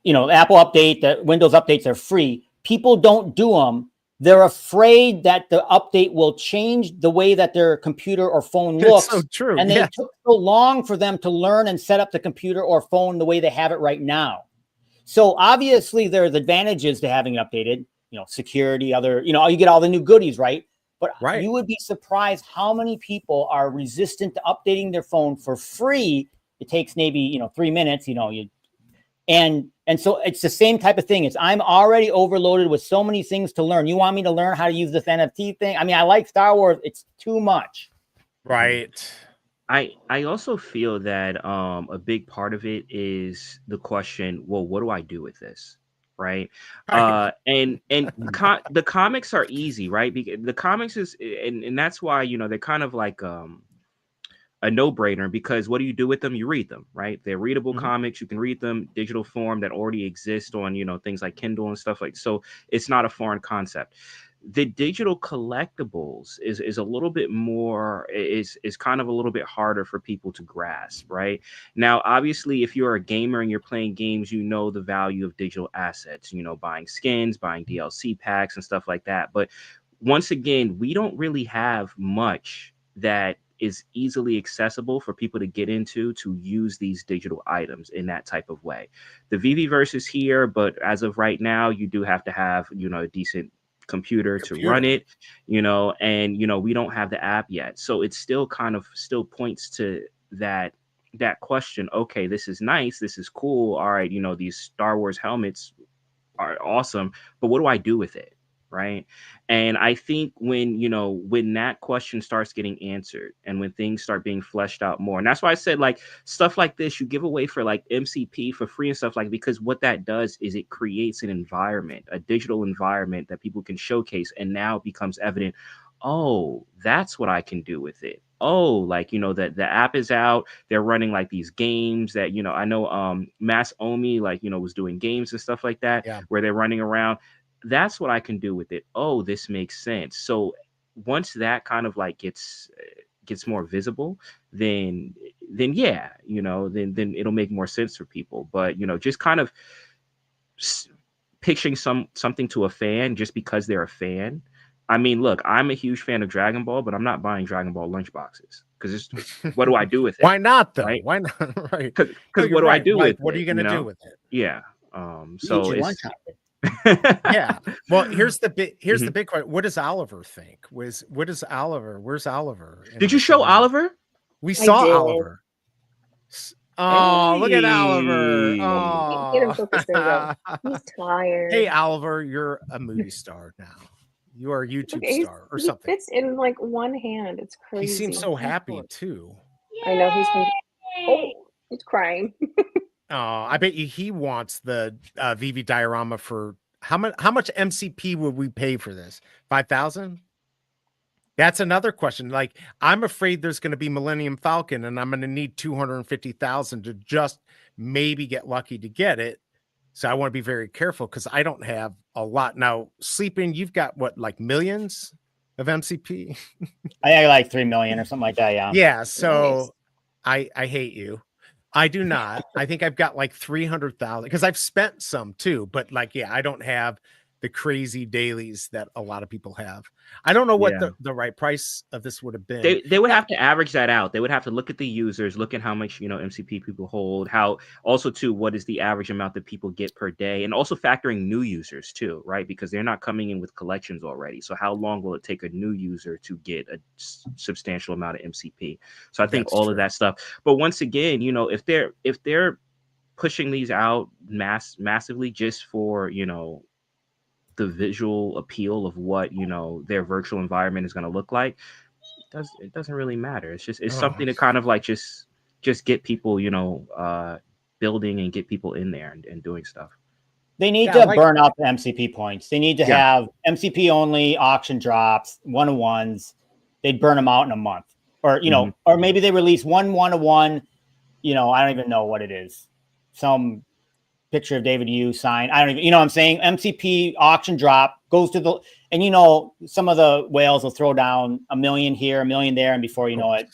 You know, Apple update, the Windows updates are free. People don't do them. They're afraid that the update will change the way that their computer or phone looks. That's so true. And they took so long for them to learn and set up the computer or phone the way they have it right now. So obviously there's advantages to having it updated, you know, security, other, you know, you get all the new goodies, right? But you would be surprised how many people are resistant to updating their phone for free. It takes maybe, you know, 3 minutes, you know, and so it's the same type of thing. It's I'm already overloaded with so many things to learn. You want me to learn how to use this NFT thing? I mean, I like Star Wars. It's too much. Right. I also feel that a big part of it is the question, well, what do I do with this? Right. And the comics are easy, right? Because the comics is and that's why, you know, they're kind of like a no-brainer, because what do you do with them? You read them, right? They're readable comics. You can read them digital form that already exist on, you know, things like Kindle and stuff like, so it's not a foreign concept. The digital collectibles is a little bit more, is kind of a little bit harder for people to grasp, right? Now, obviously, if you're a gamer and you're playing games, you know the value of digital assets, you know, buying skins, buying DLC packs and stuff like that. But once again, we don't really have much that is easily accessible for people to get into to use these digital items in that type of way. The VeVeverse is here, but as of right now, you do have to have, you know, a decent computer to run it, you know, and, you know, we don't have the app yet. So it still kind of still points to that question. Okay, this is nice. This is cool. All right. You know, these Star Wars helmets are awesome, but what do I do with it? Right. And I think when, you know, when that question starts getting answered and when things start being fleshed out more, and that's why I said like stuff like this, you give away for like MCP for free and stuff like, because what that does is it creates an environment, a digital environment that people can showcase. And now it becomes evident, oh, that's what I can do with it. Oh, like, you know, that the app is out. They're running like these games that, you know, I know Mass Omi, like, you know, was doing games and stuff like that, where they're running around. That's what I can do with it. Oh, this makes sense. So once that kind of like gets more visible, then yeah, you know, then it'll make more sense for people. But, you know, just kind of pitching something to a fan just because they're a fan. I mean, look, I'm a huge fan of Dragon Ball, but I'm not buying Dragon Ball lunchboxes because what do I do with it? Why not though? Right? Why not? Right? Because what do I do with it? What are you going to do with it? Yeah. So it's. Yeah. Well, here's the big question. What does Oliver think? Where's Oliver? Did you show Oliver? We saw Oliver. Oh, look at Oliver. Oh. Get him focused there, though. He's tired. Hey, Oliver, you're a movie star now. You are a YouTube star or something. He fits in like one hand. It's crazy. He seems so happy too. I know he's crying. Oh, I bet you he wants the VeVe diorama for how much MCP would we pay for this? 5,000? That's another question. Like, I'm afraid there's going to be Millennium Falcon, and I'm going to need 250,000 to just maybe get lucky to get it. So I want to be very careful because I don't have a lot now. Sleeping, you've got what, like millions of MCP? I got like 3 million or something like that. Yeah. Yeah. So I hate you. I do not. I think I've got like 300,000 because I've spent some too, but like, yeah, I don't have the crazy dailies that a lot of people have. I don't know what Yeah. the right price of this would have been. They would have to average that out. They would have to look at the users, look at how much, you know, MCP people hold, how also too, what is the average amount that people get per day, and also factoring new users too, right? Because they're not coming in with collections already. So how long will it take a new user to get a substantial amount of MCP? So I think That's all true. of that stuff. But once again, you know, if they're pushing these out massively just for, you know, the visual appeal of what, you know, their virtual environment is going to look like, it doesn't really matter. It's something to kind of like just get people, you know, building and get people in there and doing stuff. They need Yeah, to like- burn up the MCP points. They need to Yeah. have MCP only auction drops, 1-on-1s. They'd burn them out in a month, or you know, or maybe they release 1-1-1. You know, I don't even know what it is. Some picture of David Yu signed. I don't even, you know what I'm saying? MCP auction drop goes to the, and you know, some of the whales will throw down 1 million here, 1 million there, and before you know it,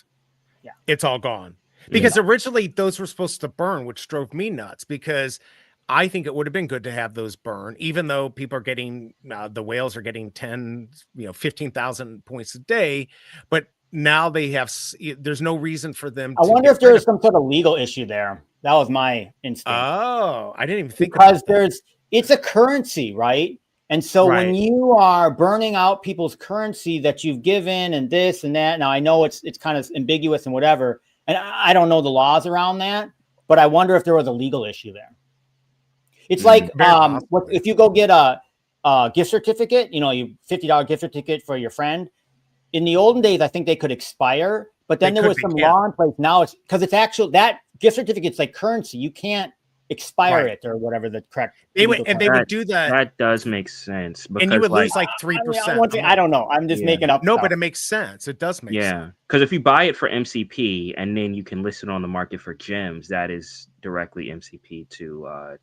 yeah, it's all gone. Because originally those were supposed to burn, which drove me nuts because I think it would have been good to have those burn, even though people are getting, the whales are getting 10, 15,000 points a day. But now they have, there's no reason for them I to wonder get if there rid was of- some sort of legal issue there. That was my instinct. Oh, I didn't even think Because about that. it's a currency, right? And so when Right. you are burning out people's currency that you've given and this and that, now I know it's kind of ambiguous and whatever, and I don't know the laws around that, but I wonder if there was a legal issue there. It's like if you go get a gift certificate, you know, you $50 gift certificate for your friend. In the olden days, I think they could expire, but then there was some law in place. Now it's because it's actual, that gift certificate's like currency. You can't expire it or whatever the correct. They would do that. That does make sense. Because, and you would lose like 3%. I don't know. I'm just making up. No, stuff. but it makes sense. It does make sense. Yeah, because if you buy it for MCP and then you can list it on the market for gems, that is directly MCP to a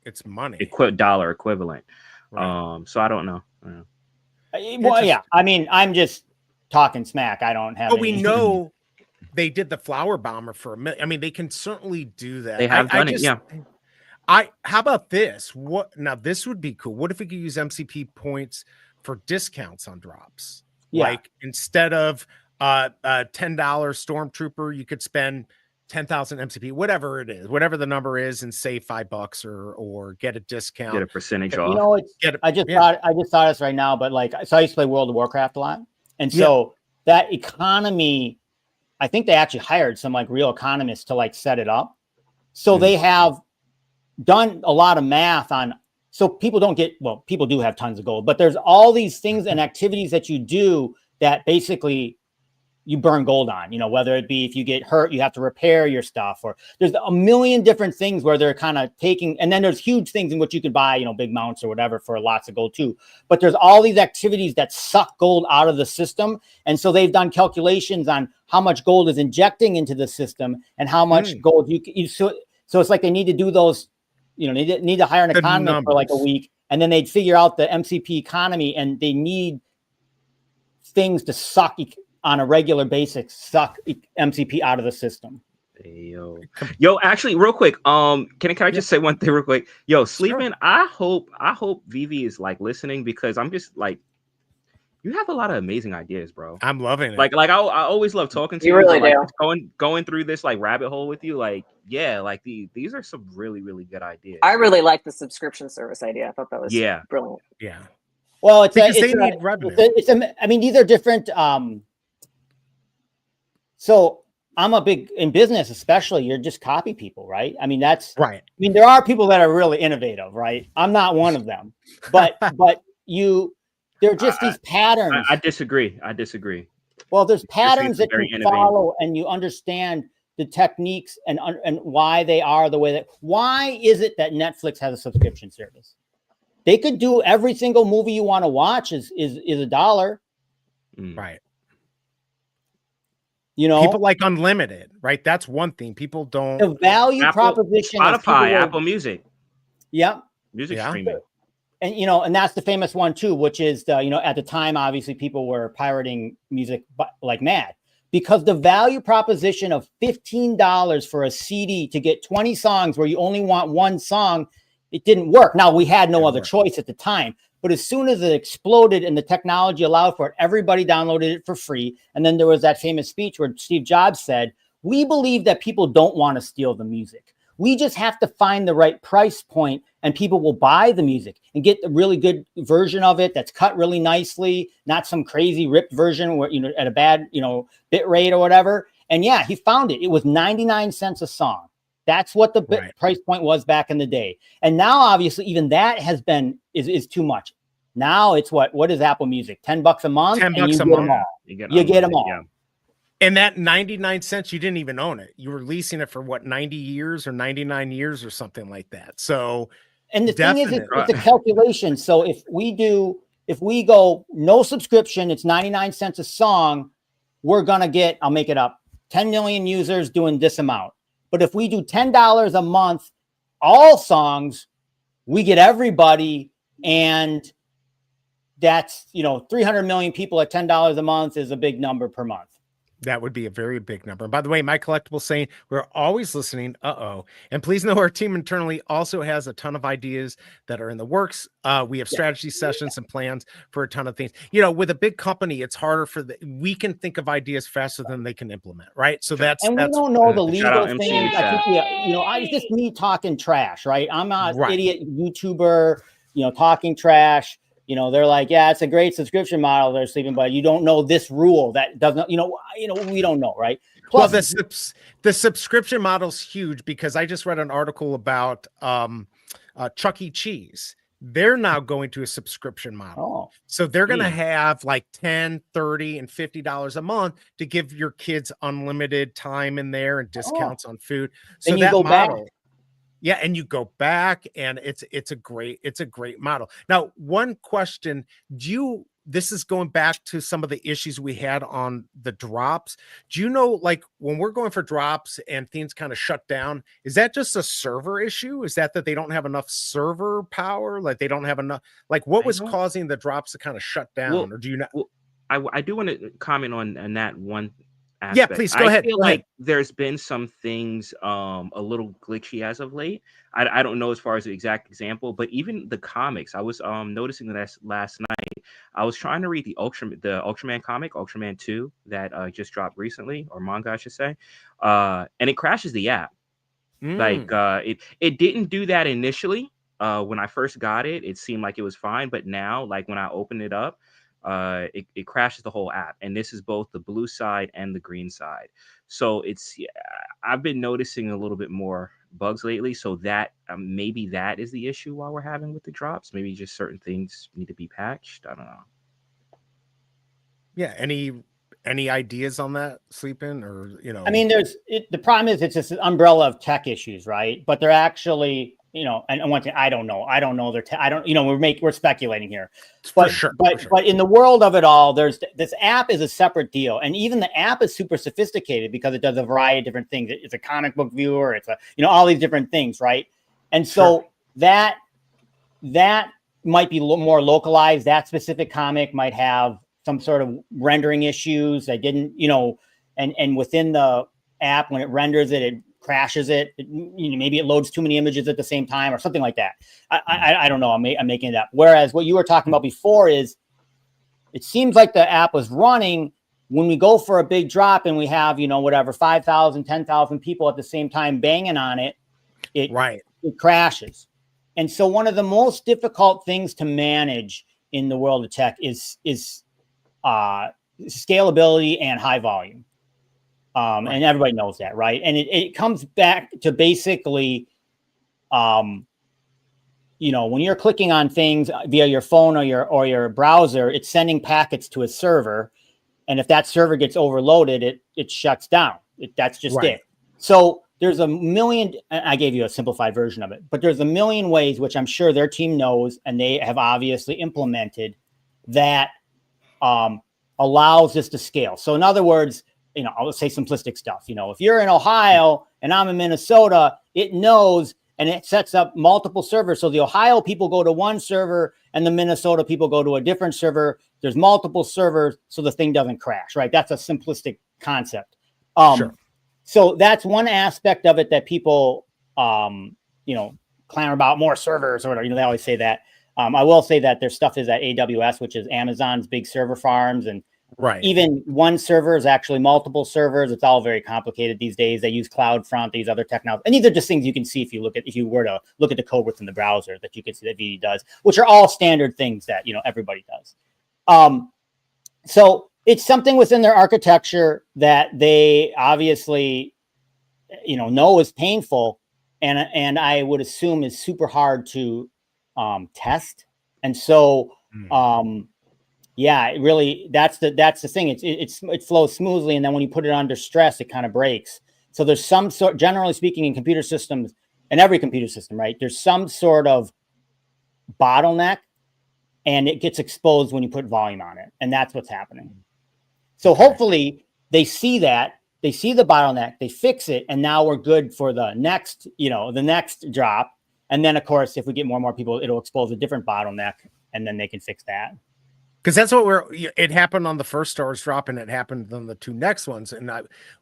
it's money dollar equivalent. Right. So I don't know. Well, yeah. I mean, I'm just talking smack. I don't have. But we know they did the flower bomber for $1 million. I mean, they can certainly do that. They have done it. Yeah. How about this? What now? This would be cool. What if we could use MCP points for discounts on drops? Yeah. Like instead of $10 Stormtrooper, you could spend 10,000 MCP, whatever it is, whatever the number is, and save $5 or get a discount, get a percentage off. You know, I just thought this right now, but like, so I used to play World of Warcraft a lot, and so that economy, I think they actually hired some like real economists to like set it up. So they have done a lot of math on, so people don't get, well, people do have tons of gold, but there's all these things and activities that you do that basically you burn gold on, you know, whether it be if you get hurt, you have to repair your stuff, or there's a million different things where they're kind of taking, and then there's huge things in which you could buy, you know, big mounts or whatever for lots of gold too. But there's all these activities that suck gold out of the system. And so they've done calculations on how much gold is injecting into the system and how much gold so it's like they need to do those, you know, they need to hire an economist for like a week, and then they'd figure out the MCP economy, and they need things to suck on a regular basis, suck MCP out of the system. Yo, actually, real quick, can I just say one thing real quick? Yo, Sleeping, I hope VeVe is like listening, because I'm just like, you have a lot of amazing ideas, bro. I'm loving it. Like I always love talking to you. You really do. Like, going through this like rabbit hole with you, like like these are some really, really good ideas. I really like the subscription service idea. I thought that was brilliant. Yeah. Well, it's because they need revenue. I mean, these are different. So I'm a big, in business, especially, you're just copy people, right? I mean, that's right. I mean, there are people that are really innovative, right? I'm not one of them, but they're just these patterns. I disagree. Well, there's patterns that you follow, and you understand the techniques and why they are the way that. Why is it that Netflix has a subscription service? They could do every single movie you want to watch is $1. Right. You know, people like unlimited, right? That's one thing. People don't. The value proposition. Spotify, Apple Music. Yeah. Music streaming. And, you know, and that's the famous one too, which is the, you know, at the time, obviously people were pirating music like mad, because the value proposition of $15 for a CD to get 20 songs where you only want one song, it didn't work. Now, we had no other choice at the time, but as soon as it exploded and the technology allowed for it, everybody downloaded it for free. And then there was that famous speech where Steve Jobs said, "We believe that people don't want to steal the music. We just have to find the right price point and people will buy the music and get a really good version of it that's cut really nicely, not some crazy ripped version where, you know, at a bad, you know, bit rate or whatever." And yeah, he found it. It was 99 cents a song. That's what the price point was back in the day. And now, obviously, even that has been is too much. Now it's what is Apple Music? $10 a month. $10 a month. You get them all. Yeah. And that 99 cents, you didn't even own it. You were leasing it for what, 90 years or 99 years or something like that. So, and the thing is, it's a calculation. So if we go no subscription, it's 99 cents a song, we're going to get, I'll make it up, 10 million users doing this amount. But if we do $10 a month, all songs, we get everybody. And that's, you know, 300 million people at $10 a month is a big number per month. That would be a very big number. And by the way, my collectible saying, we're always listening. And please know our team internally also has a ton of ideas that are in the works. We have strategy sessions and plans for a ton of things. You know, with a big company, it's harder we can think of ideas faster than they can implement, right? So that's we don't know the legal things. I think, you know, it's just me talking trash, right? I'm an idiot YouTuber, you know, talking trash. You know, they're like, yeah, it's a great subscription model they're sleeping, but you don't know this rule that doesn't, you know, we don't know, right? Plus, well, the subscription model's huge, because I just read an article about Chuck E. Cheese. They're now going to a subscription model. So they're going to have like $10, $30, and $50 a month to give your kids unlimited time in there and discounts on food. So that model. Back. Yeah, and you go back, and it's a great model. Now, one question, this is going back to some of the issues we had on the drops. Do you know, like, when we're going for drops and things kind of shut down, is that just a server issue? Is that they don't have enough server power? Like, they don't have enough, like, what was causing the drops to kind of shut down? Or do you know? Well, I do want to comment on that one aspect. Yeah, please go ahead. I feel like there's been some things a little glitchy as of late. I don't know as far as the exact example, but even the comics, I was noticing that last night. I was trying to read the Ultraman comic, Ultraman 2, that just dropped recently, or manga, I should say, and it crashes the app. Like it didn't do that initially. When I first got it, it seemed like it was fine, but now, like, when I open it up, it crashes the whole app, and this is both the blue side and the green side. So I've been noticing a little bit more bugs lately, so that maybe that is the issue why we're having with the drops. Maybe just certain things need to be patched. I don't know. Yeah, any ideas on that, Sleepin'? Or, you know, I mean, the problem is it's just an umbrella of tech issues, right? But they're actually, you know, and one thing, I don't know. You know, we're speculating here, but but in the world of it all, there's this app is a separate deal, and even the app is super sophisticated because it does a variety of different things. It's a comic book viewer, it's all these different things, right? And so that might be more localized. That specific comic might have some sort of rendering issues. I didn't, you know, and within the app, when it renders it, it crashes it. Maybe it loads too many images at the same time or something like that. I don't know. I'm making it up. Whereas what you were talking about before is, it seems like the app was running when we go for a big drop and we have, you know, whatever, 5,000, 10,000 people at the same time banging on it. It crashes. And so one of the most difficult things to manage in the world of tech is scalability and high volume. And everybody knows that, right? And it comes back to basically, you know, when you're clicking on things via your phone or your browser, it's sending packets to a server. And if that server gets overloaded, it shuts down. That's just it. So there's a million, I gave you a simplified version of it, but there's a million ways, which I'm sure their team knows, and they have obviously implemented that allows this to scale. So in other words, I'll say simplistic stuff. If you're in Ohio and I'm in Minnesota, it knows and it sets up multiple servers. So the Ohio people go to one server and the Minnesota people go to a different server. There's multiple servers, so the thing doesn't crash, right? That's a simplistic concept. Sure. So that's one aspect of it that people, clamor about more servers or whatever. They always say that. I will say that their stuff is at AWS, which is Amazon's big server farms, and even one server is actually multiple servers. It's all very complicated these days. They use CloudFront, these other technologies, and these are just things you can see if you were to look at the code within the browser that you can see that VeVe does, which are all standard things that everybody does. So it's something within their architecture that they obviously know is painful, and I would assume is super hard to test. And so yeah, it really, that's the thing. It flows smoothly, and then when you put it under stress, it kind of breaks. So there's some sort, generally speaking, in computer systems, and every computer system, right? There's some sort of bottleneck, and it gets exposed when you put volume on it, and that's what's happening. So hopefully they see that, they see the bottleneck, they fix it, and now we're good for the next, the next drop. And then, of course, if we get more and more people, it'll expose a different bottleneck, and then they can fix that. Because that's what it happened on the first Stars drop, and it happened on the two next ones. And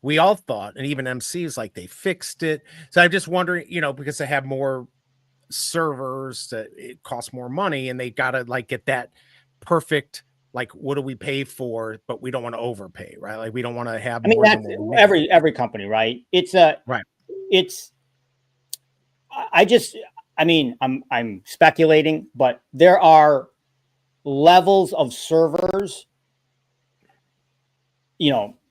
we all thought, and even MCs, like they fixed it. So I'm just wondering, because they have more servers, that it costs more money, and they got to get that perfect, what do we pay for, but we don't want to overpay, right? Like we don't want to have more that's than every company, right? I'm speculating, but there are levels of servers.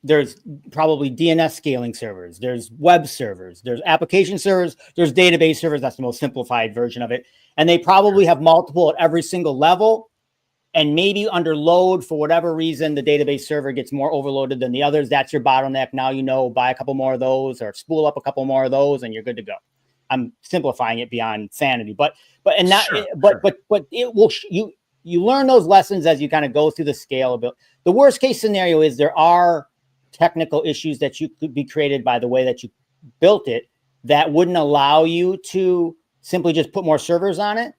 There's probably DNS scaling servers, there's web servers, there's application servers, there's database servers. That's the most simplified version of it. And they probably have multiple at every single level. And maybe under load, for whatever reason, the database server gets more overloaded than the others. That's your bottleneck. Now, buy a couple more of those or spool up a couple more of those, and you're good to go. I'm simplifying it beyond sanity, but it will, you learn those lessons as you kind of go through the scale of it. The worst case scenario is there are technical issues that you could be created by the way that you built it that wouldn't allow you to simply just put more servers on it.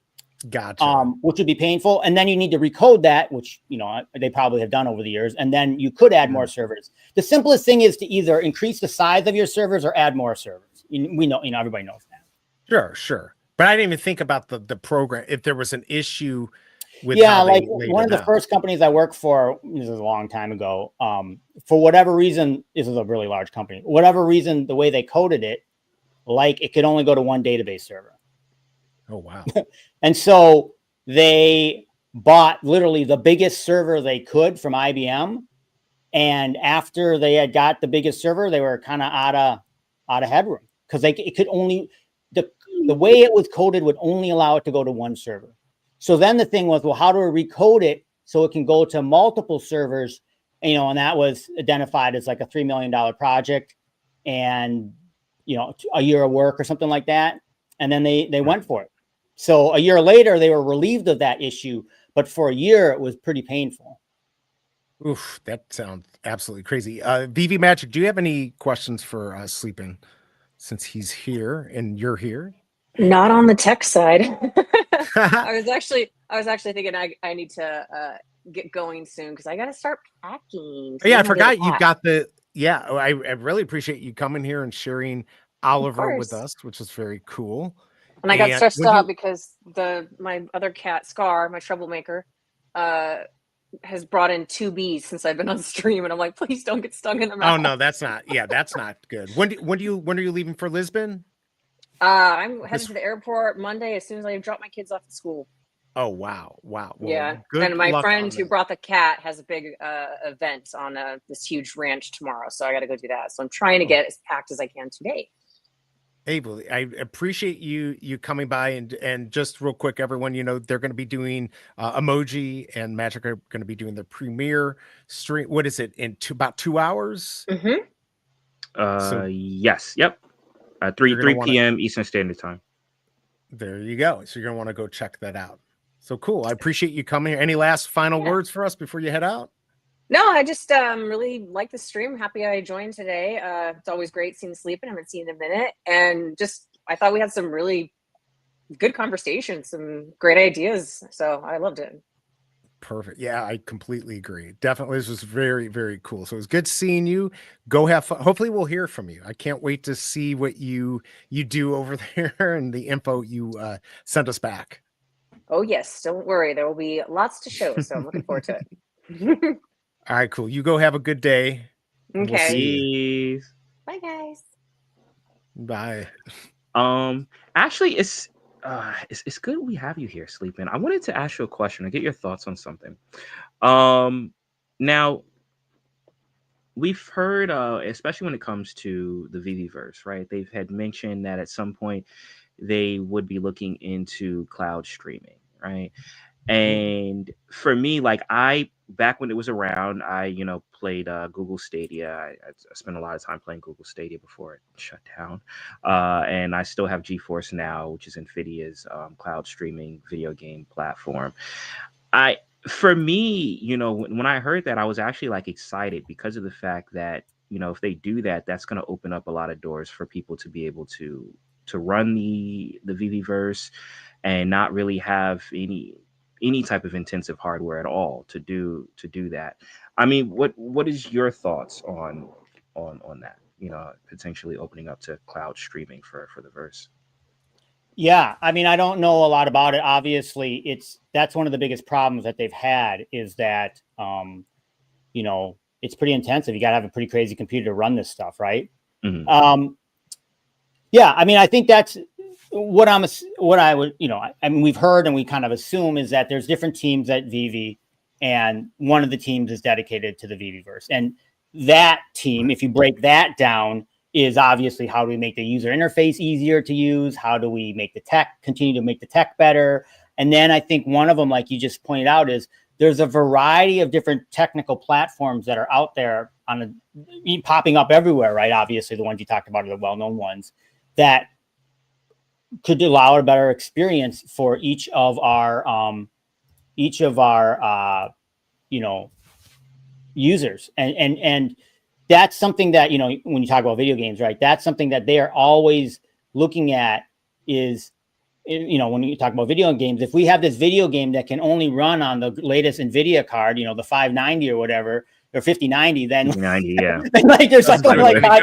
Gotcha. Which would be painful. And then you need to recode that, which, they probably have done over the years. And then you could add more servers. The simplest thing is to either increase the size of your servers or add more servers. We know, everybody knows that. Sure. But I didn't even think about the program. If there was an issue with one of the first companies I worked for, this is a long time ago, for whatever reason, this is a really large company, whatever reason, the way they coded it, it could only go to one database server. Oh, wow. And so they bought literally the biggest server they could from IBM. And after they had got the biggest server, they were kind of out of headroom, because it could only, the way it was coded would only allow it to go to one server. So then the thing was, well, how do we recode it so it can go to multiple servers? And that was identified as like a $3 million project and, a year of work or something like that. And then they went for it. So a year later, they were relieved of that issue. But for a year, it was pretty painful. Oof, that sounds absolutely crazy. VeVe Magic, do you have any questions for Sleeping, since he's here and you're here? Not on the tech side. I was actually thinking I need to get going soon because I got to start packing. So I forgot you've got I really appreciate you coming here and sharing Oliver with us, which is very cool. And I got stressed out because my other cat, Scar, my troublemaker, has brought in 2 bees since I've been on stream, and I'm like, please don't get stung in the mouth. Oh no, that's not good. When are you leaving for Lisbon? I'm headed to the airport Monday as soon as I drop my kids off at school. Oh wow. Well, yeah. And my friend who brought the cat has a big event on this huge ranch tomorrow, so I got to go do that. So I'm trying to get as packed as I can today. Abel, I appreciate you coming by, and just real quick, everyone, they're going to be doing Emoji and Magic are going to be doing the premiere stream. What is it, in about 2 hours? Mm-hmm. Yes. Yep. 3 You're gonna wanna p.m. Eastern Standard Time. There you go. So you're gonna want to go check that out. So cool. I appreciate you coming here. Any last final words for us before you head out? No, I just really like the stream. Happy I joined today. It's always great seeing Sleeping. I haven't seen in a minute, and just I thought we had some really good conversations, some great ideas. So I loved it. Perfect. Yeah, I completely agree. Definitely, this was very, very cool. So it was good seeing you. Go have fun. Hopefully, we'll hear from you. I can't wait to see what you do over there and the info you sent us back. Oh yes, don't worry. There will be lots to show. So I'm looking forward to it. All right, cool. You go have a good day. And we'll Okay. see you. Peace. Bye, guys. Bye. Actually, it's good we have you here, Sleeping. I wanted to ask you a question or get your thoughts on something. Now we've heard, especially when it comes to the VeVe-verse, right? They've had mentioned that at some point they would be looking into cloud streaming, right? And for me, like back when it was around, I played Google Stadia. I spent a lot of time playing Google Stadia before it shut down. And I still have GeForce Now, which is Nvidia's cloud streaming video game platform. For me, when I heard that, I was actually like excited because of the fact that, if they do that, that's going to open up a lot of doors for people to be able to run the VeVe-verse and not really have any type of intensive hardware at all to do that. I mean, what is your thoughts on that? Potentially opening up to cloud streaming for the verse. Yeah, I mean, I don't know a lot about it. Obviously, that's one of the biggest problems that they've had is that it's pretty intensive. You got to have a pretty crazy computer to run this stuff, right? Mm-hmm. Yeah, I mean, I think that's what I would, I mean, we've heard and we kind of assume is that there's different teams at VeVe, and one of the teams is dedicated to the VeVe-verse. And that team, if you break that down, is obviously how do we make the user interface easier to use? How do we make continue to make the tech better? And then I think one of them, like you just pointed out, is there's a variety of different technical platforms that are out there popping up everywhere, right? Obviously, the ones you talked about are the well-known ones that could allow a better experience for each of our users. And that's something that, when you talk about video games, right, that's something that they are always looking at is, when you talk about video games, if we have this video game that can only run on the latest NVIDIA card, the 590 or whatever, or 5090, then 90, yeah. then there's like 5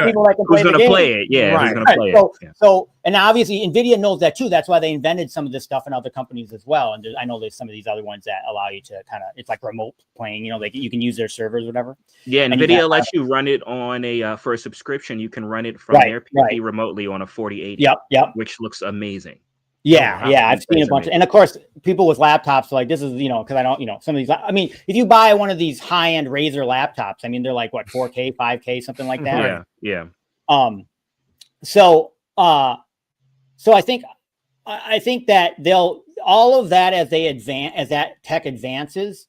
people that can who's play the gonna game. play it? Yeah, Right. who's gonna play So, it? Yeah. so, and obviously NVIDIA knows that too. That's why they invented some of this stuff in other companies as well. And I know there's some of these other ones that allow you to it's like remote playing, like you can use their servers, whatever. Yeah, And NVIDIA lets you run it on for a subscription. You can run it from their PC remotely on a 4080. Yep. Which looks amazing. Yeah, wow. yeah, I've seen a bunch. And of course, people with laptops, like this is, because I don't, some of these, I mean, if you buy one of these high-end Razer laptops, I mean, they're like, what, 4K, 5K, something like that. Yeah. So I think that all of that as that tech advances,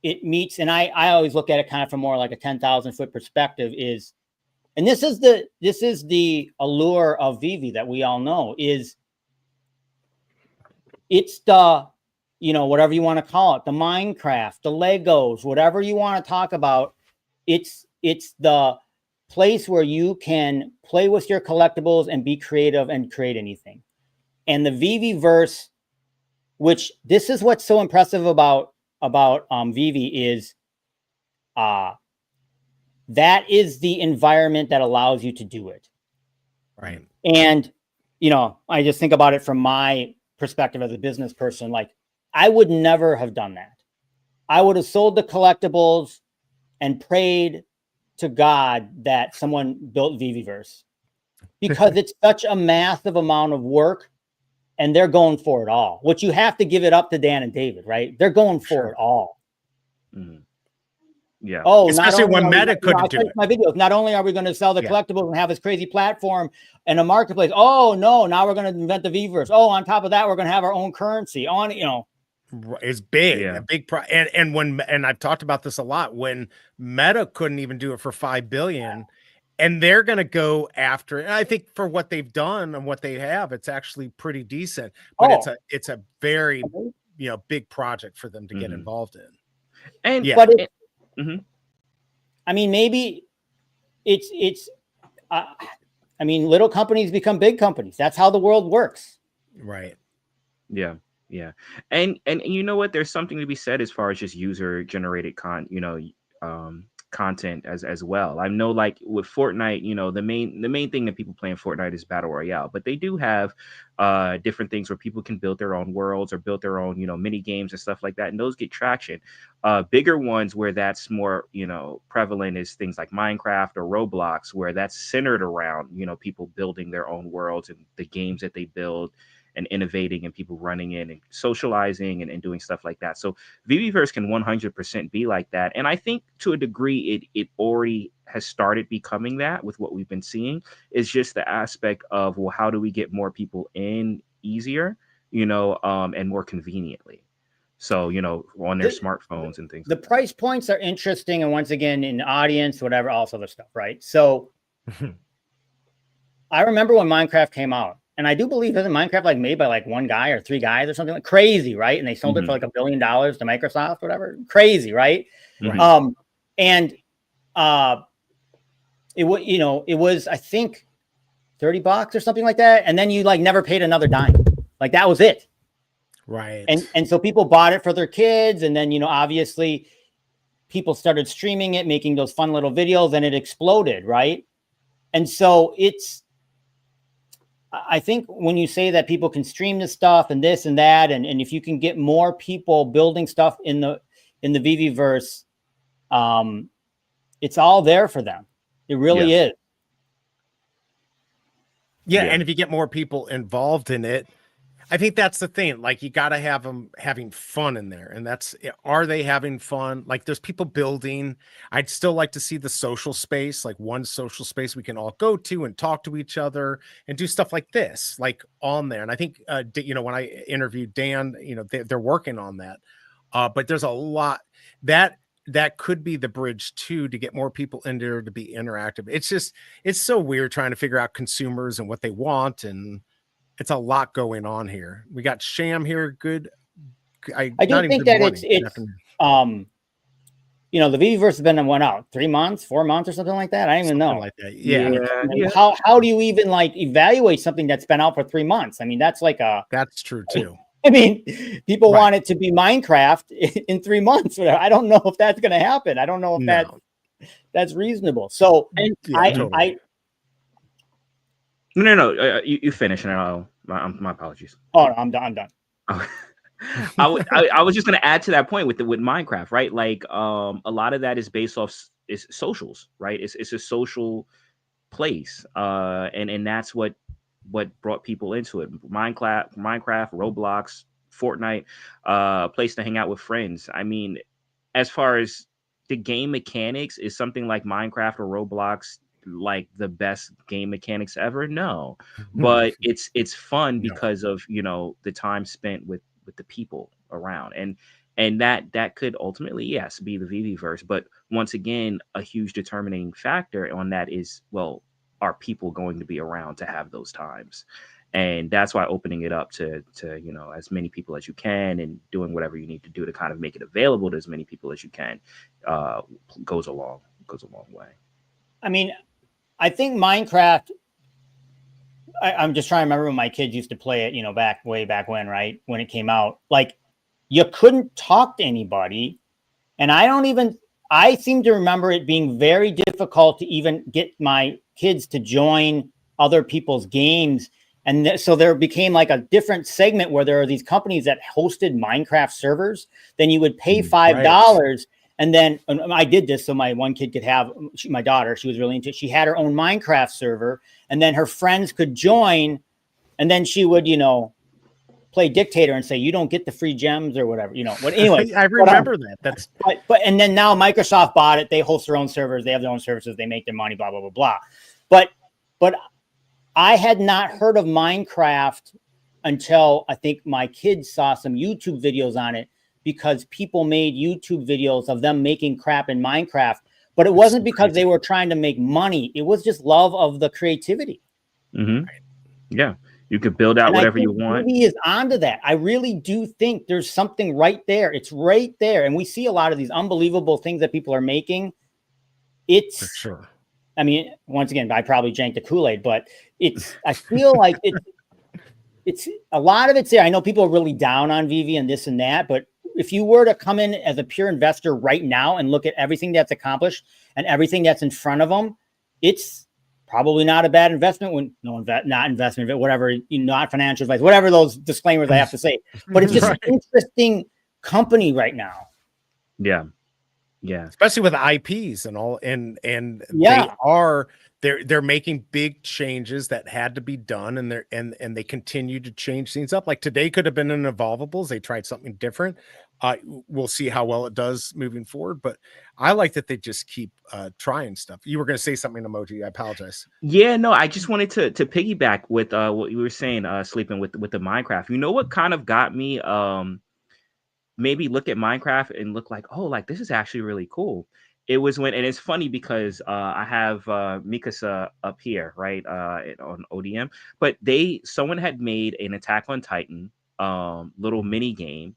it meets, and I always look at it kind of from more like a 10,000 foot perspective and this is the allure of VeVe that we all know is it's the, whatever you want to call it, the Minecraft, the Legos, whatever you want to talk about. It's the place where you can play with your collectibles and be creative and create anything. And the VeVe-verse, which this is what's so impressive about VeVe is that is the environment that allows you to do it. Right. And, I just think about it from my perspective as a business person. Like, I would never have done that. I would have sold the collectibles and prayed to God that someone built VeVe-verse because it's such a massive amount of work and they're going for it all, which you have to give it up to Dan and David, right? They're going for it all. Mm-hmm. Yeah. Oh, especially when Meta couldn't do it. My videos. Not only are we going to sell the collectibles and have this crazy platform and a marketplace. Oh no! Now we're going to invent the VeVe-verse. Oh, on top of that, we're going to have our own currency. It's big, a big and I've talked about this a lot. When Meta couldn't even do it for $5 billion, and they're going to go after it. And I think for what they've done and what they have, it's actually pretty decent, but it's a very, big project for them to get involved in. And yeah, but I mean, maybe it's I mean, little companies become big companies. That's how the world works. Right. Yeah. Yeah. And you know what? There's something to be said as far as just user generated content as well. I know, like with Fortnite, the main thing that people play in Fortnite is battle royale, but they do have different things where people can build their own worlds or build their own mini games and stuff like that, and those get traction. Bigger ones where that's more prevalent is things like Minecraft or Roblox, where that's centered around people building their own worlds and the games that they build and innovating and people running in and socializing and doing stuff like that. So VeVeverse can 100% be like that. And I think to a degree, it already has started becoming that with what we've been seeing. It's just the aspect of, well, how do we get more people in easier, and more conveniently? So, on their smartphones and things. The price points are interesting. And once again, in the audience, whatever, all other stuff, right? So I remember when Minecraft came out. And I do believe isn't Minecraft like made by like one guy or three guys or something like crazy, right? And they sold it for like $1 billion to Microsoft, whatever. Crazy, right? And it was I think $30 or something like that. And then you like never paid another dime. Like that was it. Right. And so people bought it for their kids, and then obviously people started streaming it, making those fun little videos, and it exploded, right? And so I think when you say that people can stream this stuff and this and that, and if you can get more people building stuff in the VeVeverse, it's all there for them. It really is. Yeah. And if you get more people involved in it, I think that's the thing. Like, you got to have them having fun in there. And are they having fun? Like, there's people building. I'd still like to see the social space, like one social space we can all go to and talk to each other and do stuff like this, like on there. And I think, when I interviewed Dan, they're working on that. But there's a lot that could be the bridge too, to get more people in there to be interactive. It's so weird trying to figure out consumers and what they want, and it's a lot going on here. We got Sham here. Good. I do think that it's the VeVeverse has been out 3 months, 4 months or something like that. I don't even know. Like that. Yeah. How do you even like evaluate something that's been out for 3 months? I mean, that's true too. I mean, people want it to be Minecraft in 3 months. I don't know if that's going to happen. I don't know if that's reasonable. So totally. No. You finish, and my apologies. Oh, no, I'm done. I was just going to add to that point with Minecraft, right? Like, a lot of that is based off is socials, right? It's a social place, and that's what brought people into it. Minecraft, Roblox, Fortnite, place to hang out with friends. I mean, as far as the game mechanics, is something like Minecraft or Roblox like the best game mechanics ever? No, but it's fun because of the time spent with the people around, and that could ultimately be the VeVeverse. But once again, a huge determining factor on that is, well, are people going to be around to have those times? And that's why opening it up to as many people as you can, and doing whatever you need to do to kind of make it available to as many people as you can, goes a long way. I mean, I think Minecraft, I'm just trying to remember when my kids used to play it, way back when, right? When it came out, like, you couldn't talk to anybody. And I seem to remember it being very difficult to even get my kids to join other people's games. And so there became like a different segment where there are these companies that hosted Minecraft servers. Then you would pay $5. Right. And then I did this so my one kid could have, my daughter, she was really into it. She had her own Minecraft server, and then her friends could join. And then she would, play dictator and say, you don't get the free gems or whatever, But anyway, I remember that. But and then now Microsoft bought it. They host their own servers. They have their own services. They make their money, blah, blah, blah, blah. But I had not heard of Minecraft until I think my kids saw some YouTube videos on it, because people made YouTube videos of them making crap in Minecraft. but it It's wasn't so because crazy. they were trying to make money. It was just love of the creativity. Yeah, you could build out And I whatever you think want. VeVe is onto that. I really do think there's something right there. It's right there. And we see a lot of these unbelievable things that people are making. For It's, sure. I mean, once again, I probably drank the Kool-Aid, but I feel like it's a lot of it's there. I know people are really down on VeVe and this and that, but if you were to come in as a pure investor right now and look at everything that's accomplished and everything that's in front of them, it's probably not a bad investment when not investment, but whatever, not financial advice, whatever those disclaimers I have to say, but it's just Right. an interesting company right now. Yeah. Especially with IPs and all, and Yeah. they're making big changes that had to be done, and they continue to change things up. Like today could have been an Evolvables. They tried something different. We'll see how well it does moving forward, but I like that they just keep trying stuff. You were going to say something, Emoji. I apologize. Yeah, no, I just wanted to piggyback with what you were saying, sleeping with the Minecraft. You know what kind of got me maybe look at Minecraft and look like, oh, like this is actually really cool. It was when, and it's funny because I have Mikasa up here, right, on ODM, but someone had made an Attack on Titan little mini game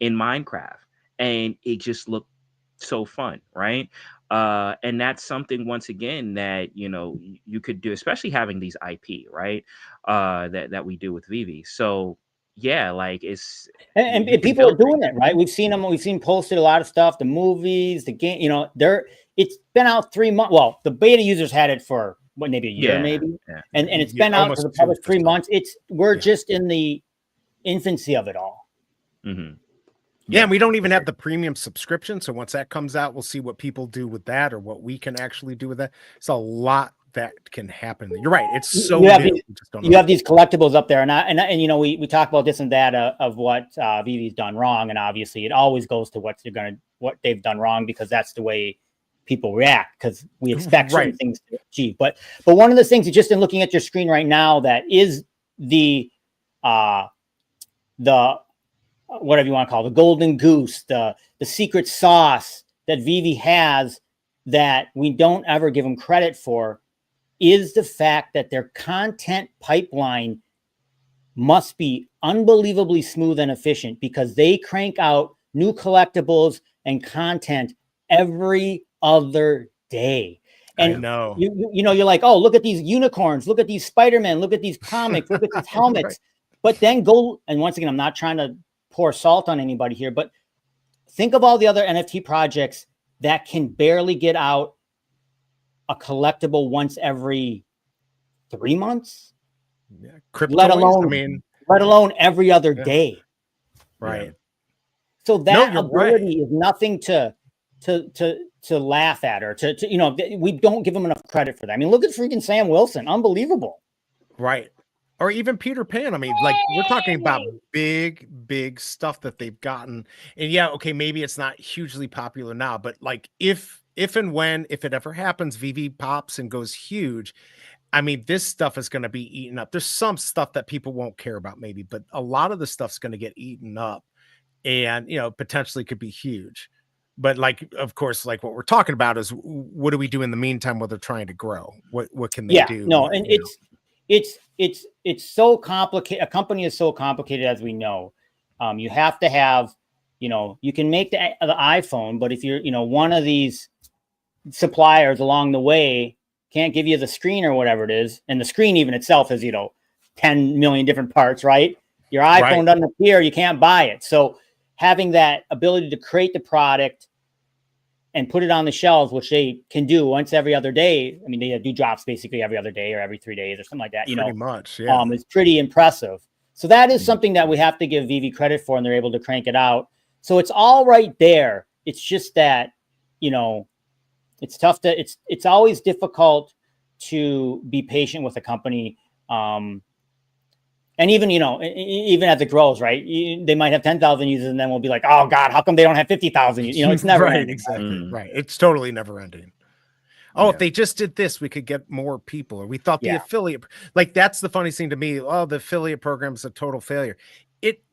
in Minecraft, and it just looked so fun, right? And that's something once again that you could do, especially having these IP, right? That we do with VeVe. So yeah, like And you can people are build doing things. it, right? We've seen them. We've seen posted a lot of stuff, the movies, the game, it's been out 3 months. Well, the beta users had it for maybe a year, maybe. Yeah. And it's Yeah, been out almost for the public 2 or 3 so. months. We're just in the infancy of it all. Mm-hmm. Yeah, and we don't even have the premium subscription. So once that comes out, we'll see what people do with that or what we can actually do with that. It's a lot that can happen. You're right. It's so You have new. these- We just don't You know. have these collectibles up there, and we talk about this and that of what VeVe's done wrong, and obviously it always goes to what they've done wrong, because that's the way people react, because we expect certain Right. things to achieve. But one of the things, just in looking at your screen right now, that is the whatever you want to call it, the golden goose, the secret sauce that VeVe has that we don't ever give them credit for, is the fact that their content pipeline must be unbelievably smooth and efficient, because they crank out new collectibles and content every other day. And I know. you're like, oh, look at these unicorns, look at these Spider-Man, look at these comics, look at these helmets. Right. But then and once again, I'm not trying to pour salt on anybody here, but think of all the other NFT projects that can barely get out a collectible once every 3 months. Yeah. Crypto, Let alone every other day. Right. Yeah. So that you're ability is nothing to laugh at, or we don't give them enough credit for that. I mean, look at freaking Sam Wilson. Unbelievable. Right. Or even Peter Pan. I mean, like, we're talking about big stuff that they've gotten. And yeah, okay, maybe it's not hugely popular now, but like if and when, if it ever happens, VeVe pops and goes huge, I mean, this stuff is going to be eaten up. There's some stuff that people won't care about maybe, but a lot of the stuff's going to get eaten up and, potentially could be huge. But like, of course, like what we're talking about is what do we do in the meantime while they're trying to grow? What can they do? No, and it's so complicated. A company is so complicated, as we know. You have to have, you can make the iPhone, but if you're, one of these suppliers along the way can't give you the screen or whatever it is, and the screen even itself is 10 million different parts, right? Your iPhone doesn't appear, you can't buy it. So having that ability to create the product and put it on the shelves, which they can do once every other day. I mean, they do drops basically every other day or every 3 days or something like that. Pretty much, yeah. It's pretty impressive. So that is something that we have to give VeVe credit for, and they're able to crank it out. So it's all right there. It's just that, it's tough it's always difficult to be patient with a company. And even, even as it grows, right? They might have 10,000 users, and then we'll be like, oh God, how come they don't have 50,000? It's never right, ending. exactly. Right. It's totally never ending. Oh, if they just did this, we could get more people. Or we thought the affiliate, like, that's the funniest thing to me. Oh, the affiliate program is a total failure.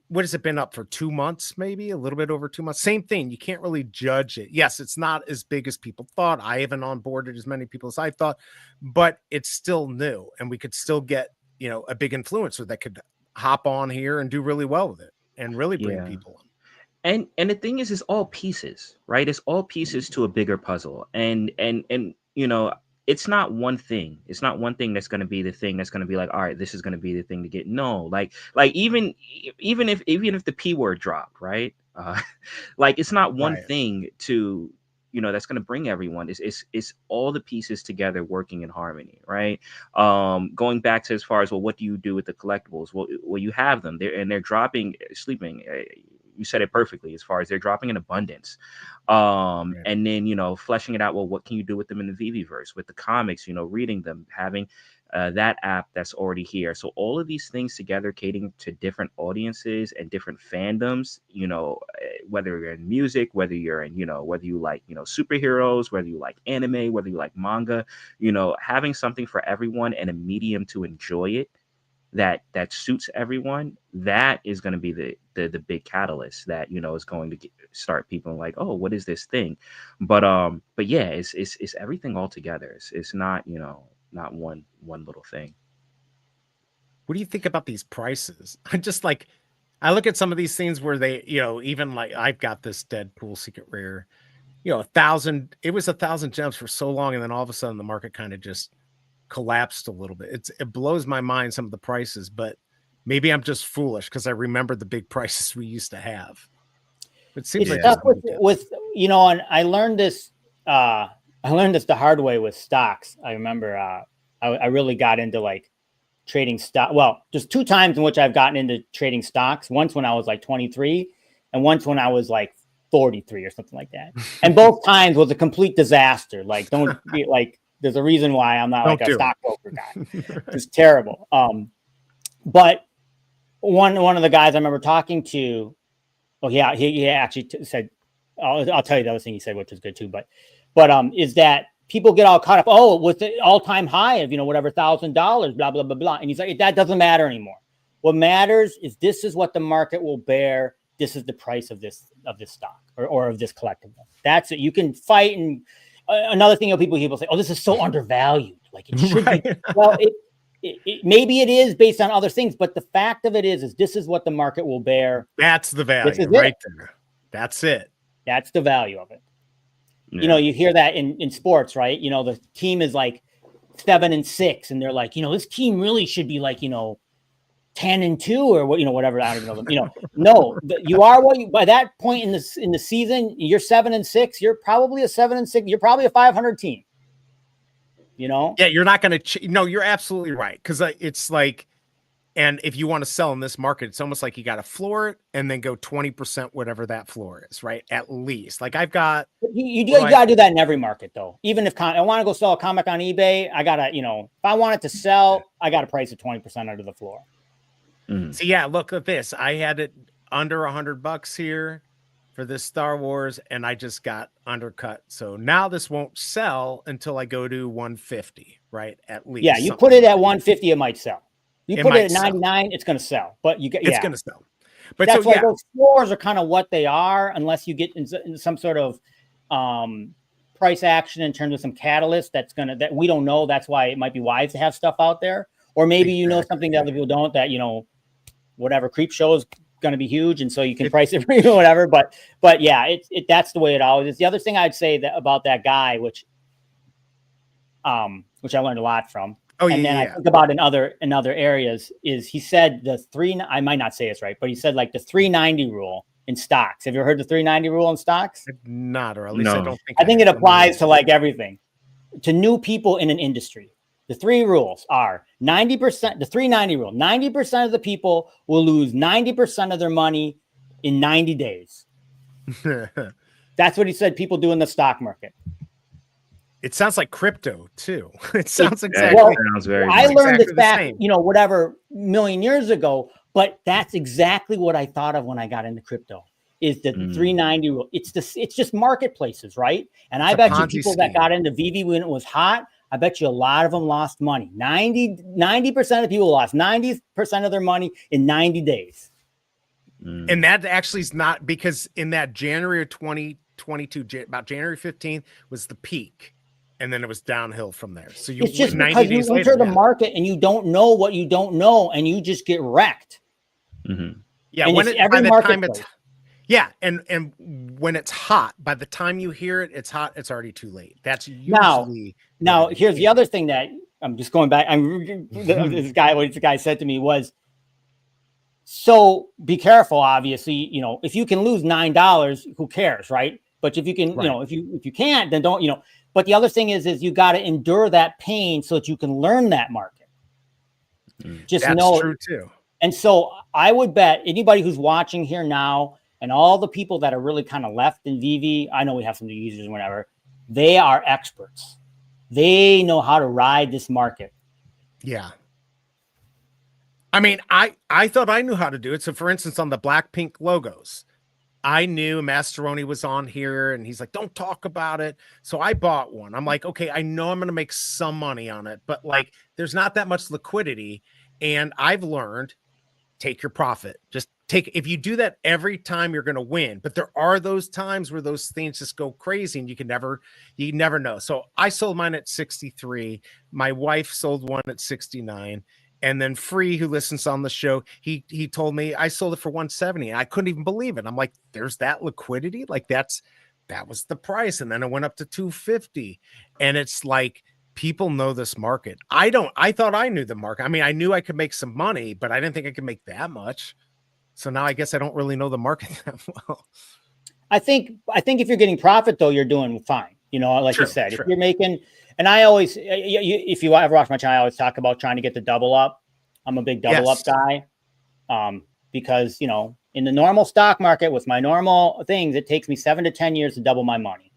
what has it been up for 2 months, maybe a little bit over 2 months? Same thing. You can't really judge it. Yes, it's not as big as people thought. I haven't onboarded as many people as I thought, but it's still new, and we could still get, a big influencer that could hop on here and do really well with it and really bring Yeah. people in. And the thing is, it's all pieces, right? It's all pieces to a bigger puzzle. And it's not one thing. It's not one thing that's going to be the thing that's going to be like, all right, this is going to be the thing to get. No, like even if the P word dropped, right? Like it's not one Right. thing to that's going to bring everyone. It's all the pieces together working in harmony, right? Going back to as far as, well, what do you do with the collectibles? Well, you have them there, and they're dropping, sleeping. You said it perfectly, as far as they're dropping in abundance. Right. And then, fleshing it out. Well, what can you do with them in the VeVe-verse, with the comics, reading them, having that app that's already here. So all of these things together, catering to different audiences and different fandoms, whether you're in music, whether you're in, whether you like, superheroes, whether you like anime, whether you like manga, having something for everyone and a medium to enjoy it that suits everyone, that is going to be the big catalyst that is going to start people like, oh, what is this thing? But yeah, it's everything all together. It's not not one little thing. What do you think about these prices? I look at some of these things where they, even like I've got this Deadpool secret rare, 1,000. It was 1,000 gems for so long, and then all of a sudden the market kind of just collapsed a little bit. It blows my mind, some of the prices, but maybe I'm just foolish because I remember the big prices we used to have. It seems like tough with and I learned this the hard way with stocks. I remember I really got into like trading stock. Well, just 2 times in which I've gotten into trading stocks. Once when I was like 23, and once when I was like 43 or something like that. And both times was a complete disaster. Like, don't be like, there's a reason why I'm not like a stockbroker guy. It's terrible. But one of the guys I remember talking to, he actually said, I'll tell you the other thing he said, which is good too. But is that people get all caught up. Oh, with the all-time high of whatever $1,000, blah blah blah blah. And he's like, that doesn't matter anymore. What matters is this is what the market will bear. This is the price of this stock or of this collectible. That's it. You can fight. And another thing, people say, oh, this is so undervalued. Like it should be. Well, it maybe it is based on other things, but the fact of it is this is what the market will bear. That's the value right there. That's it. That's the value of it. Yeah. You hear that in sports, right? The team is like 7-6, and they're like, this team really should be like, 10-2 or what, whatever. I don't know them. No, you are what you, by that point in the season, you're 7-6. You're probably a 7-6. You're probably a 500 team. Yeah, you're not going to. No, you're absolutely right, because it's like, and if you want to sell in this market, it's almost like you got to floor it and then go 20% whatever that floor is, right? At least, like I've got. You got to do that in every market, though. Even if I want to go sell a comic on eBay, I gotta, if I want it to sell, I got to price it 20% under the floor. So yeah, look at this. I had it under $100 here for this Star Wars, and I just got undercut. So now this won't sell until I go to 150, right? At least. Yeah, you put it at 150, it might sell. You put it at 99, it's going to sell. But it's going to sell. But that's why those floors are kind of what they are, unless you get in some sort of price action in terms of some catalyst that we don't know. That's why it might be wise to have stuff out there, or maybe something that other people don't. That whatever creep show is going to be huge, and so you can price it for whatever. But yeah, that's the way it always is. The other thing I'd say about that guy, which I learned a lot from. I think about in other areas is he said I might not say it's right, but he said like the 390 rule in stocks. Have you ever heard the 390 rule in stocks? Not, or at least no. I don't think. I think it applies to like everything, to new people in an industry. The 3 rules are 90%. The 390 rule: 90% of the people will lose 90% of their money in 90 days. That's what he said people do in the stock market. It sounds like crypto too. It sounds exactly. Well, sounds very. I learned this back, whatever million years ago. But that's exactly what I thought of when I got into crypto. Is the 390 rule? It's just marketplaces, right? And I bet you people that got into VeVe when it was hot, I bet you a lot of them lost money. 90% of people lost 90% of their money in 90 days. And that actually is not, because in that January of 2022, about January 15th was the peak. And then it was downhill from there. So it's just because you enter the market and you don't know what you don't know, and you just get wrecked. Yeah, and when it's by the time marketplace. and when it's hot, by the time you hear it, it's hot, it's already too late. That's usually now here's the other thing that I'm just going back. This guy said to me was, so be careful, obviously, you know, if you can lose $9, who cares, right? But if you can, you know, if you can't, then don't, you know. But the other thing is you got to endure that pain so that you can learn that market. Just That's know true too. And so I would bet anybody who's watching here now, and all the people that are really kind of left in VeVe, I know we have some new users and whatever, they are experts. They know how to ride this market. Yeah. I mean, I thought I knew how to do it. So for instance, on the Blackpink logos, I knew Masteroni was on here and he's like, don't talk about it. So I bought one. I'm like, okay, I know I'm going to make some money on it, but like, there's not that much liquidity. And I've learned, take your profit. Just take, if you do that every time, you're going to win. But there are those times where those things just go crazy and you never know. So I sold mine at 63. My wife sold one at 69. And then Free, who listens on the show, he told me I sold it for 170. And I couldn't even believe it. I'm like, there's that liquidity. Like that was the price. And then it went up to 250. And it's like, people know this market. I thought I knew the market. I mean, I knew I could make some money, but I didn't think I could make that much. So now I guess I don't really know the market that well. I think if you're getting profit though, you're doing fine. You know, like you said, if you're making, and I always, if you ever watch my channel, I always talk about trying to get the double up. I'm a big double up guy. Because, you know, in the normal stock market with my normal things, it takes me 7 to 10 years to double my money.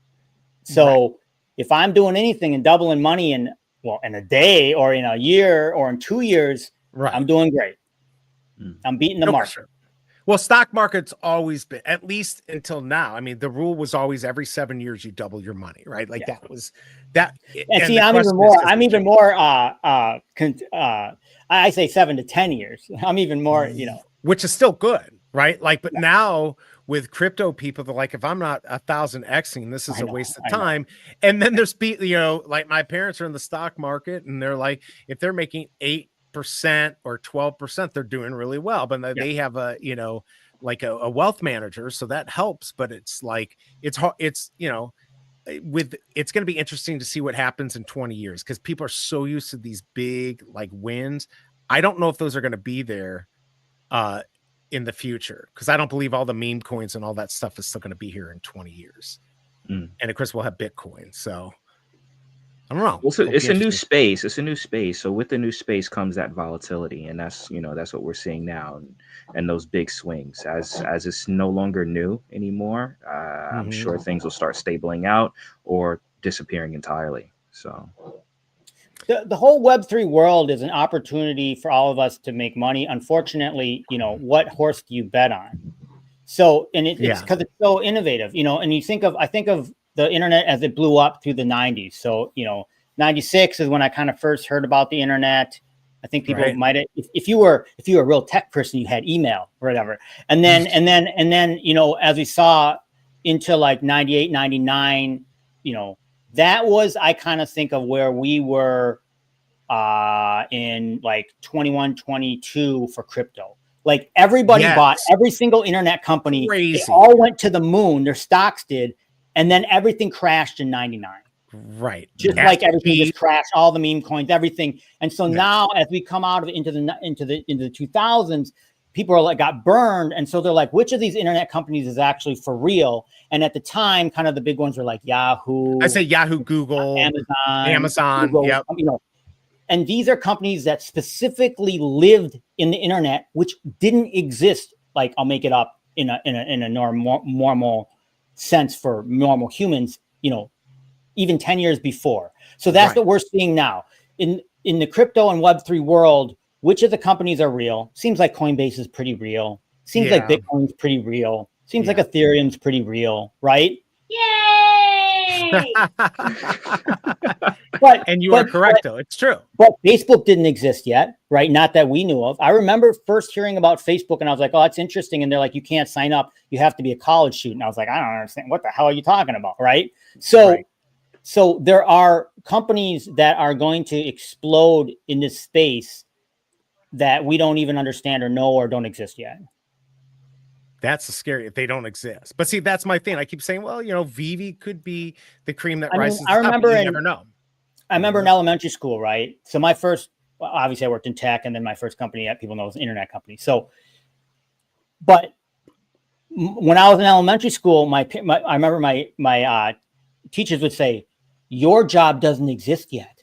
So if I'm doing anything and doubling money in a day or in a year or in 2 years, I'm doing great. I'm beating the market. Sure. Well, stock market's always been, at least until now. I mean, the rule was always every 7 years you double your money, right? Like that was that. And see, I'm even more. I say 7 to 10 years. I'm even more, you know, which is still good, right? Like, but now with crypto people, they're like, if I'm not 1,000xing, this is a waste of time. And then there's, you know, like my parents are in the stock market and they're like, if they're making 8% or 12%, they're doing really well. But they have a, you know, like a wealth manager. So that helps. But it's like, it's hard. It's, you know, it's going to be interesting to see what happens in 20 years because people are so used to these big like wins. I don't know if those are going to be there in the future, because I don't believe all the meme coins and all that stuff is still going to be here in 20 years. And of course we'll have Bitcoin. So I don't know. Also, it's a new space. It's a new space. So with the new space comes that volatility. And that's, you know, that's what we're seeing now. And those big swings as it's no longer new anymore. I'm sure things will start stabling out or disappearing entirely. So the whole Web3 world is an opportunity for all of us to make money. Unfortunately, you know, what horse do you bet on? So, and it's because it's so innovative, you know, and I think of the internet as it blew up through the 90s. So, you know, 96 is when I kind of first heard about the internet. I think people might have, if you were a real tech person, you had email or whatever. And then, you know, as we saw into like 98, 99, you know, that was, I kind of think of where we were in like 21, 22 for crypto. Like everybody bought every single internet company. Crazy. They all went to the moon. Their stocks did. And then everything crashed in 99. Right. Just like everything just crashed, all the meme coins, everything. And so now as we come out of into the 2000s, people are like got burned. And so they're like, which of these internet companies is actually for real? And at the time, kind of the big ones were like Yahoo. I say Yahoo, Google, Amazon. Google, yep. You know, and these are companies that specifically lived in the internet, which didn't exist. Like I'll make it up in a normal sense for normal humans, you know, even 10 years before. So that's what we're seeing now in the crypto and Web3 world. Which of the companies are real? Seems like Coinbase is pretty real. Seems like Bitcoin's pretty real. Seems like Ethereum's pretty real, right? Yay! But And you are correct, though. It's true. But Facebook didn't exist yet, right? Not that we knew of. I remember first hearing about Facebook, and I was like, "Oh, that's interesting." And they're like, "You can't sign up. You have to be a college student." And I was like, "I don't understand. What the hell are you talking about?" Right? So, Right. so there are companies that are going to explode in this space that we don't even understand or know or don't exist yet. That's the scary if they don't exist. But see, that's my thing. I keep saying, well, VeVe could be the cream that I mean, rises to I the top, remember but you in- never know. I remember in elementary school, right? So my first, well, obviously I worked in tech, and then my first company that people know was an internet company. So, but when I was in elementary school, I remember my teachers would say, "Your job doesn't exist yet,"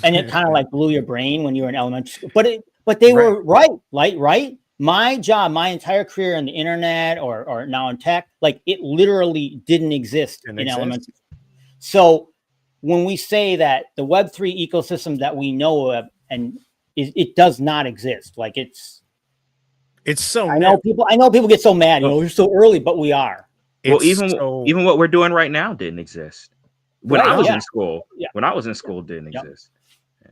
and it kind of like blew your brain when you were in elementary school. But they were right, right. My job, my entire career in the internet or now in tech, like it literally didn't exist in elementary school. So when we say that the Web3 ecosystem that we know of and it does not exist, like it's so I know people get so mad, Well, we're so early, but we are. Well, even what we're doing right now didn't exist when I was in school. Yeah. When I was in school, it didn't exist.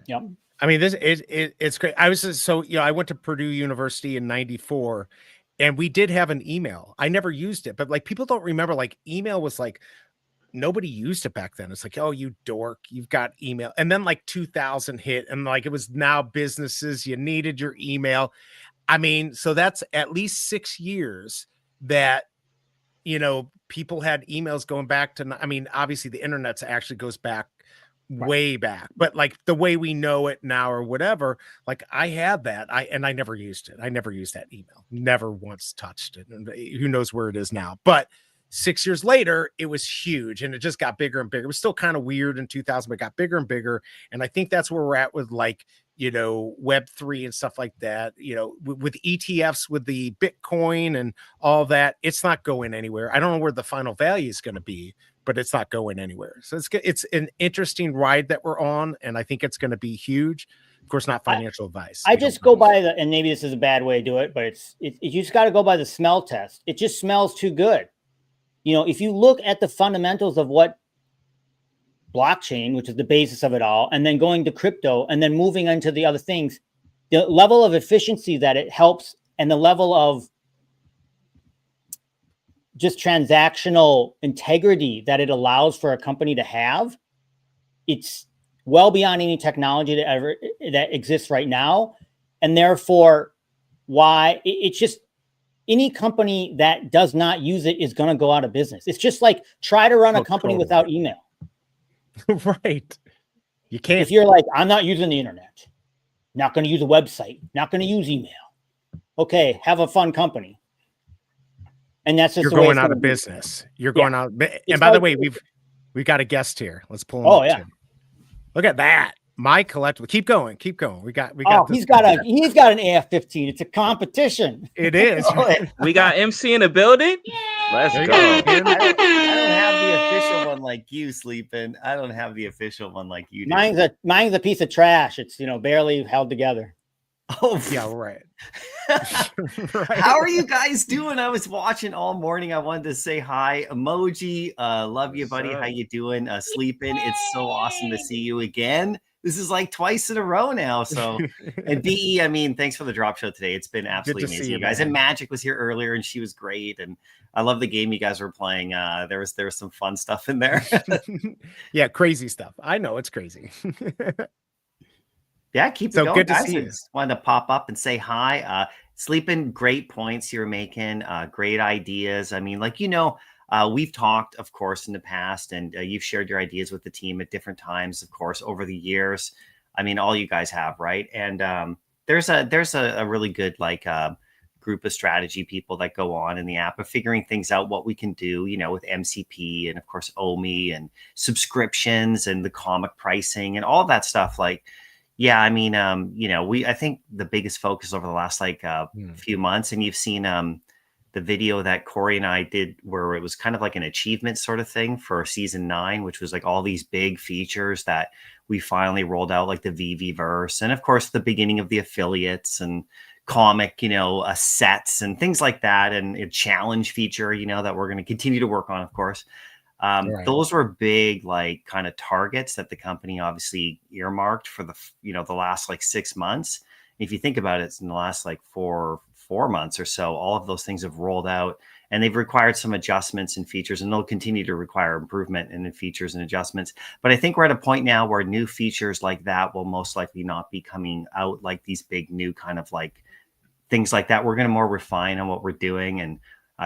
Yep. I mean, it's great. I was so I went to Purdue University in '94, and we did have an email. I never used it, but like people don't remember, like email was like nobody used it back then. It's like, oh, you dork, you've got email. And then like 2000 hit, and like it was now businesses, you needed your email. I mean, so that's at least 6 years that people had emails going back to, I mean, obviously the internet's actually goes back way back, but like the way we know it now or whatever, like I had that. I never used it. I never used that email, never once touched it. And who knows where it is now, but 6 years later, it was huge and it just got bigger and bigger. It was still kind of weird in 2000, but it got bigger and bigger. And I think that's where we're at with like, Web3 and stuff like that, with ETFs, with the Bitcoin and all that, it's not going anywhere. I don't know where the final value is going to be, but it's not going anywhere. So it's an interesting ride that we're on. And I think it's going to be huge. Of course, not financial advice. I just go by and maybe this is a bad way to do it, but you just got to go by the smell test. It just smells too good. If you look at the fundamentals of what blockchain, which is the basis of it all, and then going to crypto and then moving into the other things, the level of efficiency that it helps and the level of just transactional integrity that it allows for a company to have, it's well beyond any technology that exists right now. And therefore, why it's just any company that does not use it is going to go out of business. It's just like try to run a company without email. Right. You can't. If you're like, I'm not using the internet, not going to use a website, not going to use email. Okay, have a fun company. And that's just you're going out of business. You're going out. And by the way, we've got a guest here. Let's pull him up. Yeah. Too. Look at that. My collectible. Keep going. We got. He's got an AF-15. It's a competition. It is. We got MC in the building. Yay! Let's go. I don't have the official one like you, Sleeping. I don't have the official one like you do. Mine's a piece of trash. It's barely held together. Oh yeah, right. Right. How are you guys doing? I was watching all morning. I wanted to say hi. Emoji, love you, buddy. How you doing? Sleeping. It's so awesome to see you again. This is like twice in a row now. So, and BE, I mean, thanks for the drop show today. It's been absolutely amazing, you guys. Man. And Magic was here earlier, and she was great. And I love the game you guys were playing. There was some fun stuff in there. Yeah, crazy stuff. I know it's crazy. Yeah, keep it going, good guys. To see you. Just wanted to pop up and say hi. Sleeping, great points you're making. Great ideas. I mean, we've talked, of course, in the past, and you've shared your ideas with the team at different times, of course, over the years. I mean, all you guys have, right? And there's a really good group of strategy people that go on in the app of figuring things out, what we can do, with MCP and of course OMI and subscriptions and the comic pricing and all that stuff. Yeah, I mean, I think the biggest focus over the last few months, and you've seen the video that Corey and I did where it was kind of like an achievement sort of thing for season 9, which was like all these big features that we finally rolled out, like the VeVe verse, and of course the beginning of the affiliates and comic, sets and things like that, and a challenge feature, that we're going to continue to work on, of course. Right. Those were big, like kind of targets that the company obviously earmarked for the, the last like 6 months. If you think about it, it's in the last like four months or so, all of those things have rolled out, and they've required some adjustments and features, and they'll continue to require improvement in the features and adjustments. But I think we're at a point now where new features like that will most likely not be coming out, like these big new kind of like things like that. We're going to more refine on what we're doing. And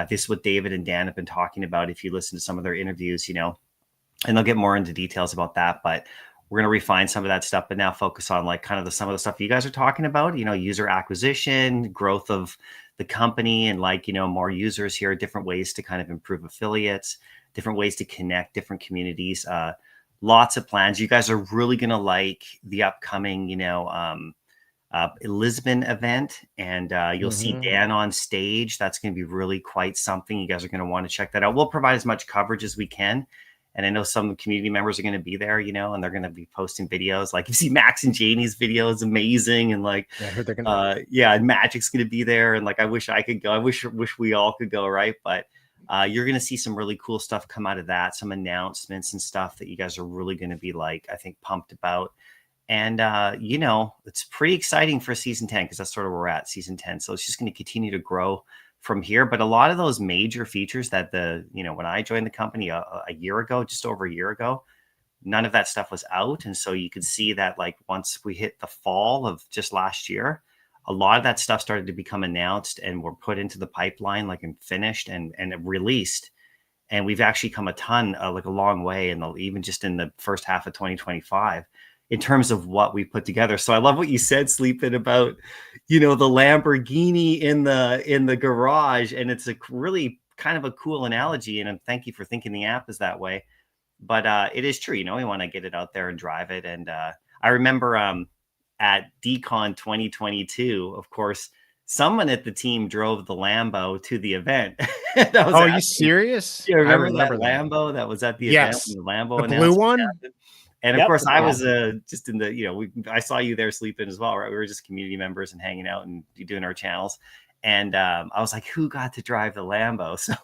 this is what David and Dan have been talking about. If you listen to some of their interviews, and they'll get more into details about that, but we're going to refine some of that stuff, but now focus on like kind of some of the stuff you guys are talking about, user acquisition, growth of the company, and like, more users here, different ways to kind of improve affiliates, different ways to connect different communities, lots of plans. You guys are really going to like the upcoming, Lisbon event, and you'll see Dan on stage. That's going to be really quite something. You guys are going to want to check that out. We'll provide as much coverage as we can. And I know some community members are going to be there, and they're going to be posting videos. Like you see Max and Janie's video is amazing. And like, I heard they're gonna... and Magic's going to be there. And like, I wish I could go. I wish we all could go. Right. But you're going to see some really cool stuff come out of that. Some announcements and stuff that you guys are really going to be like, I think, pumped about. And, it's pretty exciting for season 10, because that's sort of where we're at, season 10. So it's just going to continue to grow from here. But a lot of those major features that when I joined the company a year ago, just over a year ago, none of that stuff was out. And so you could see that like once we hit the fall of just last year, a lot of that stuff started to become announced and were put into the pipeline, like, and finished and released. And we've actually come a long way even just in the first half of 2025. In terms of what we put together. So I love what you said, Sleepin, about, the Lamborghini in the garage. And it's a really kind of a cool analogy. And thank you for thinking the app is that way. But it is true, we want to get it out there and drive it. And I remember at DCon 2022, of course, someone at the team drove the Lambo to the event. Are you serious? Yeah, I remember that Lambo that was at the event. Yes. The Lambo, the blue one. Happened. And of course, I was just in the, I saw you there sleeping as well, right? We were just community members and hanging out and doing our channels. And I was like, who got to drive the Lambo? So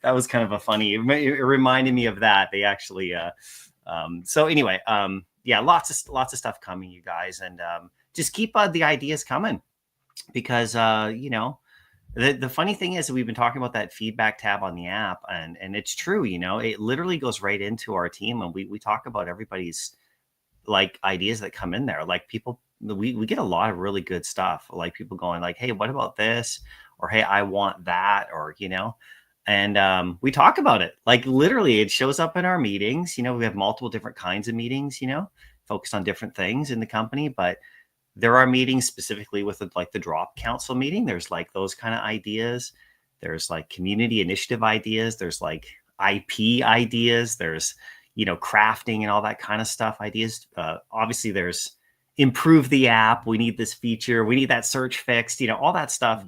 that was kind of a funny, it reminded me of that. They actually, so anyway, lots of stuff coming, you guys. And just keep the ideas coming, because, the funny thing is that we've been talking about that feedback tab on the app, and it's true, it literally goes right into our team, and we talk about everybody's like ideas that come in there. Like people, we get a lot of really good stuff, like people going like, hey, what about this? Or, hey, I want that, or, and we talk about it. Like literally it shows up in our meetings. We have multiple different kinds of meetings, focused on different things in the company, but there are meetings specifically with like the drop council meeting. There's like those kind of ideas. There's like community initiative ideas. There's like IP ideas. There's, crafting and all that kind of stuff ideas. Obviously there's improve the app. We need this feature. We need that search fixed, all that stuff.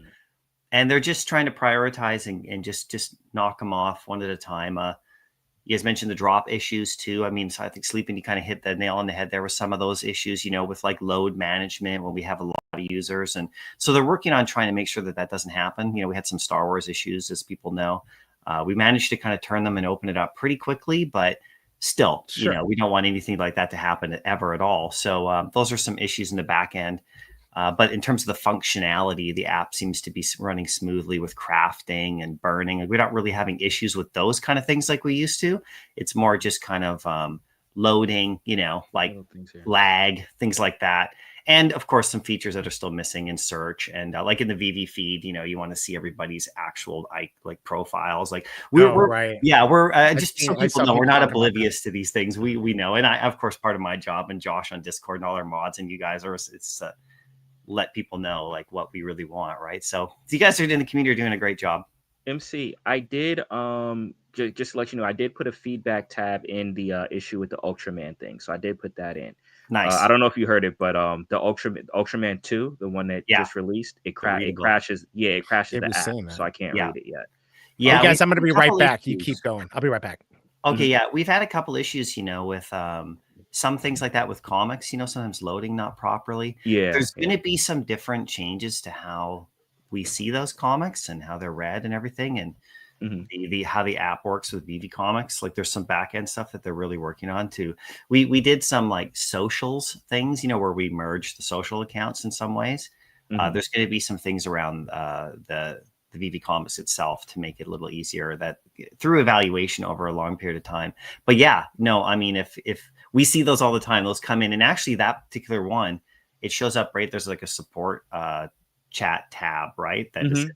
And they're just trying to prioritize and just knock them off one at a time. You guys mentioned the drop issues too. I mean, so I think Sleeping, you kind of hit the nail on the head. There were some of those issues, with like load management when we have a lot of users. And so they're working on trying to make sure that doesn't happen. We had some Star Wars issues, as people know. We managed to kind of turn them and open it up pretty quickly, but still, Sure. We don't want anything like that to happen ever at all. So those are some issues in the back end. But in terms of the functionality, the app seems to be running smoothly with crafting and burning. We're not really having issues with those kind of things like we used to. It's more just kind of loading, like lag, things like that. And of course, some features that are still missing in search, and like in the VeVe feed, you want to see everybody's actual like profiles. Like we're right. We're just so I people saw know we're people not talking about oblivious to these things. We know, and I, of course, part of my job, and Josh on Discord and all our mods and you guys are, it's let people know like what we really want, right? So you guys are in the community are doing a great job. MC, I did just to let you know, I did put a feedback tab in the issue with the Ultraman thing, so I did put that in. Nice. I don't know if you heard it, but the Ultraman 2, the one that just released, it crashes. Yeah, it crashes the app, so I can't read it yet. Yeah, hey guys, I'm going to be right back. You keep going. I'll be right back. Okay, yeah, we've had a couple issues, with some things like that with comics, sometimes loading not properly. Yeah, there's going to be some different changes to how we see those comics and how they're read and everything. And the how the app works with VeVe Comics. Like there's some back end stuff that they're really working on too. We did some like socials things, you know, where we merge the social accounts in some ways. There's going to be some things around the VeVe Comics itself to make it a little easier that through evaluation over a long period of time. But yeah, no, I mean, if we see those all the time, those come in, and actually that particular one, it shows up right. There's like a support chat tab, right? That is in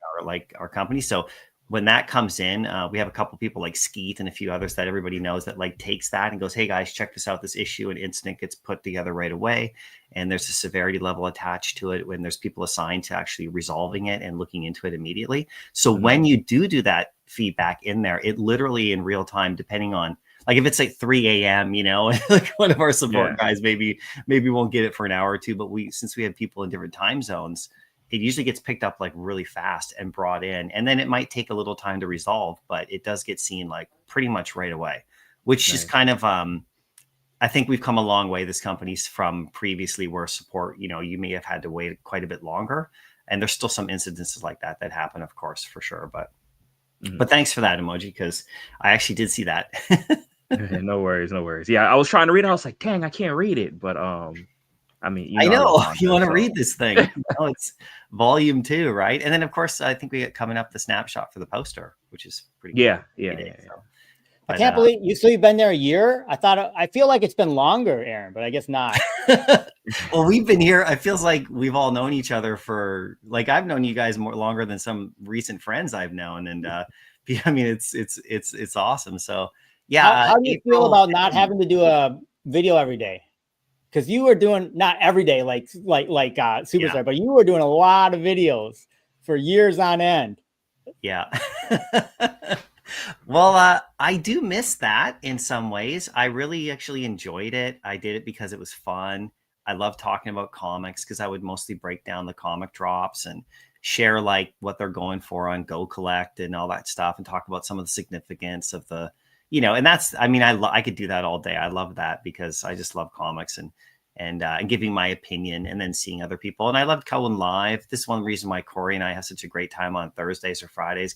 our company. So when that comes in, we have a couple people like Skeet and a few others that everybody knows that like takes that and goes, hey guys, check this out. This issue, an incident gets put together right away. And there's a severity level attached to it when there's people assigned to actually resolving it and looking into it immediately. So when you do that feedback in there, it literally in real time, depending on like if it's like 3 a.m., you know, like one of our support guys maybe won't get it for an hour or two, but since we have people in different time zones, it usually gets picked up like really fast and brought in. And then it might take a little time to resolve, but it does get seen like pretty much right away, which is kind of, I think we've come a long way, this company's from previously where support, you know, you may have had to wait quite a bit longer. And there's still some incidences like that happen, of course, for sure. But thanks for that emoji, because I actually did see that. No worries. Yeah, I was trying to read it. I was like, dang, I can't read it. But I mean, I know you want to read this thing. You know, it's volume 2, right? And then, of course, I think we get coming up the snapshot for the poster, which is pretty cool. Yeah. So, I can't believe you've been there a year. I feel like it's been longer, Aaron, but I guess not. Well, we've been here. It feels like we've all known each other for like I've known you guys more longer than some recent friends I've known, and I mean it's awesome. So yeah, how do you feel about not having to do a video every day? Because you were doing not every day like Superstar, but you were doing a lot of videos for years on end. Yeah. Well, I do miss that in some ways. I really actually enjoyed it. I did it because it was fun. I love talking about comics because I would mostly break down the comic drops and share like what they're going for on Go Collect and all that stuff, and talk about some of the significance of the, you know, and that's, I mean, I could do that all day. I love that because I just love comics and giving my opinion and then seeing other people. And I loved going live. This is one reason why Corey and I have such a great time on Thursdays or Fridays.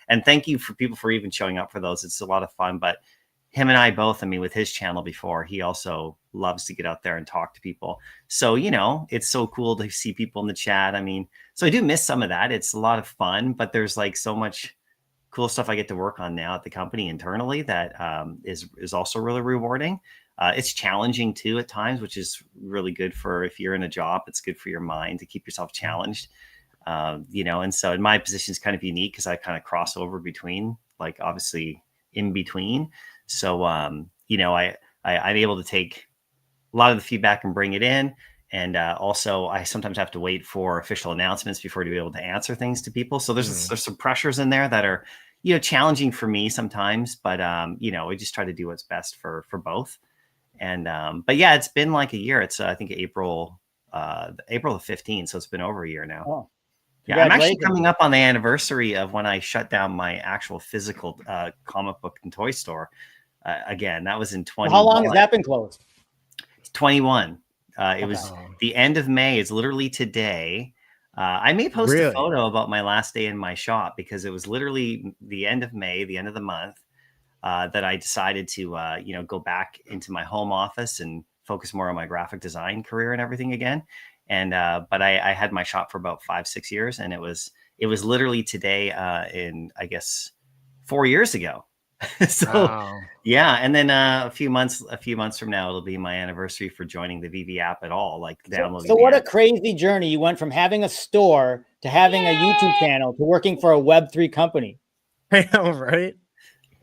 And thank you for people for even showing up for those. It's a lot of fun, but him and I both, I mean, with his channel before, he also loves to get out there and talk to people. So, you know, it's so cool to see people in the chat. I mean, so I do miss some of that. It's a lot of fun, but there's like so much cool stuff I get to work on now at the company internally that is also really rewarding. It's challenging too at times, which is really good for if you're in a job. It's good for your mind to keep yourself challenged, you know. And so in my position is kind of unique because I kind of cross over between, like obviously in between. So you know, I'm able to take a lot of the feedback and bring it in. And also, I sometimes have to wait for official announcements before to be able to answer things to people. So there's some pressures in there that are, you know, challenging for me sometimes. But you know, we just try to do what's best for both. And but yeah, it's been like a year. It's I think April the 15th, so it's been over a year now. Oh, yeah, I'm actually coming up on the anniversary of when I shut down my actual physical comic book and toy store. Again, that was in 20. How long has that been closed? 21. It was the end of May. It's literally today. I may post a photo about my last day in my shop because it was literally the end of May, the end of the month, that I decided to, you know, go back into my home office and focus more on my graphic design career and everything again. And but I had my shop for about 5-6 years, and it was literally today in I guess 4 years ago. So yeah, and then a few months from now it'll be my anniversary for joining the VeVe app at all, like downloading. So what a crazy journey! You went from having a store to having a YouTube channel to working for a Web3 company. I know, right?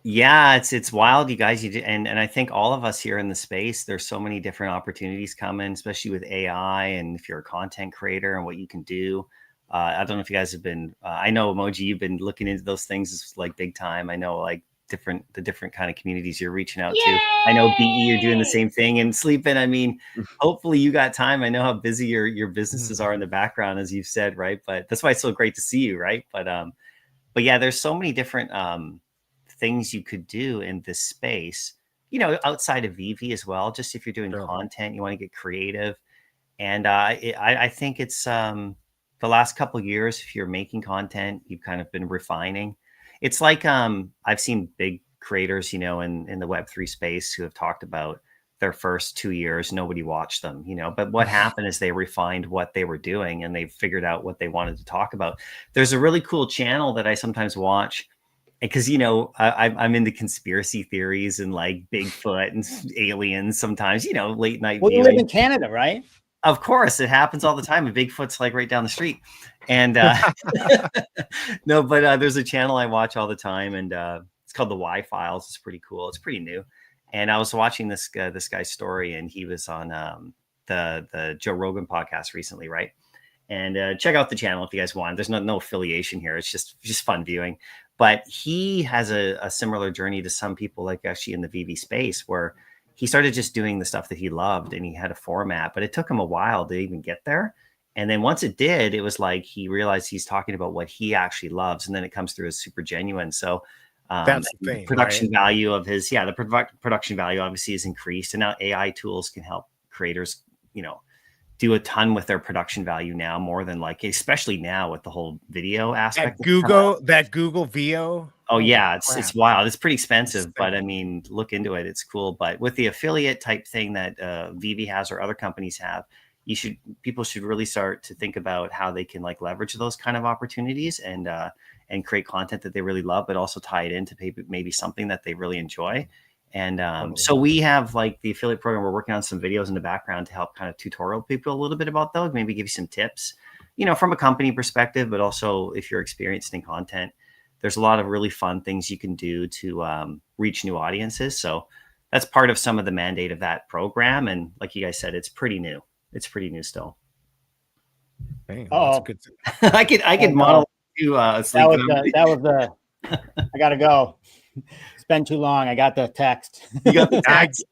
Yeah, it's wild, you guys. And I think all of us here in the space, there's so many different opportunities coming, especially with AI, and if you're a content creator and what you can do. I don't know if you guys have been. I know Emoji, you've been looking into those things like big time. I know like the different kind of communities you're reaching out to. I know BE, you're doing the same thing, and Sleeping. I mean, hopefully you got time. I know how busy your businesses are in the background, as you've said, right? But that's why it's so great to see you, right? But yeah, there's so many different things you could do in this space, you know, outside of VeVe as well. Just if you're doing content, you want to get creative. And I think it's the last couple of years, if you're making content, you've kind of been refining. It's like I've seen big creators, in the Web3 space who have talked about their first 2 years, nobody watched them, but what happened is they refined what they were doing and they figured out what they wanted to talk about. There's a really cool channel that I sometimes watch because, I'm into conspiracy theories and like Bigfoot and aliens sometimes, late night Well, you live viewing. in Canada, right? Of course, it happens all the time. And Bigfoot's like right down the street. And no, but there's a channel I watch all the time, and it's called the Y Files. It's pretty cool. It's pretty new. And I was watching this guy's story, and he was on the Joe Rogan podcast recently, right? And check out the channel if you guys want. There's no affiliation here. It's just fun viewing. But he has a similar journey to some people, like actually in the VeVe space, where he started just doing the stuff that he loved, and he had a format, but it took him a while to even get there. And then once it did, it was like he realized he's talking about what he actually loves, and then it comes through as super genuine. So that's the thing, production value of his, the production value obviously is increased, and now AI tools can help creators, do a ton with their production value now, more than like, especially now with the whole video aspect. That Google VO. Oh yeah, it's wild. It's pretty expensive, but I mean, look into it. It's cool. But with the affiliate type thing that VeVe has or other companies have, people should really start to think about how they can like leverage those kind of opportunities and create content that they really love, but also tie it into maybe something that they really enjoy. And so we have like the affiliate program. We're working on some videos in the background to help kind of tutorial people a little bit about those, maybe give you some tips, from a company perspective, but also if you're experienced in content, there's a lot of really fun things you can do to reach new audiences. So that's part of some of the mandate of that program. And like you guys said, it's pretty new. It's pretty new still. Dang, that's good. I could model you. That was the. I gotta go. It's been too long. I got the text. You got the text.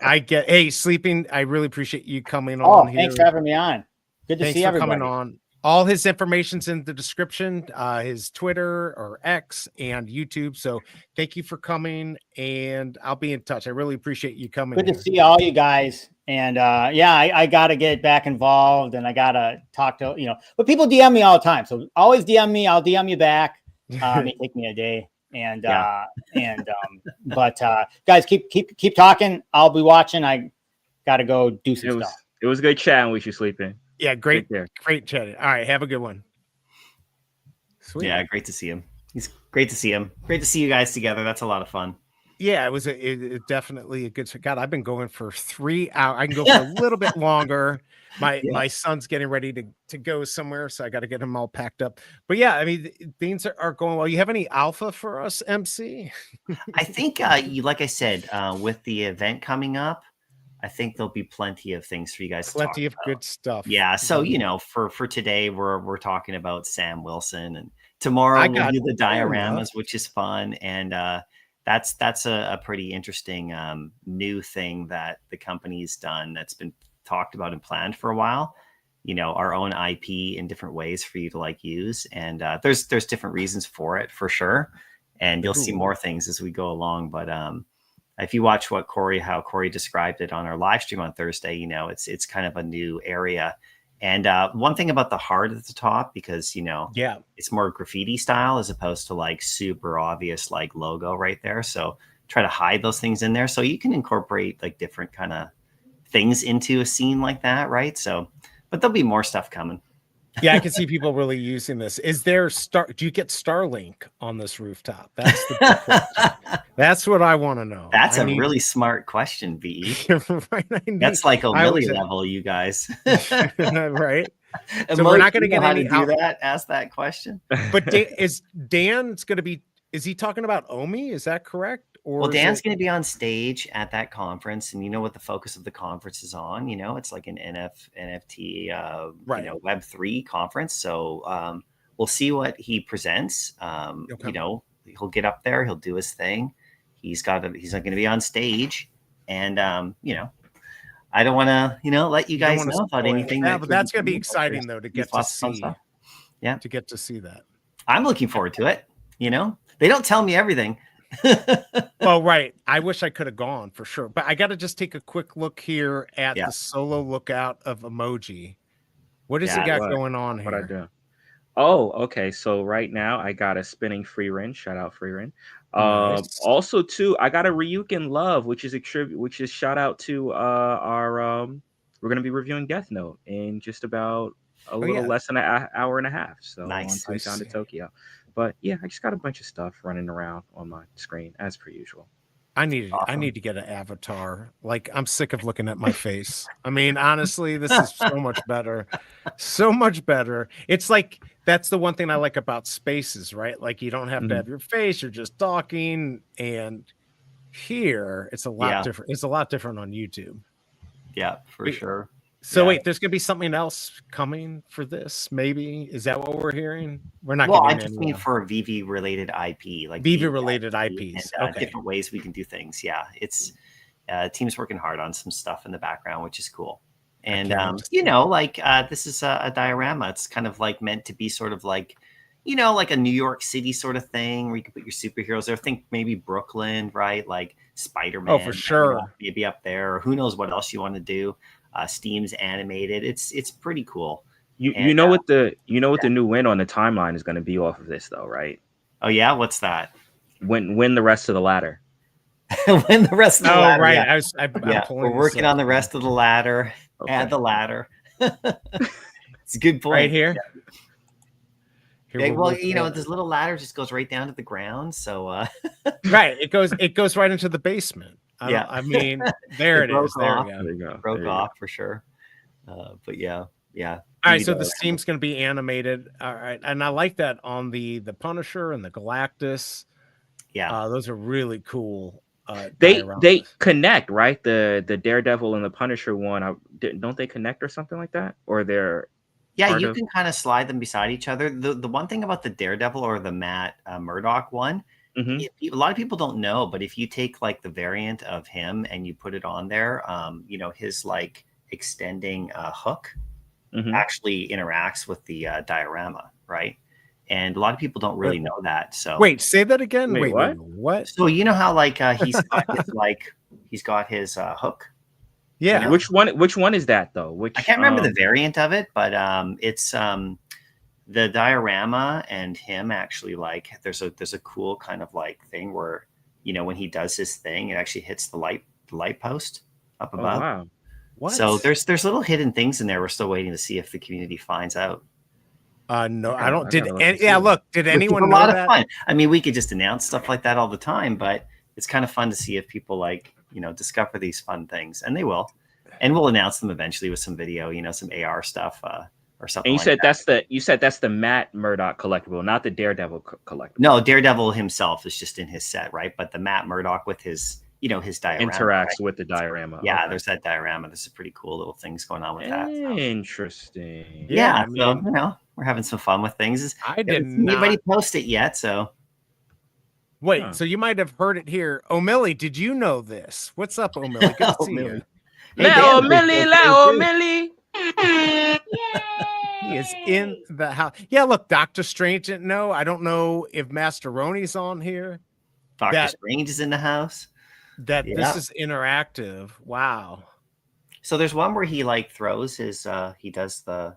I get. Hey, sleeping. I really appreciate you coming on here. Thanks for having me on. Good to see everybody. Coming on. All his information's in the description, his Twitter or X and YouTube. So thank you for coming, and I'll be in touch. I really appreciate you coming. Good to see all you guys. And I got to get back involved, and I got to talk to, but people DM me all the time. So always DM me. I'll DM you back. It may take me a day. And, but guys, keep talking. I'll be watching. I got to go do some stuff. It was good chatting with you, Sleeping. Yeah, great chatting. All right, have a good one. Sweet. Yeah, great to see him. He's great to see him. Great to see you guys together. That's a lot of fun. Yeah, it was definitely a good. God, I've been going for 3 hours. I can go for a little bit longer. My son's getting ready to go somewhere, so I got to get him all packed up. But yeah, I mean, things are going well. You have any alpha for us, MC? I think, like I said, with the event coming up, I think there'll be plenty of things for you guys. Plenty of good stuff. Yeah. So for today, we're talking about Sam Wilson, and tomorrow we'll do the dioramas, which is fun, and that's a pretty interesting new thing that the company's done that's been talked about and planned for a while. Our own IP in different ways for you to like use, and there's different reasons for it for sure, and you'll see more things as we go along. But if you watch how Corey described it on our live stream on Thursday, it's kind of a new area. And one thing about the heart at the top, because it's more graffiti style as opposed to like super obvious like logo right there. So try to hide those things in there so you can incorporate like different kind of things into a scene like that, right? So, but there'll be more stuff coming. Yeah, I can see people really using this. Is there do you get Starlink on this rooftop? That's the big question. That's what I want to know. That's a really smart question, V. Right, that's like a Millie level, you guys. Right. So we're not going to get any do that. Ask that question. But Dan's going to be? Is he talking about Omi? Is that correct? Well, Dan's going to be on stage at that conference, and you know what the focus of the conference is on. It's like an NFT, Web3 conference. So we'll see what he presents. He'll get up there, he'll do his thing. He's not going to be on stage, and I don't want to let you guys know about anything. Yeah, but that's going to be exciting though to get to see. Yeah, to get to see that. I'm looking forward to it. They don't tell me everything. Well, right. I wish I could have gone for sure, but I got to just take a quick look here at the solo lookout of emoji. What has it got going on here? What I do? Oh, okay. So right now I got a spinning free Rin. Shout out free Rin. Nice. Also too, I got a Ryukin Love, which is a tribute, which is shout out to our we're gonna be reviewing Death Note in just about a little yeah. less than an hour and a half. So on Nice. Titan to Nice. Tokyo. But yeah, I just got a bunch of stuff running around on my screen as per usual. I need Awesome. to get an avatar. Like, I'm sick of looking at my face. I mean, honestly, this is so much better. So much better. It's like that's the one thing I like about spaces, right? Like, you don't have to Mhm. have your face, you're just talking. And here it's a lot Yeah. different. It's a lot different on YouTube. Yeah, for Wait, sure. So Yeah. wait, there's gonna be something else coming for this, maybe? Is that what we're hearing? We're not Well, I getting just any mean for VV related IP, like VeVe VV related IP IPs. and Okay. different ways we can do things. Yeah, it's team's working hard on some stuff in the background, which is cool. And can't wait to you see. know, like this is a diorama. It's kind of like meant to be sort of like, you know, like a New York City sort of thing where you can put your superheroes there. Think maybe Brooklyn, right? Like Spider-Man. Oh, for sure. Maybe up there, or who knows what else you want to do. Steam's animated. It's pretty cool. You And know what the new win on the timeline is gonna be off of this though, right? oh yeah, what's that? Win the rest of the ladder. Win the rest of the Oh, ladder. right. Yeah. I'm Yeah, pulling we're this working up on the here. rest of the ladder. Okay. Add the ladder. It's a good point. Right here. Here Yeah, we'll well, look you know, at- this little ladder just goes right down to the ground. So right. It goes right into the basement. Yeah. I mean, there it broke is. There off. we go. There you go. broke There you go. off for sure. But yeah. All right, so VV the steam's going to be animated. All right, and I like that on the Punisher and the Galactus. Yeah. Those are really cool. They dioramas. connect, right? The Daredevil and the Punisher one. Don't they connect or something like that? Or they're Yeah, part you of- can kind of slide them beside each other. The one thing about the Daredevil or the Matt Murdock one, Mhm. a lot of people don't know, but if you take like the variant of him and you put it on there, you know, his like extending hook Mhm. actually interacts with the diorama, right? And a lot of people don't really know that. So Wait, say that again. Wait, Wait, what? what? so you know how like he's got his hook. Yeah. You know? Which one is that though? Which I can't remember the variant of it, but it's the diorama and him actually like there's a cool kind of like thing where, you know, when he does his thing, it actually hits the light post up Oh above. wow. What? So there's little hidden things in there. We're still waiting to see if the community finds out. No, I I don't. gotta look and see Yeah, that. look. Did Which is anyone a know lot that? of fun. I mean, we could just announce stuff like that all the time, but it's kind of fun to see if people like, you know, discover these fun things, and they will. And we'll announce them eventually with some video, you know, some AR stuff or something. And you like said that. that's the Matt Murdock collectible, not the Daredevil collectible. No, Daredevil himself is just in his set, right? But the Matt Murdock with his, you know, his diorama Interacts right? with the diorama. Yeah, Okay. there's that diorama. There's some pretty cool little things going on with that. So. Interesting. Yeah, Yeah, I so mean- you know, we're having some fun with things. I did Haven't seen anybody not. post it yet, so Wait, Huh. so you might have heard it here. O'Milly, did you know this? What's up, O'Milly? Good to see O'Milly. you. Leo Dan, Millie, Leo Millie. He is in the house. Yeah, look, Doctor Strange didn't know. I don't know if Master Roni's on here. Doctor That- Strange is in the house. That Yeah. this is interactive. Wow. So there's one where he like throws his he does the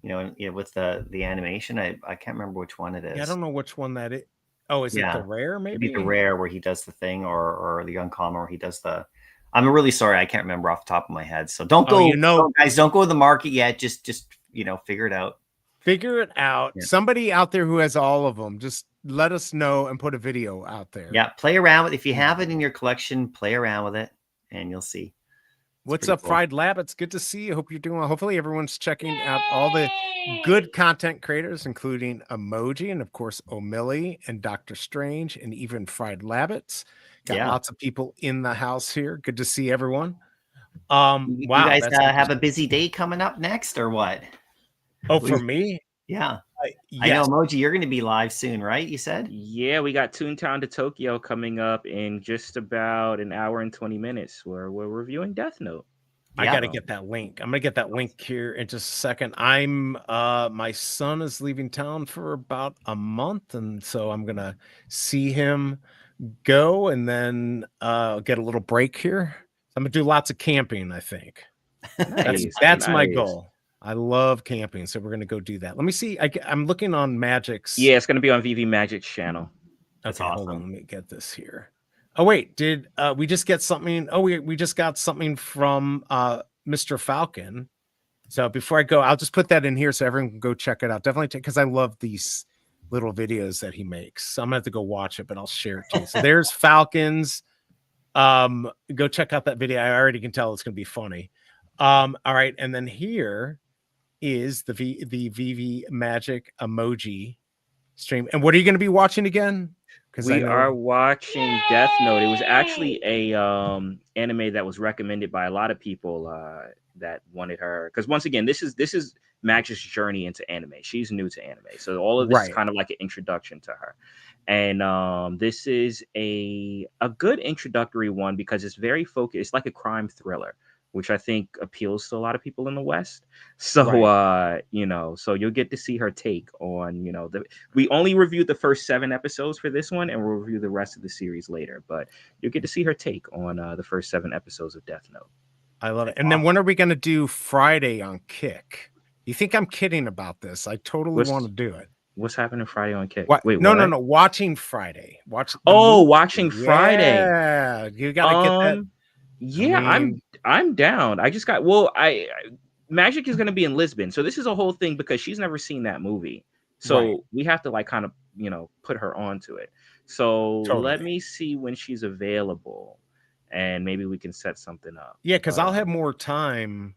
with the animation. I can't remember which one it is. Yeah, I don't know which one that is. Oh, is it Yeah. the rare? Maybe Maybe the rare where he does the thing or the uncommon where he does the I'm really sorry, I can't remember off the top of my head. So don't Oh, go guys, don't go to the market yet. Just figure it out. Figure it out. Yeah. Somebody out there who has all of them, just let us know and put a video out there. Yeah, play around with if you have it in your collection, play around with it and you'll see. What's pretty up, cool. Fried Lab? It's good to see you. Hope you're doing well. Hopefully, everyone's checking out all the good content creators, including Emoji and, of course, O'Milly and Dr. Strange and even Fried Labbits. Got Yeah. lots of people in the house here. Good to see everyone. You Wow. guys that's have a interesting. busy day coming up next or what? Oh, for me? Yeah. I know, Yes. Emoji, you're going to be live soon, right? You said? Yeah, we got Toontown to Tokyo coming up in just about an hour and 20 minutes where we're reviewing Death Note. I Yeah. got to get that link. I'm going to get that link here in just a second. My son is leaving town for about a month. And so I'm going to see him go and then get a little break here. I'm going to do lots of camping, I think. That's my Nice. goal. I love camping, so we're gonna go do that. Let me see. I'm looking on Magic's. Yeah, it's gonna be on VeVe Magic's channel. That's Okay, hold on. awesome. Let me get this here. Oh wait, did we just get something? Oh, we just got something from Mr. Falcon. So before I go, I'll just put that in here so everyone can go check it out. Definitely, because I love these little videos that he makes. So I'm gonna have to go watch it, but I'll share it too. So there's Falcons. Go check out that video. I already can tell it's gonna be funny. All right, and then here is the VeVe Magic emoji stream. And what are you gonna be watching again? Because I We know are watching Death Note. It was actually a anime that was recommended by a lot of people that wanted her. Because once again, this is Magic's journey into anime. She's new to anime, so all of this is Right. kind of like an introduction to her. And this is a good introductory one because it's very focused. It's like a crime thriller, which I think appeals to a lot of people in the West. So Right. so you'll get to see her take on, we only reviewed the first 7 episodes for this one, and we'll review the rest of the series later. But you'll get to see her take on the first 7 episodes of Death Note. I love it. And then when are we going to do Friday on Kick? You think I'm kidding about this? I totally want to do it. What's happening Friday on Kick? What? Wait, No, what? no. Watching Friday. Watching Friday. Yeah, you got to get that. Yeah, I mean, I'm down. I just got Magic is going to be in Lisbon, so this is a whole thing because she's never seen that movie. So Right. we have to kind of put her onto it. So let me see when she's available, and maybe we can set something up. Yeah, because I'll have more time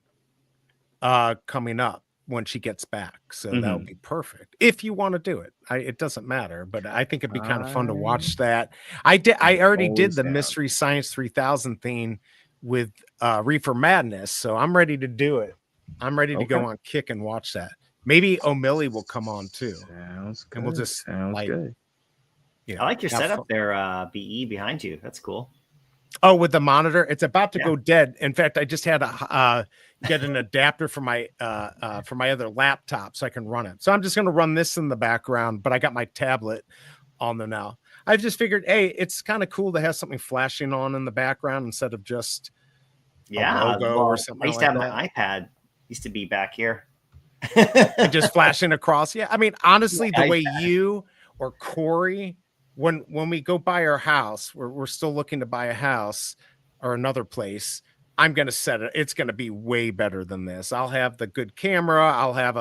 coming up when she gets back, so that would be perfect if you want to do it. It doesn't matter, but I think it'd be kind of fun to watch that. I already did the Mystery Science 3000 thing with Reefer Madness, so I'm ready to do it. I'm ready to go on Kick and watch that. Maybe O'Malley will come on too. Sounds good. And we'll just good. I like your setup there, BE behind you. That's cool. Oh, with the monitor, it's about to go dead. In fact, I just had to get an adapter for my other laptop so I can run it. So I'm just going to run this in the background, but I got my tablet on there now. I just figured, hey, it's kind of cool to have something flashing on in the background instead of just a logo or something. I used to have my iPad. Used to be back here. And just flashing across. Yeah, I mean, honestly, the way you or Corey, when we go buy our house, we're still looking to buy a house or another place. I'm going to set it. It's going to be way better than this. I'll have the good camera. I'll have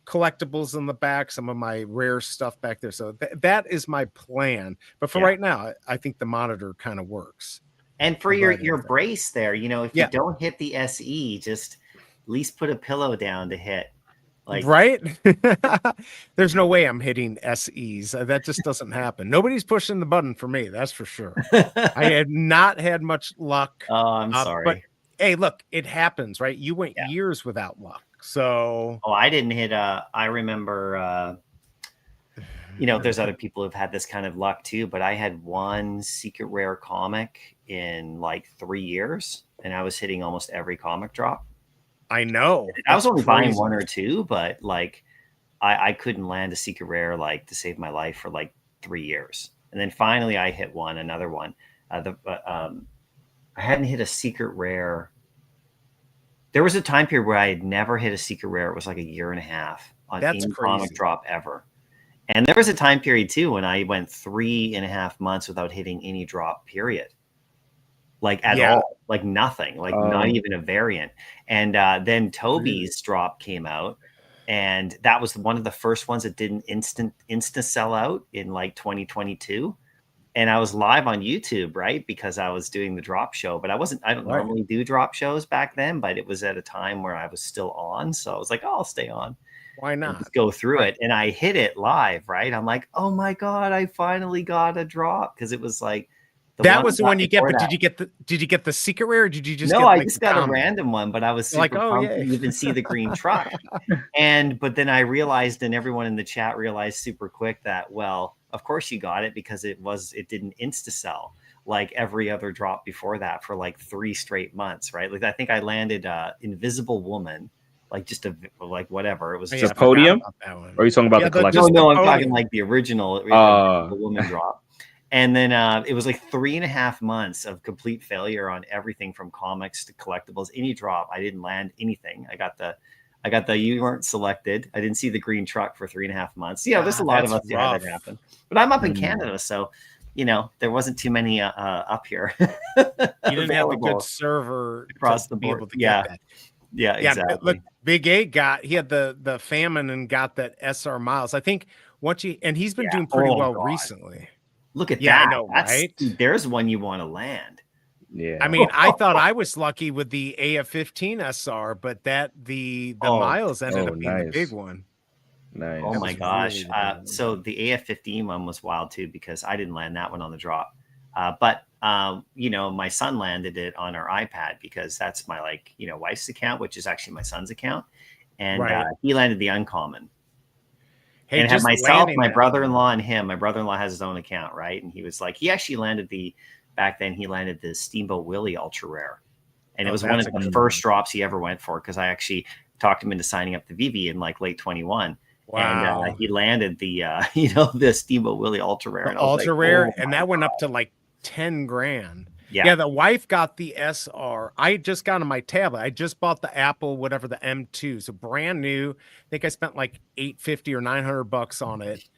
collectibles in the back, some of my rare stuff back there. So that is my plan. But for right now, I think the monitor kind of works. And for your brace there, if you don't hit the SE, just at least put a pillow down to hit. Right? There's no way I'm hitting SEs. That just doesn't happen. Nobody's pushing the button for me. That's for sure. I had not had much luck. Oh, I'm sorry. But hey, look, it happens, right? You went years without luck. So I didn't hit I remember there's other people who've had this kind of luck too, but I had one secret rare comic in like 3 years, and I was hitting almost every comic drop. I know. I was only buying 1 or 2, but I couldn't land a secret rare to save my life for 3 years. And then finally I hit another one. I hadn't hit a secret rare. There was a time period where I had never hit a secret rare. It was like a year and a half on any comic drop ever. And there was a time period too when I went 3.5 months without hitting any drop, period. At all, nothing, not even a variant. And then Toby's drop came out, and that was one of the first ones that didn't insta sell out in 2022. And I was live on YouTube, right? Because I was doing the drop show, but I don't normally do drop shows back then, but it was at a time where I was still on. So I was like, I'll stay on. Why not? Just go through it. And I hit it live, right? I'm like, oh my God, I finally got a drop. Cause it was that was the one you get, but did you get the secret rare or did you just I just got a random one, but I was super pumped to even see the green truck. But then I realized, and everyone in the chat realized super quick that, well, of course you got it because it didn't insta sell like every other drop before that for 3 straight months, right? I think I landed Invisible Woman, just whatever. It was just a podium. Or are you talking about the collection? No, I'm talking the original Invisible Woman drop. And then it was 3.5 months of complete failure on everything from comics to collectibles. Any drop, I didn't land anything. I got I got the you weren't selected. I didn't see the green truck for 3.5 months. Yeah, there's a lot of us who had that happen. But I'm up in Canada, so there wasn't too many up here. You didn't have the good server across to the be board. able to get that. Yeah, exactly. Look, Big A he had the famine and got that SR Miles. I think he's been doing pretty well recently. Look at that. I know, right? There's one you want to land. Yeah. I mean, I thought I was lucky with the AF-15 SR, but the Miles ended up being the big one. Nice. Oh my gosh. So the AF-15 one was wild too, because I didn't land that one on the drop. But my son landed it on our iPad because that's my wife's account, which is actually my son's account. And he landed the uncommon. Hey, and had myself, my brother-in-law, and him. My brother-in-law has his own account, right? And he was like, he actually landed back then he landed the Steamboat Willie ultra rare. And it was one of the first drops he ever went for, because I actually talked him into signing up the VeVe in late 21. Wow. And he landed the the Steamboat Willie ultra rare. Ultra rare, and that went up to 10 grand. Yeah, the wife got the SR. I just got on my tablet. I just bought the Apple, whatever, the M2, so brand new. I think I spent $850 or $900 on it.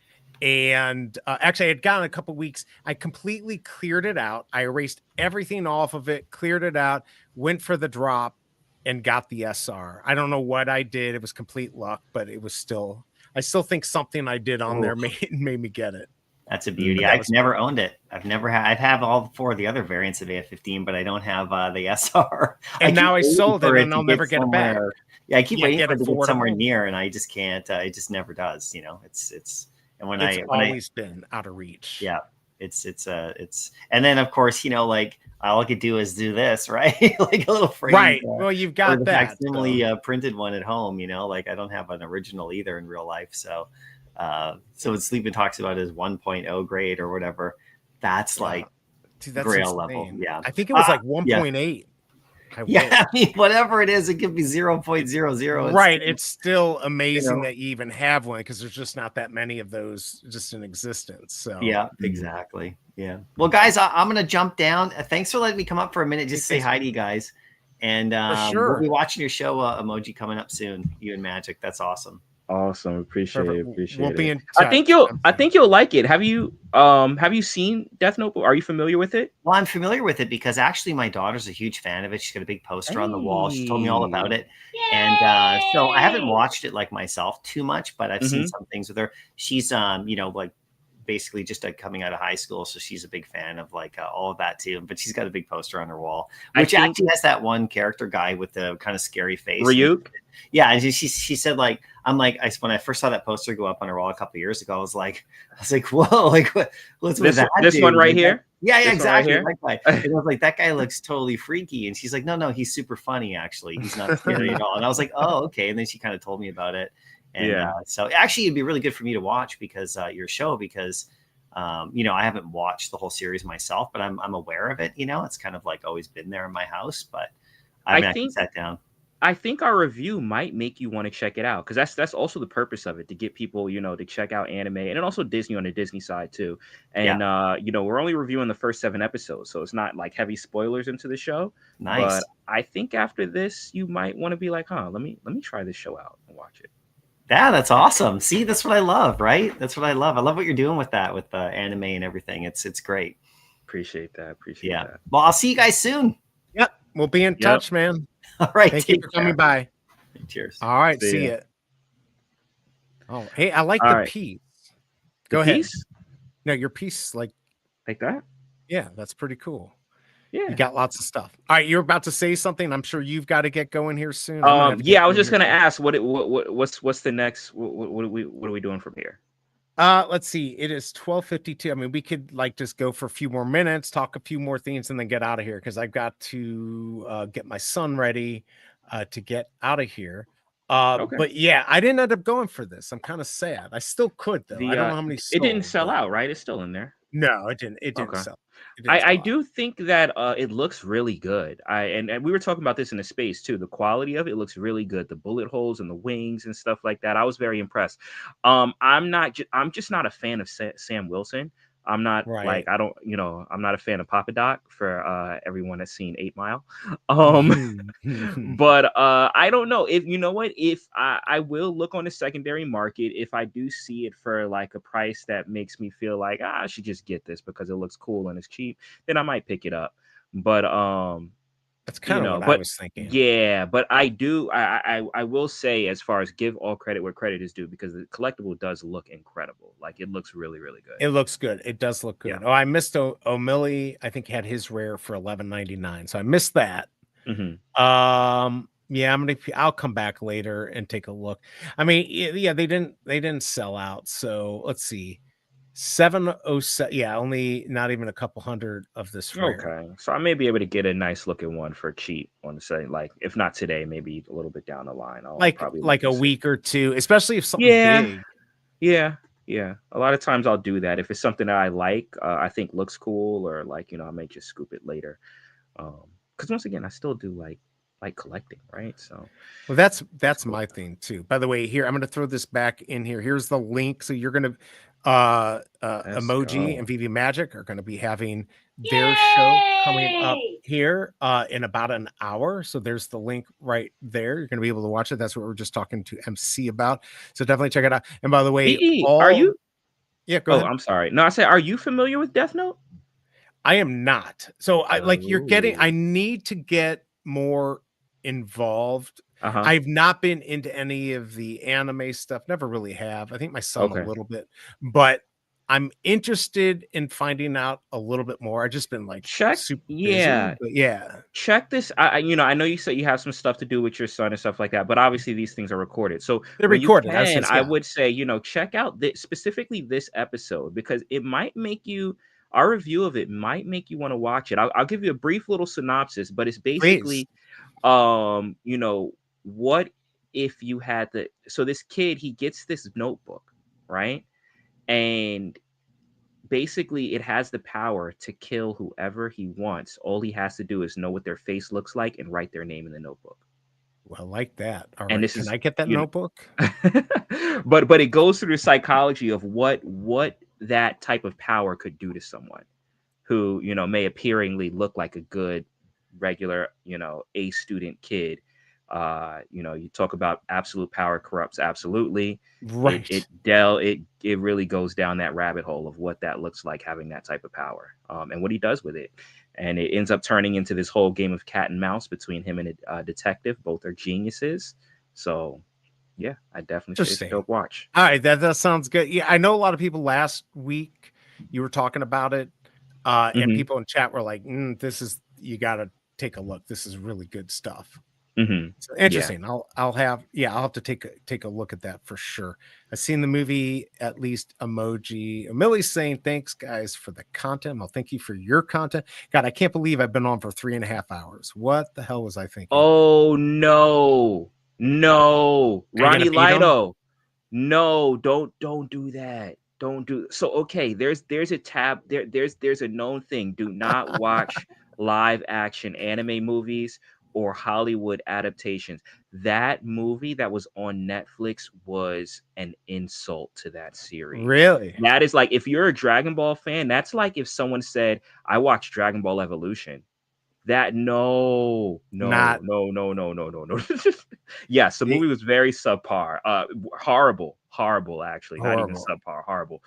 And actually, I had gotten a couple weeks. I completely cleared it out. I erased everything off of it, cleared it out, went for the drop, and got the SR. I don't know what I did. It was complete luck, but it was still. I still think something I did on there made me get it. That's a beauty. I've never owned it. I'd have all 4 of the other variants of AF-15, but I don't have the SR. And now I sold it, and I'll never get it back. Yeah, I keep waiting for it to get somewhere near, and I just can't. It just never does. It's. And when it's always been out of reach. Yeah, it's and then of course all I could do is do this, right? Like a little frame, right? Well, you've got that facsimile printed one at home. I don't have an original either in real life. So what Sleepin talks about is 1.0 grade or whatever. That's Dude, that's Grail insane. level. Yeah, I think it was 1.8. Yeah. I mean, whatever it is, it could be 0.00. Right. It's still amazing that you even have one, because there's just not that many of those just in existence. So yeah, exactly. Yeah. Well, guys, I'm gonna jump down. Thanks for letting me come up for a minute. Just say hi to you guys, and we'll be watching your show, Emoji, coming up soon. You and Magic. That's awesome. Awesome. Appreciate it. We'll be in touch. I think you'll like it. Have you seen Death Note? Are you familiar with it? Well, I'm familiar with it because actually my daughter's a huge fan of it. She's got a big poster on the wall. She told me all about it. Yay! And so I haven't watched it myself too much, but I've seen some things with her. She's basically just coming out of high school, so she's a big fan of all of that too. But she's got a big poster on her wall, which actually has that one character guy with the kind of scary face. Ryuk? Yeah, and she said when I first saw that poster go up on her wall a couple of years ago, I was like, whoa, what's with that? This one right here? Yeah, exactly. Right that guy. And I was like, that guy looks totally freaky. And she's like, no, he's super funny, actually. He's not scary at all. And I was like, oh, okay. And then she kind of told me about it. And so actually it'd be really good for me to watch because your show, because I haven't watched the whole series myself, but I'm aware of it. It's kind of always been there in my house, but I sat down. I think our review might make you want to check it out, because that's also the purpose of it, to get people, to check out anime, and then also Disney on the Disney side too. And we're only reviewing the first 7 episodes, so it's not heavy spoilers into the show. Nice. But I think after this, you might want to be let me try this show out and watch it. Yeah, that's awesome. See, that's what I love, right? That's what I love. I love what you're doing with that, with the anime and everything. It's great. Appreciate that. That. Well, I'll see you guys soon. Yep. We'll be in touch, man. All right. Thank you for coming by. Cheers. All right. See ya. Oh, hey, I like the piece. Go ahead. Piece? No, your piece, like that? Yeah, that's pretty cool. Yeah. You got lots of stuff. All right, you're about to say something. I'm sure you've got to get going here soon. I was just gonna ask what's the next what are we doing from here? Let's see. It is 12:52. I mean, we could just go for a few more minutes, talk a few more things, and then get out of here, because I've got to get my son ready to get out of here. Okay. But yeah, I didn't end up going for this. I'm kind of sad. I still could though. I don't know how many sold, it didn't sell out, right? It's still in there. No, it didn't. It didn't sell. I do think that it looks really good. And we were talking about this in the space too. The quality of it looks really good. The bullet holes and the wings and stuff like that. I was very impressed. I'm just not a fan of Sam Wilson. I'm not Right. I don't, I'm not a fan of Papa Doc for everyone that's seen 8 Mile. But I don't know if you know what, if I will look on the secondary market if I do see it for like a price that makes me feel like I should just get this because it looks cool and it's cheap, then I might pick it up. But That's kind of what I but was thinking. yeah, but I will say, as far as give all credit where credit is due, because the collectible does look incredible. Like it looks really, really good. It looks good. It does look Yeah. good. Oh, I missed O'Malley. I think had his rare for $11.99, so I missed that. hmm Yeah, I'll come back later and take a look. I mean, yeah, they didn't sell out. So let's see. 707. Yeah, only not even a couple hundred of this rare. Okay, so I may be able to get a nice looking one for cheap on the site. Like if not today, maybe a little bit down the line. I'll probably look Like and a see. week or two, especially if something Yeah, big. yeah, yeah. A lot of times I'll do that if it's something that I like, I think looks cool, or like I may just scoop it later. Because once again, I still do like collecting, right? So Well, that's cool. my thing too. By the way, here I'm going to throw this back in here. Here's the link. So you're going to Let's Emoji and go. VeVe Magic are going to be having their show coming up here in about an hour. So there's the link right there. You're going to be able to watch it. That's what we're just talking to MC about. So definitely check it out. And by the way, Are you? yeah, go Oh, ahead. I'm sorry. No, I said, are you familiar with Death Note? I am not. So I Oh. need to get more involved. Uh-huh. I've not been into any of the anime stuff, never really have. I think my son a Okay. little bit, but I'm interested in finding out a little bit more. I've just been like Check, super busy, yeah. but yeah. Check this. I know you said you have some stuff to do with your son and stuff like that, but obviously these things are recorded. So They're when you recorded. can, I Yeah. would say, check out specifically this episode, because it might make you, our review of it might make you want to watch it. I'll give you a brief little synopsis, but it's Please. basically, what if you had so this kid, he gets this notebook, right? And basically it has the power to kill whoever he wants. All he has to do is know what their face looks like and write their name in the notebook. Well, like that. All And right. this Can is, I get that notebook? but it goes through the psychology of what that type of power could do to someone who, may appearingly look like a good, regular, A student kid. You talk about absolute power corrupts absolutely. Right. It really goes down that rabbit hole of what that looks like, having that type of power, and what he does with it. And it ends up turning into this whole game of cat and mouse between him and a detective. Both are geniuses. So yeah, I definitely say it's a dope watch. All right, that sounds good. Yeah, I know a lot of people last week you were talking about it, and people in chat were like, you got to take a look. This is really good stuff. So interesting. Yeah. I'll have to take a look at that for sure. I've seen the movie, at least emoji. Millie's saying thanks guys for the content. Well, thank you for your content. God, I can't believe I've been on for 3.5 hours. What the hell was I thinking? Oh no, Ronnie Lido. No, don't do that. Don't do so. Okay, there's a tab there's a known thing. Do not watch live action anime movies or Hollywood adaptations. That movie that was on Netflix was an insult to that series. Really? That is like, if you're a Dragon Ball fan, that's like if someone said, I watched Dragon Ball Evolution. That no. Yes, the movie was very subpar. Horrible, actually. Not even subpar, horrible.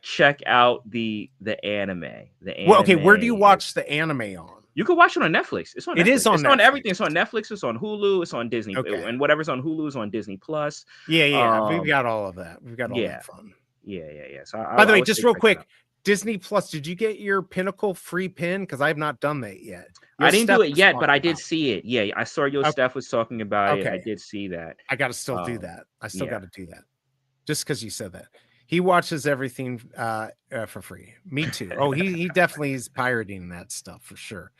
Check out the anime. Well, okay, where do you watch the anime on? You can watch it on Netflix. It's on Netflix. It is on it's Netflix. On everything. It's on Netflix. It's on Hulu. It's on Disney. Okay. And whatever's on Hulu is on Disney Plus. Yeah. We've got all of that. We've got all that fun. Yeah. So by the way, just real quick, Disney Plus, did you get your Pinnacle free pin? Because I have not done that yet. I didn't do it yet, but I did see it. Yeah, I saw your Steph was talking about it. I did see that. I got to still do that. I still got to do that. Just because you said that. He watches everything for free. Me too. Oh, he definitely is pirating that stuff for sure.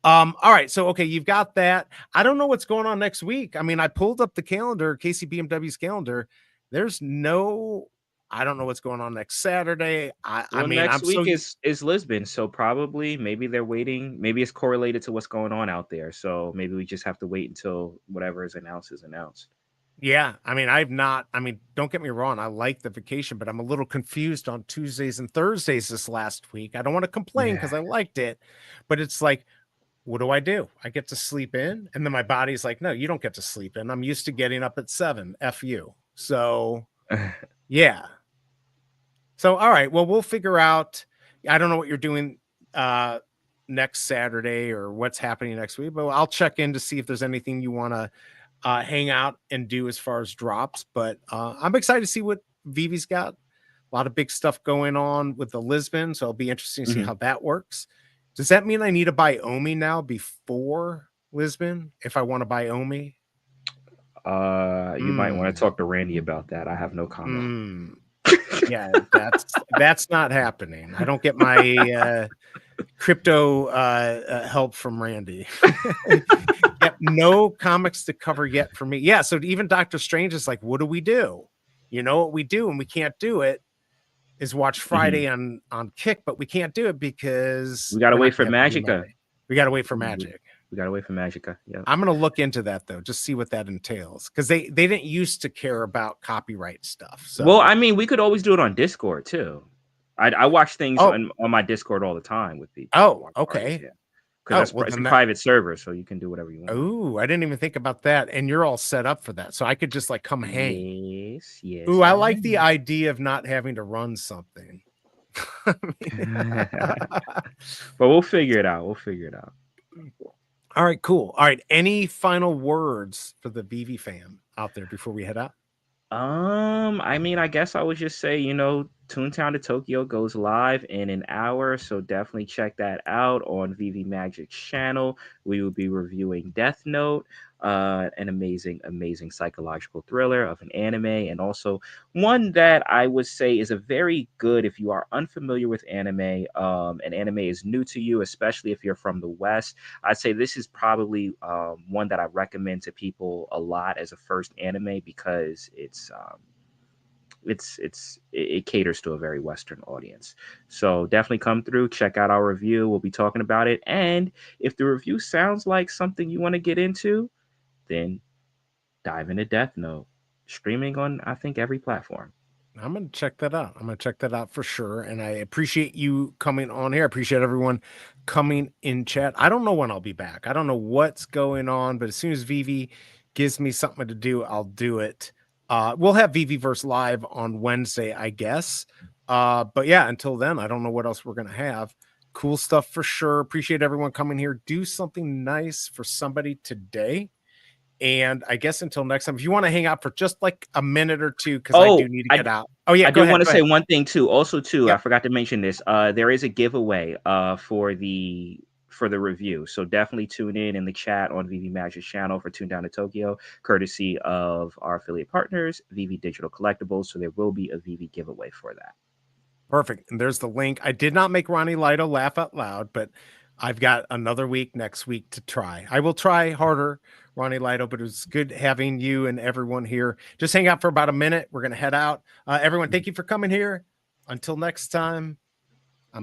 All right. So, okay, you've got that. I don't know what's going on next week. I mean, I pulled up the calendar, KCBMW's calendar. I don't know what's going on next Saturday. Next week is Lisbon. So probably, maybe they're waiting. Maybe it's correlated to what's going on out there. So maybe we just have to wait until whatever is announced is announced. Yeah, I mean, don't get me wrong, I like the vacation, but I'm a little confused on Tuesdays and Thursdays this last week. I don't want to complain because I liked it, but it's like, what do? I get to sleep in, and then my body's like, no, you don't get to sleep in. I'm used to getting up at 7. F you. So yeah. So all right, well, we'll figure out. I don't know what you're doing next Saturday or what's happening next week, but I'll check in to see if there's anything you want to hang out and do as far as drops. But I'm excited to see what VeVe's got. A lot of big stuff going on with the Lisbon, so it'll be interesting to see how that works. Does that mean I need to buy Omi now before Lisbon if I want to buy Omi? You might want to talk to Randy about that. I have no comment. Yeah, that's not happening. I don't get my crypto help from Randy. Yep, no comics to cover yet for me. Yeah, so even Doctor Strange is like, what do we do? You know what we do, and we can't do it is watch Friday on Kick, but we can't do it because we gotta we're wait not for gonna have Magica. Monday. We gotta wait for Magic. We gotta wait for Magica. Yeah, I'm gonna look into that though, just see what that entails, because they didn't used to care about copyright stuff. So well, I mean, we could always do it on Discord too. I watch things on my Discord all the time with people. Oh, okay. Yeah. Because it's a private server, so you can do whatever you want. Oh, I didn't even think about that. And you're all set up for that. So I could just like come hang. Yes. Ooh, I like the idea of not having to run something. But we'll figure it out. All right, cool. All right. Any final words for the VeVe fam out there before we head out? I mean, I guess I would just say, Toontown to Tokyo goes live in an hour, so definitely check that out on VeVe Magic's channel. We will be reviewing Death Note, an amazing psychological thriller of an anime, and also one that I would say is a very good if you are unfamiliar with anime, and anime is new to you, especially if you're from the West. I'd say this is probably one that I recommend to people a lot as a first anime because it caters to a very Western audience. So definitely come through, check out our review. We'll be talking about it. And if the review sounds like something you want to get into, then dive into Death Note. Streaming on, I think, every platform. I'm going to check that out. I'm going to check that out for sure. And I appreciate you coming on here. I appreciate everyone coming in chat. I don't know when I'll be back. I don't know what's going on, but as soon as VeVe gives me something to do, I'll do it. We'll have VeVeverse live on Wednesday, I guess. But yeah, until then, I don't know what else we're going to have. Cool stuff for sure. Appreciate everyone coming here. Do something nice for somebody today. And I guess until next time, if you want to hang out for just like a minute or two, because I do need to get out. Oh, yeah. I do want to say one thing too. Also, too, I forgot to mention this. There is a giveaway for the review. So definitely tune in the chat on VeVe Magic's channel for Tune Down to Tokyo, courtesy of our affiliate partners, VeVe Digital Collectibles. So there will be a VeVe giveaway for that. Perfect. And there's the link. I did not make Ronnie Lido laugh out loud, but I've got another week next week to try. I will try harder, Ronnie Lido, but it was good having you and everyone here. Just hang out for about a minute. We're going to head out. Everyone, thank you for coming here. Until next time,